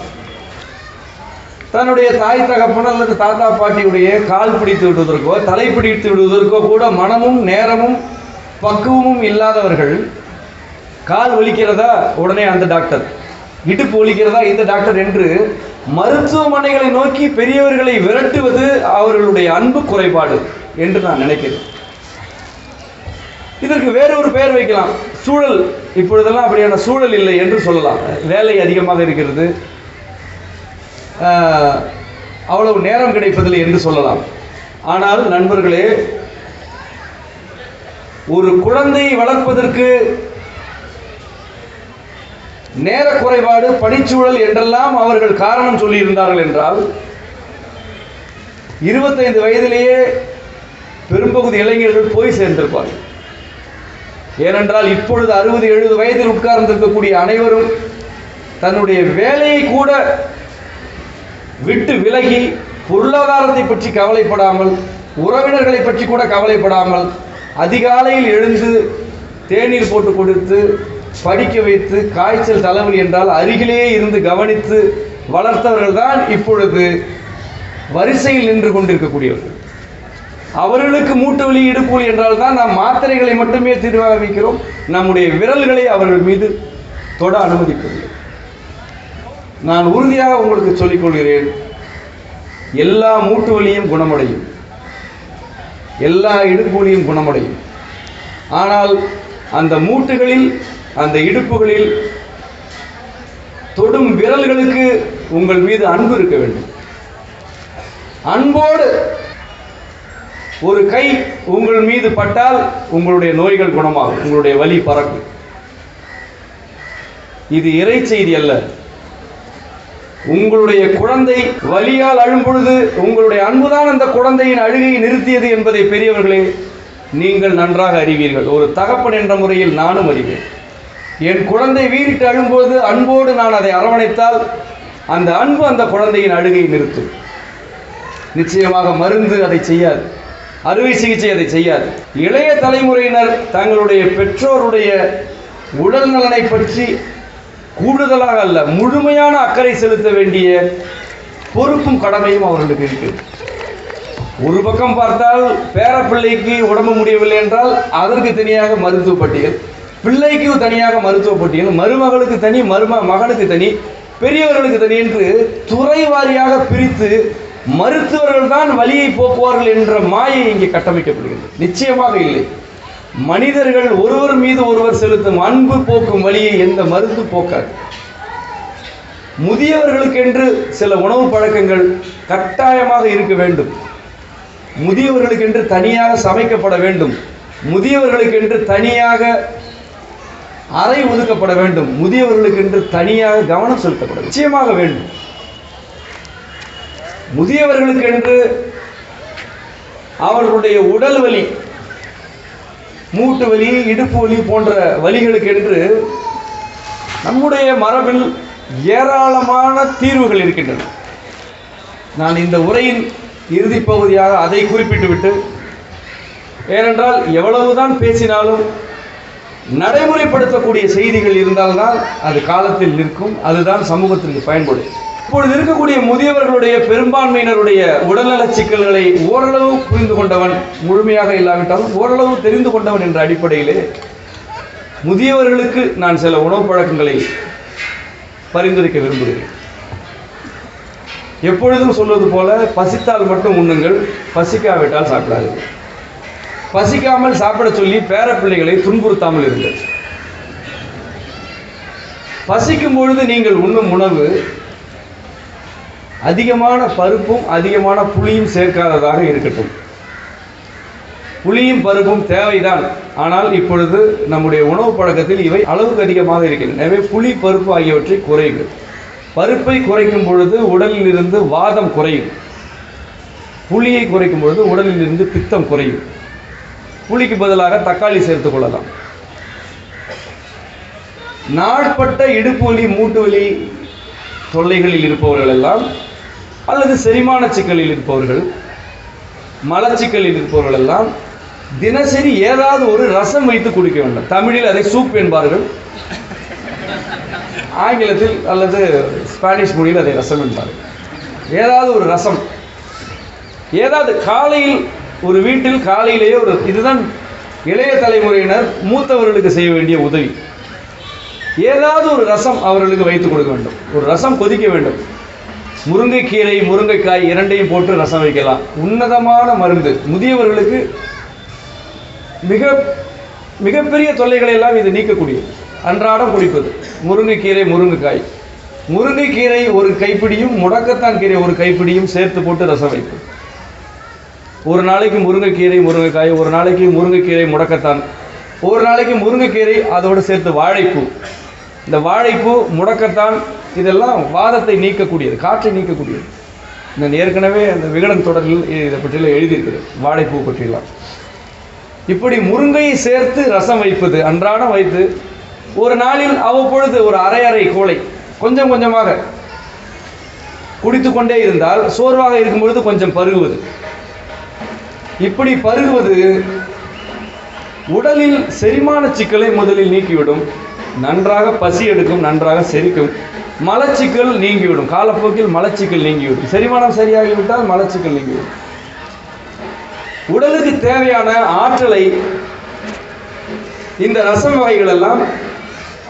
தன்னுடைய தாய் தகப்பன் அல்லது தாத்தா பாட்டியுடைய கால் பிடித்து விடுவதற்கோ தலை பிடித்து விடுவதற்கோ கூட மனமும் நேரமும் பக்குவமும் இல்லாதவர்கள் கால் வலிக்கிறதா உடனே அந்த டாக்டர், இடுப்பு ஒலிக்கிறதா இந்த டாக்டர் என்று மருத்துவமனைகளை நோக்கி பெரியவர்களை விரட்டுவது அவர்களுடைய அன்பு குறைபாடு என்று நான் நினைக்கிறேன். இதற்கு வேறொரு பெயர் வைக்கலாம். சூழல் இப்பொழுதெல்லாம் அப்படியான சூழல் இல்லை என்று சொல்லலாம். வேலை அதிகமாக இருக்கிறது, அவ்வளவு நேரம் கிடைப்பதில்லை என்று சொல்லலாம். ஆனால் நண்பர்களே, ஒரு குழந்தையை வளர்ப்பதற்கு நேர குறைபாடு, பணிச்சூழல் என்றெல்லாம் அவர்கள் காரணம் சொல்லி இருந்தார்கள் என்றால் 25 வயதிலேயே பெரும்பகுதி இளைஞர்கள் போய் சேர்ந்திருப்பார்கள். ஏனென்றால் இப்பொழுது 60-70 வயதில் உட்கார்ந்திருக்கக்கூடிய அனைவரும் தன்னுடைய வேலையை கூட விட்டு விலகி பொருளாதாரத்தை பற்றி கவலைப்படாமல், உறவினர்களை பற்றி கூட கவலைப்படாமல், அதிகாலையில் எழுந்து தேநீர் போட்டு கொடுத்து படிக்க வைத்து, காய்ச்சல் தலைவலி என்றால் அருகிலேயே இருந்து கவனித்து வளர்த்தவர்கள் தான் இப்பொழுது வரிசையில் நின்று கொண்டிருக்கக்கூடியவர்கள். அவர்களுக்கு மூட்டு வலி, இடுப்பு வலி என்றால் தான் நாம் மாத்திரைகளை மட்டுமே தீர்வாக வைக்கிறோம், நம்முடைய விரல்களை அவர்கள் மீது தொட அனுமதிப்பதில்லை. நான் உறுதியாக உங்களுக்கு சொல்லிக் கொள்கிறேன், எல்லா மூட்டு வலியும் குணமடையும், எல்லா இடுப்பு வலியும் குணமடையும். ஆனால் அந்த மூட்டுகளில், அந்த இடுப்புகளில் தொடும் விரல்களுக்கு உங்கள் மீது அன்பு இருக்க வேண்டும். அன்போடு ஒரு கை உங்கள் மீது பட்டால் உங்களுடைய நோய்கள் குணமாகும், உங்களுடைய வலி பறக்கும். இது இறை செய்தி அல்ல. உங்களுடைய குழந்தை வலியால் அழும் பொழுது உங்களுடைய அன்புதான் அந்த குழந்தையின் அழுகையை நிறுத்தியது என்பதை பெரியவர்களே நீங்கள் நன்றாக அறிவீர்கள். ஒரு தகப்பன் என்ற முறையில் நானும் அறிவேன். என் குழந்தை வீறிட்டு அழும்போது அன்போடு நான் அதை அரவணைத்தால் அந்த அன்பு அந்த குழந்தையின் அழுகையை நிறுத்தும். நிச்சயமாக மருந்து அதை செய்யாது, அறுவை சிகிச்சை அதை செய்யாது. இளைய தலைமுறையினர் தங்களுடைய பெற்றோருடைய உடல் நலனை பற்றி கூடுதலாக அல்ல, முழுமையான அக்கறை செலுத்த வேண்டிய பொறுப்பும் கடமையும் அவர்களுக்கு இருக்கு. ஒரு பக்கம் பார்த்தால் பேரப்பிள்ளைக்கு உடம்பு முடியவில்லை என்றால் அதற்கு தனியாக மருத்துவ பட்டியல், பிள்ளைக்கு தனியாக மருத்துவ பட்டியல், மருமகளுக்கு தனி, மகனுக்கு தனி, பெரியவர்களுக்கு தனி என்று துறை வாரியாக பிரித்து மருத்துவர்கள் தான் வலியை போக்குவார்கள் என்ற மாயை இங்கே கட்டமைக்கப்படுகிறது. நிச்சயமாக இல்லை. மனிதர்கள் ஒருவர் மீது ஒருவர் செலுத்தும் அன்பு போக்கும் வலியை எந்த மருந்து போக்காது. முதியவர்களுக்கென்று சில உணவு பழக்கங்கள் கட்டாயமாக இருக்க வேண்டும். முதியவர்களுக்கென்று தனியாக சமைக்கப்பட வேண்டும். முதியவர்களுக்கென்று தனியாக அறை ஒதுக்கப்பட வேண்டும். முதியவர்களுக்கென்று தனியாக கவனம் செலுத்தப்பட நிச்சயமாக வேண்டும். முதியவர்களுக்கென்று அவர்களுடைய உடல் வலி, மூட்டு வலி, இடுப்பு வலி போன்ற வலிகளுக்கென்று நம்முடைய மரபில் ஏராளமான தீர்வுகள் இருக்கின்றன. நான் இந்த உரையின் இறுதி பகுதியாக அதை குறிப்பிட்டுவிட்டு, ஏனென்றால் எவ்வளவுதான் பேசினாலும் நடைமுறைப்படுத்தக்கூடிய செய்திகள் இருந்தால்தான் அது காலத்தில் நிற்கும், அதுதான் சமூகத்திற்கு பயன்படும். இப்பொழுது இருக்கக்கூடிய முதியவர்களுடைய பெரும்பான்மையினருடைய உடல்நல சிக்கல்களை ஓரளவு புரிந்து கொண்டவன், முழுமையாக இல்லாவிட்டாலும் ஓரளவு தெரிந்து கொண்டவன் என்ற அடிப்படையிலே முதியவர்களுக்கு நான் சில உணவு பழக்கங்களை பரிந்துரைக்க விரும்புகிறேன். எப்பொழுதும் சொல்வது போல, பசித்தால் மட்டும் உண்ணுங்கள், பசிக்காவிட்டால் சாப்பிடாதீர்கள். பசிக்காமல் சாப்பிட சொல்லி பேரப்பிள்ளைகளை துன்புறுத்தாமல் இருங்கள். பசிக்கும் பொழுது நீங்கள் உண்ணும் உணவு அதிகமான பருப்பும் அதிகமான புளியும் சேர்க்காததாக இருக்கட்டும். புளியும் பருப்பும் தேவைதான், ஆனால் இப்பொழுது நம்முடைய உணவு பழக்கத்தில் இவை அளவுக்கு அதிகமாக இருக்கின்றன. எனவே புளி, பருப்பு ஆகியவற்றை குறையுங்கள். பருப்பை குறைக்கும் பொழுது உடலில் இருந்து வாதம் குறையும். புளியை குறைக்கும் பொழுது உடலில் இருந்து பித்தம் குறையும். புளிக்கு பதிலாக தக்காளி சேர்த்துக் கொள்ளலாம். நாட்பட்ட இடுப்பு வலி, மூட்டு வலி தொல்லைகளில் இருப்பவர்கள் எல்லாம், அல்லது செரிமான சிக்கலில் இருப்பவர்கள், மலச்சிக்கலில் இருப்பவர்கள் எல்லாம் தினசரி ஏதாவது ஒரு ரசம் வைத்து குடிக்க வேண்டும். தமிழில் அதை சூப் என்பார்கள், ஆங்கிலத்தில் அல்லது ஸ்பானிஷ் மொழியில் அதை ரசம் என்பார்கள். ஏதாவது ஒரு ரசம், ஏதாவது காலையில் ஒரு வீட்டில் காலையிலேயே ஒரு, இதுதான் இளைய தலைமுறையினர் மூத்தவர்களுக்கு செய்ய வேண்டிய உதவி. ஏதாவது ஒரு ரசம் அவர்களுக்கு வைத்துக் கொடுக்க வேண்டும். ஒரு ரசம் கொதிக்க வேண்டும். முருங்கைக்கீரை, முருங்கைக்காய் இரண்டையும் போட்டு ரசம் வைக்கலாம். உன்னதமான மருந்து. முதியவர்களுக்கு மிகப்பெரிய தொல்லைகளை எல்லாம் இது நீக்கக்கூடியது. அன்றாடம் குடிப்பது முருங்கைக்கீரை, முருங்கைக்காய். முருங்கைக்கீரை ஒரு கைப்பிடியும் முடக்கத்தான் கீரை ஒரு கைப்பிடியும் சேர்த்து போட்டு ரசம் வைப்பது. ஒரு நாளைக்கு முருங்கைக்கீரை, முருங்கைக்காய், ஒரு நாளைக்கு முருங்கைக்கீரை, முடக்கத்தான், ஒரு நாளைக்கு முருங்கைக்கீரை, அதோடு சேர்த்து வாழைப்பூ. இந்த வாழைப்பூ, முடக்கத்தான் இதெல்லாம் வாதத்தை நீக்கக்கூடியது, காற்றை நீக்கக்கூடியது. நான் ஏற்கனவே அந்த விகடன் தொடரில் இதை பற்றியெல்லாம் எழுதியிருக்கிறேன், வாழைப்பூ பற்றியெல்லாம். இப்படி முருங்கையை சேர்த்து ரசம் வைப்பது, அன்றாடம் வைத்து ஒரு நாளில் அவ்வப்பொழுது ஒரு அரை கோலை கொஞ்சம் கொஞ்சமாக குடித்து கொண்டே இருந்தால், சோர்வாக இருக்கும் பொழுது கொஞ்சம் பருகுவது. இப்படி பருகுவது உடலில் செரிமான சிக்கலை முதலில் நீக்கிவிடும். நன்றாக பசி எடுக்கும், நன்றாக செரிக்கும். மலச்சிக்கல் நீங்கிவிடும். காலப்போக்கில் மலச்சிக்கல் நீங்கிவிடும். செரிமானம் சரியாகிவிட்டால் மலச்சிக்கல் நீங்கிவிடும். உடலுக்கு தேவையான ஆற்றலை இந்த ரசம் வகைகள் எல்லாம்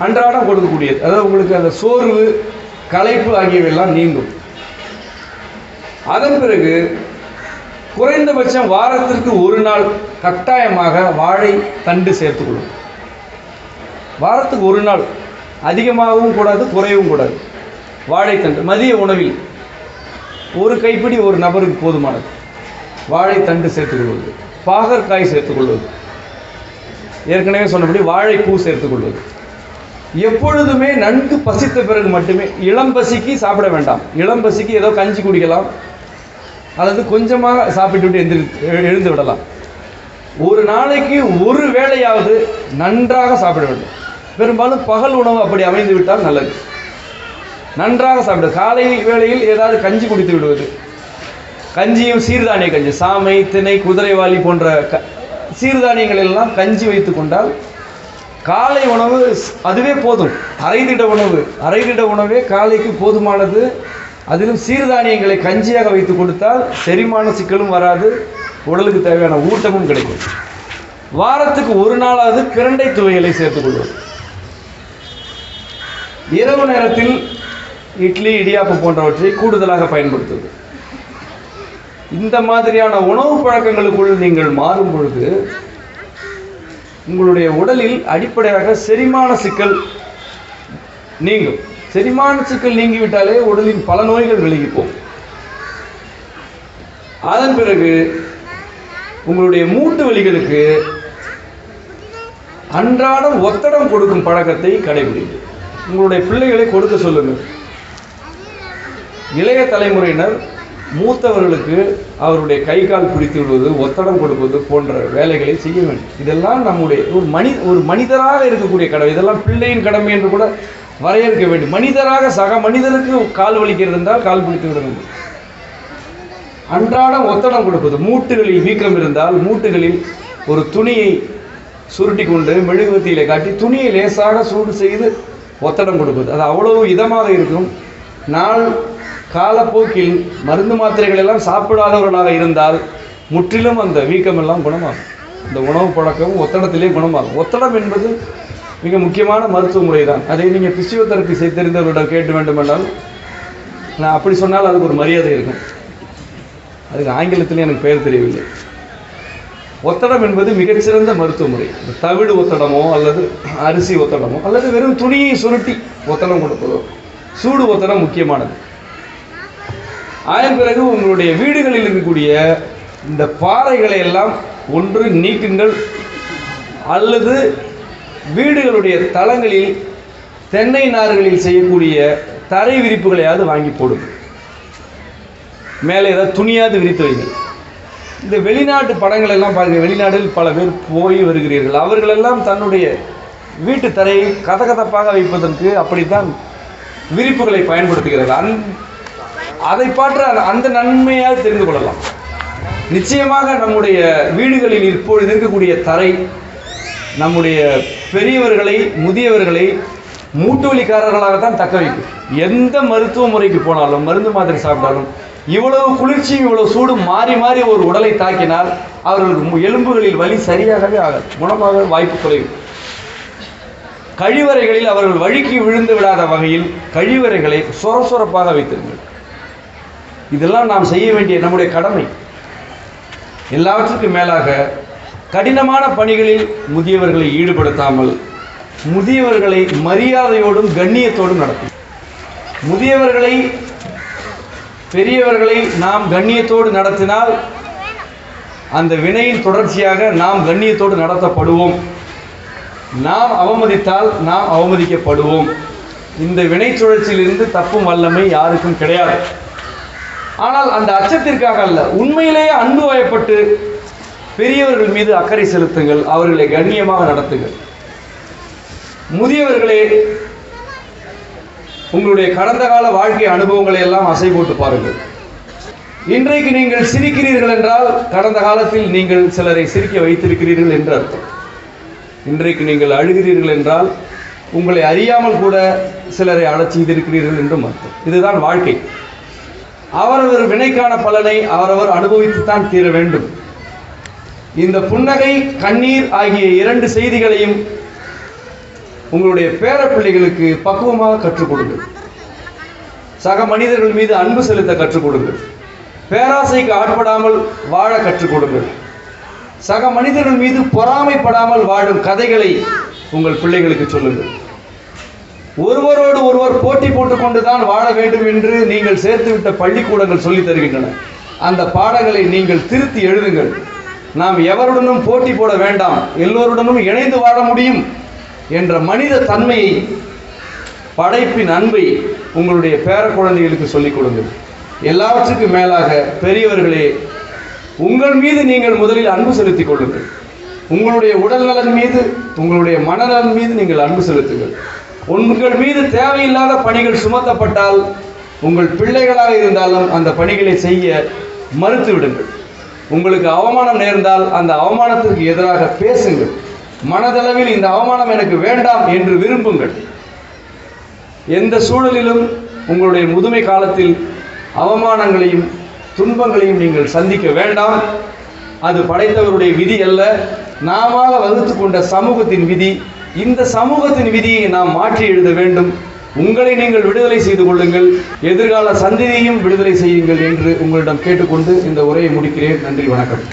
அன்றாடம் கொடுக்கக்கூடியது. அதாவது உங்களுக்கு அந்த சோர்வு, களைப்பு ஆகியவையெல்லாம் நீங்கும். அதன் பிறகு குறைந்தபட்சம் வாரத்திற்கு ஒரு நாள் கட்டாயமாக வாழை தண்டு சேர்த்துக்கொள்ளும். வாரத்துக்கு ஒரு நாள், அதிகமாகவும் கூடாது, குறையவும் கூடாது. வாழைத்தண்டு மதிய உணவில் ஒரு கைப்பிடி ஒரு நபருக்கு போதுமானது. வாழைத்தண்டு சேர்த்துக்கொள்வது, பாகற்காய் சேர்த்துக்கொள்வது, ஏற்கனவே சொன்னபடி வாழைப்பூ சேர்த்துக்கொள்வது. எப்பொழுதுமே நன்கு பசித்த பிறகு மட்டுமே. இளம் பசிக்கு சாப்பிட வேண்டாம். இளம் பசிக்கு ஏதோ கஞ்சி குடிக்கலாம், அல்லது கொஞ்சமாக சாப்பிட்டு எழுந்து விடலாம். ஒரு நாளைக்கு ஒரு வேளையாவது நன்றாக சாப்பிட வேண்டும். பெரும்பாலும் பகல் உணவு அப்படி அமைந்து விட்டால் நல்லது. நன்றாக சாப்பிடு. காலை வேளையில் ஏதாவது கஞ்சி குடித்து விடுவது. கஞ்சியும் சீர்தானிய கஞ்சி, சாமை, திணை, குதிரைவாலி போன்ற சீர்தானியங்கள் எல்லாம் கஞ்சி வைத்து கொண்டால் காலை உணவு அதுவே போதும். அரைதிட உணவே காலைக்கு போதுமானது. அதிலும் சீர்தானியங்களை கஞ்சியாக வைத்து கொடுத்தால் செரிமான சிக்கலும் வராது, உடலுக்கு தேவையான ஊட்டமும் கிடைக்கும். வாரத்துக்கு ஒரு நாளாவது பிரண்டை துவையலை சேர்த்துக்கொள்வது. இரவு நேரத்தில் இட்லி, இடியாப்பம் போன்றவற்றை கூடுதலாக பயன்படுத்துவது. இந்த மாதிரியான உணவு பழக்கங்களுக்குள் நீங்கள் மாறும் பொழுது உங்களுடைய உடலில் அடிப்படையாக செரிமான சிக்கல் நீங்கும். செரிமான சிக்கல் நீங்கிவிட்டாலே உடலின் பல நோய்கள் விலகிப்போம். அதன் பிறகு உங்களுடைய மூட்டு வலிகளுக்கு அன்றாடம் ஒத்தடம் கொடுக்கும் பழக்கத்தை கடைபிடிக்கும். உங்களுடைய பிள்ளைகளை கொடுக்க சொல்லுங்கள். இளைய தலைமுறையினர் மூத்தவர்களுக்கு அவருடைய கை கால் பிடித்து விடுவது, ஒத்தடம் கொடுப்பது போன்ற வேலைகளை செய்ய வேண்டும். இதெல்லாம் நம்முடைய ஒரு மனிதராக இருக்கக்கூடிய கடமை. இதெல்லாம் பிள்ளையின் கடமை என்று கூட வரையறுக்க வேண்டும். மனிதராக சக மனிதனுக்கு கால் வலிக்கிறது என்றால் கால் பிடித்து விட வேண்டும். அன்றாடம் ஒத்தடம் கொடுப்பது. மூட்டுகளில் வீக்கம் இருந்தால் மூட்டுகளில் ஒரு துணியை சுருட்டி கொண்டு மெழுகுவத்தியிலே காட்டி துணியை லேசாக சூடு செய்து ஒத்தடம் கொடுப்பது. அது அவ்வளவு இதமாக இருக்கும். நாள் காலப்போக்கில் மருந்து மாத்திரைகள் எல்லாம் சாப்பிடாதவர்களாக இருந்தால் முற்றிலும் அந்த வீக்கமெல்லாம் குணமாகும். இந்த உணவு பழக்கம் ஒத்தடத்திலே குணமாகும். ஒத்தடம் என்பது மிக முக்கியமான மருத்துவ முறை தான். அதை நீங்கள் பிசியோதெரப்பி தெரிந்தவர்களிடம் கேட்டு வேண்டுமென்றால், நான் அப்படி சொன்னால் அதுக்கு ஒரு மரியாதை இருக்கும். அதுக்கு ஆங்கிலத்திலே எனக்கு பெயர் தெரியவில்லை. ஒத்தடம் என்பது மிகச்சிறந்த மருத்துவ முறை. தவிடு ஒத்தடமோ அல்லது அரிசி ஒத்தடமோ அல்லது வெறும் துணியை சுருட்டி ஒத்தடம் கொடுப்பதோ, சூடு ஒத்தடம் முக்கியமானது. அதன் பிறகு உங்களுடைய வீடுகளில் இருக்கக்கூடிய இந்த பாறைகளை எல்லாம் ஒன்று நீக்குங்கள், அல்லது வீடுகளுடைய தளங்களில் தென்னை நார்களில் செய்யக்கூடிய தரை விரிப்புகளையாவது வாங்கி போடும், மேலே ஏதாவது துணியாவது விரித்து வைங்க. இந்த வெளிநாட்டு படங்கள் எல்லாம் பாருங்கள், வெளிநாட்டில் பல பேர் போய் வருகிறீர்கள், அவர்களெல்லாம் தன்னுடைய வீட்டு தரையை கதகதப்பாக வைப்பதற்கு அப்படித்தான் விரிப்புகளை பயன்படுத்துகிறார்கள். அதை பாற்ற அந்த நன்மையாக தெரிந்து கொள்ளலாம். நிச்சயமாக நம்முடைய வீடுகளில் இப்பொழுது இருக்கக்கூடிய தரை நம்முடைய பெரியவர்களை, முதியவர்களை மூட்டு வலிக்காரர்களாகத்தான் தக்க வைக்கும். எந்த மருத்துவ முறைக்கு போனாலும், மருந்து மாத்திரை சாப்பிட்டாலும், இவ்வளவு குளிர்ச்சியும் இவ்வளவு சூடும் மாறி மாறி ஒரு உடலை தாக்கினால் அவர்கள் எலும்புகளில் வலி சரியாகவே ஆகாது, குணமாக வாய்ப்பு குறைவு. கழிவறைகளில் அவர்கள் வழுக்கி விழுந்து விடாத வகையில் கழிவறைகளை சொரசொரப்பாக வைத்திருங்கள். இதெல்லாம் நாம் செய்ய வேண்டிய நம்முடைய கடமை. எல்லாவற்றுக்கும் மேலாக கடினமான பணிகளில் முதியவர்களை ஈடுபடுத்தாமல் முதியவர்களை மரியாதையோடும் கண்ணியத்தோடும் நடத்தும். முதியவர்களை, பெரியவர்களை நாம் கண்ணியத்தோடு நடத்தினால் அந்த வினையின் தொடர்ச்சியாக நாம் கண்ணியத்தோடு நடத்தப்படுவோம். நாம் அவமதித்தால் நாம் அவமதிக்கப்படுவோம். இந்த வினை சுழற்சியிலிருந்து தப்பும் வல்லமை யாருக்கும் கிடையாது. ஆனால் அந்த அச்சத்திற்காக அல்ல, உண்மையிலேயே அன்பு வயப்பட்டு பெரியவர்கள் மீது அக்கறை செலுத்துங்கள், அவர்களை கண்ணியமாக நடத்துங்கள். முதியவர்களே, உங்களுடைய கடந்த கால வாழ்க்கை அனுபவங்களை எல்லாம் அசை போட்டு பாருங்கள். இன்றைக்கு நீங்கள் சிரிக்கிறீர்கள் என்றால் கடந்த காலத்தில் நீங்கள் சிலரை சிரிக்க வைத்திருக்கிறீர்கள் என்று அர்த்தம். இன்றைக்கு நீங்கள் அழுகிறீர்கள் என்றால் உங்களை அறியாமல் கூட சிலரை அழச் செய்திருக்கிறீர்கள் என்றும் அர்த்தம். இதுதான் வாழ்க்கை. அவரவர் வினைக்கான பலனை அவரவர் அனுபவித்துத்தான் தீர வேண்டும். இந்த புன்னகை, கண்ணீர் ஆகிய இரண்டு செய்திகளையும் உங்களுடைய பேர பிள்ளைகளுக்கு பக்குவமாக கற்றுக் கொடுங்கள். சக மனிதர்கள் மீது அன்பு செலுத்த கற்றுக் கொடுங்கள். பேராசைக்கு ஆட்படாமல் வாழ கற்றுக் கொடுங்கள். சக மனிதர்கள் மீது பொறாமைப்படாமல் வாழும் கதைகளை உங்கள் பிள்ளைகளுக்கு சொல்லுங்கள். ஒருவரோடு ஒருவர் போட்டி போட்டுக்கொண்டுதான் வாழ வேண்டும் என்று நீங்கள் சேர்த்துவிட்ட பள்ளிக்கூடங்கள் சொல்லித் தருகின்றன. அந்த பாடங்களை நீங்கள் திருத்தி எழுதுங்கள். நாம் எவருடனும் போட்டி போட வேண்டாம், எல்லோருடனும் இணைந்து வாழ முடியும் என்ற மனித தன்மையை, படைப்பின் அன்பை உங்களுடைய பேர குழந்தைகளுக்கு சொல்லிக் கொடுங்கள். எல்லாவற்றுக்கும் மேலாக பெரியவர்களே, உங்கள் மீது நீங்கள் முதலில் அன்பு செலுத்திக் கொள்ளுங்கள். உங்களுடைய உடல் நலன் மீது, உங்களுடைய மனநலன் மீது நீங்கள் அன்பு செலுத்துங்கள். உங்கள் மீது தேவையில்லாத பணிகள் சுமத்தப்பட்டால் உங்கள் பிள்ளைகளாக இருந்தாலும் அந்த பணிகளை செய்ய மறுத்து விடுங்கள். உங்களுக்கு அவமானம் நேர்ந்தால் அந்த அவமானத்திற்கு எதிராக பேசுங்கள். மனதளவில் இந்த அவமானம் எனக்கு வேண்டாம் என்று விரும்புங்கள். எந்த சூழலிலும் உங்களுடைய முதுமை காலத்தில் அவமானங்களையும் துன்பங்களையும் நீங்கள் சந்திக்க வேண்டாம். அது படைத்தவருடைய விதி அல்ல, நாம வகுத்து கொண்ட சமூகத்தின் விதி. இந்த சமூகத்தின் விதியை நாம் மாற்றி எழுத வேண்டும். உங்களை நீங்கள் விடுதலை செய்து கொள்ளுங்கள், எதிர்கால சந்ததியையும் விடுதலை செய்யுங்கள் என்று உங்களிடம் கேட்டுக்கொண்டு இந்த உரையை முடிக்கிறேன். நன்றி, வணக்கம்.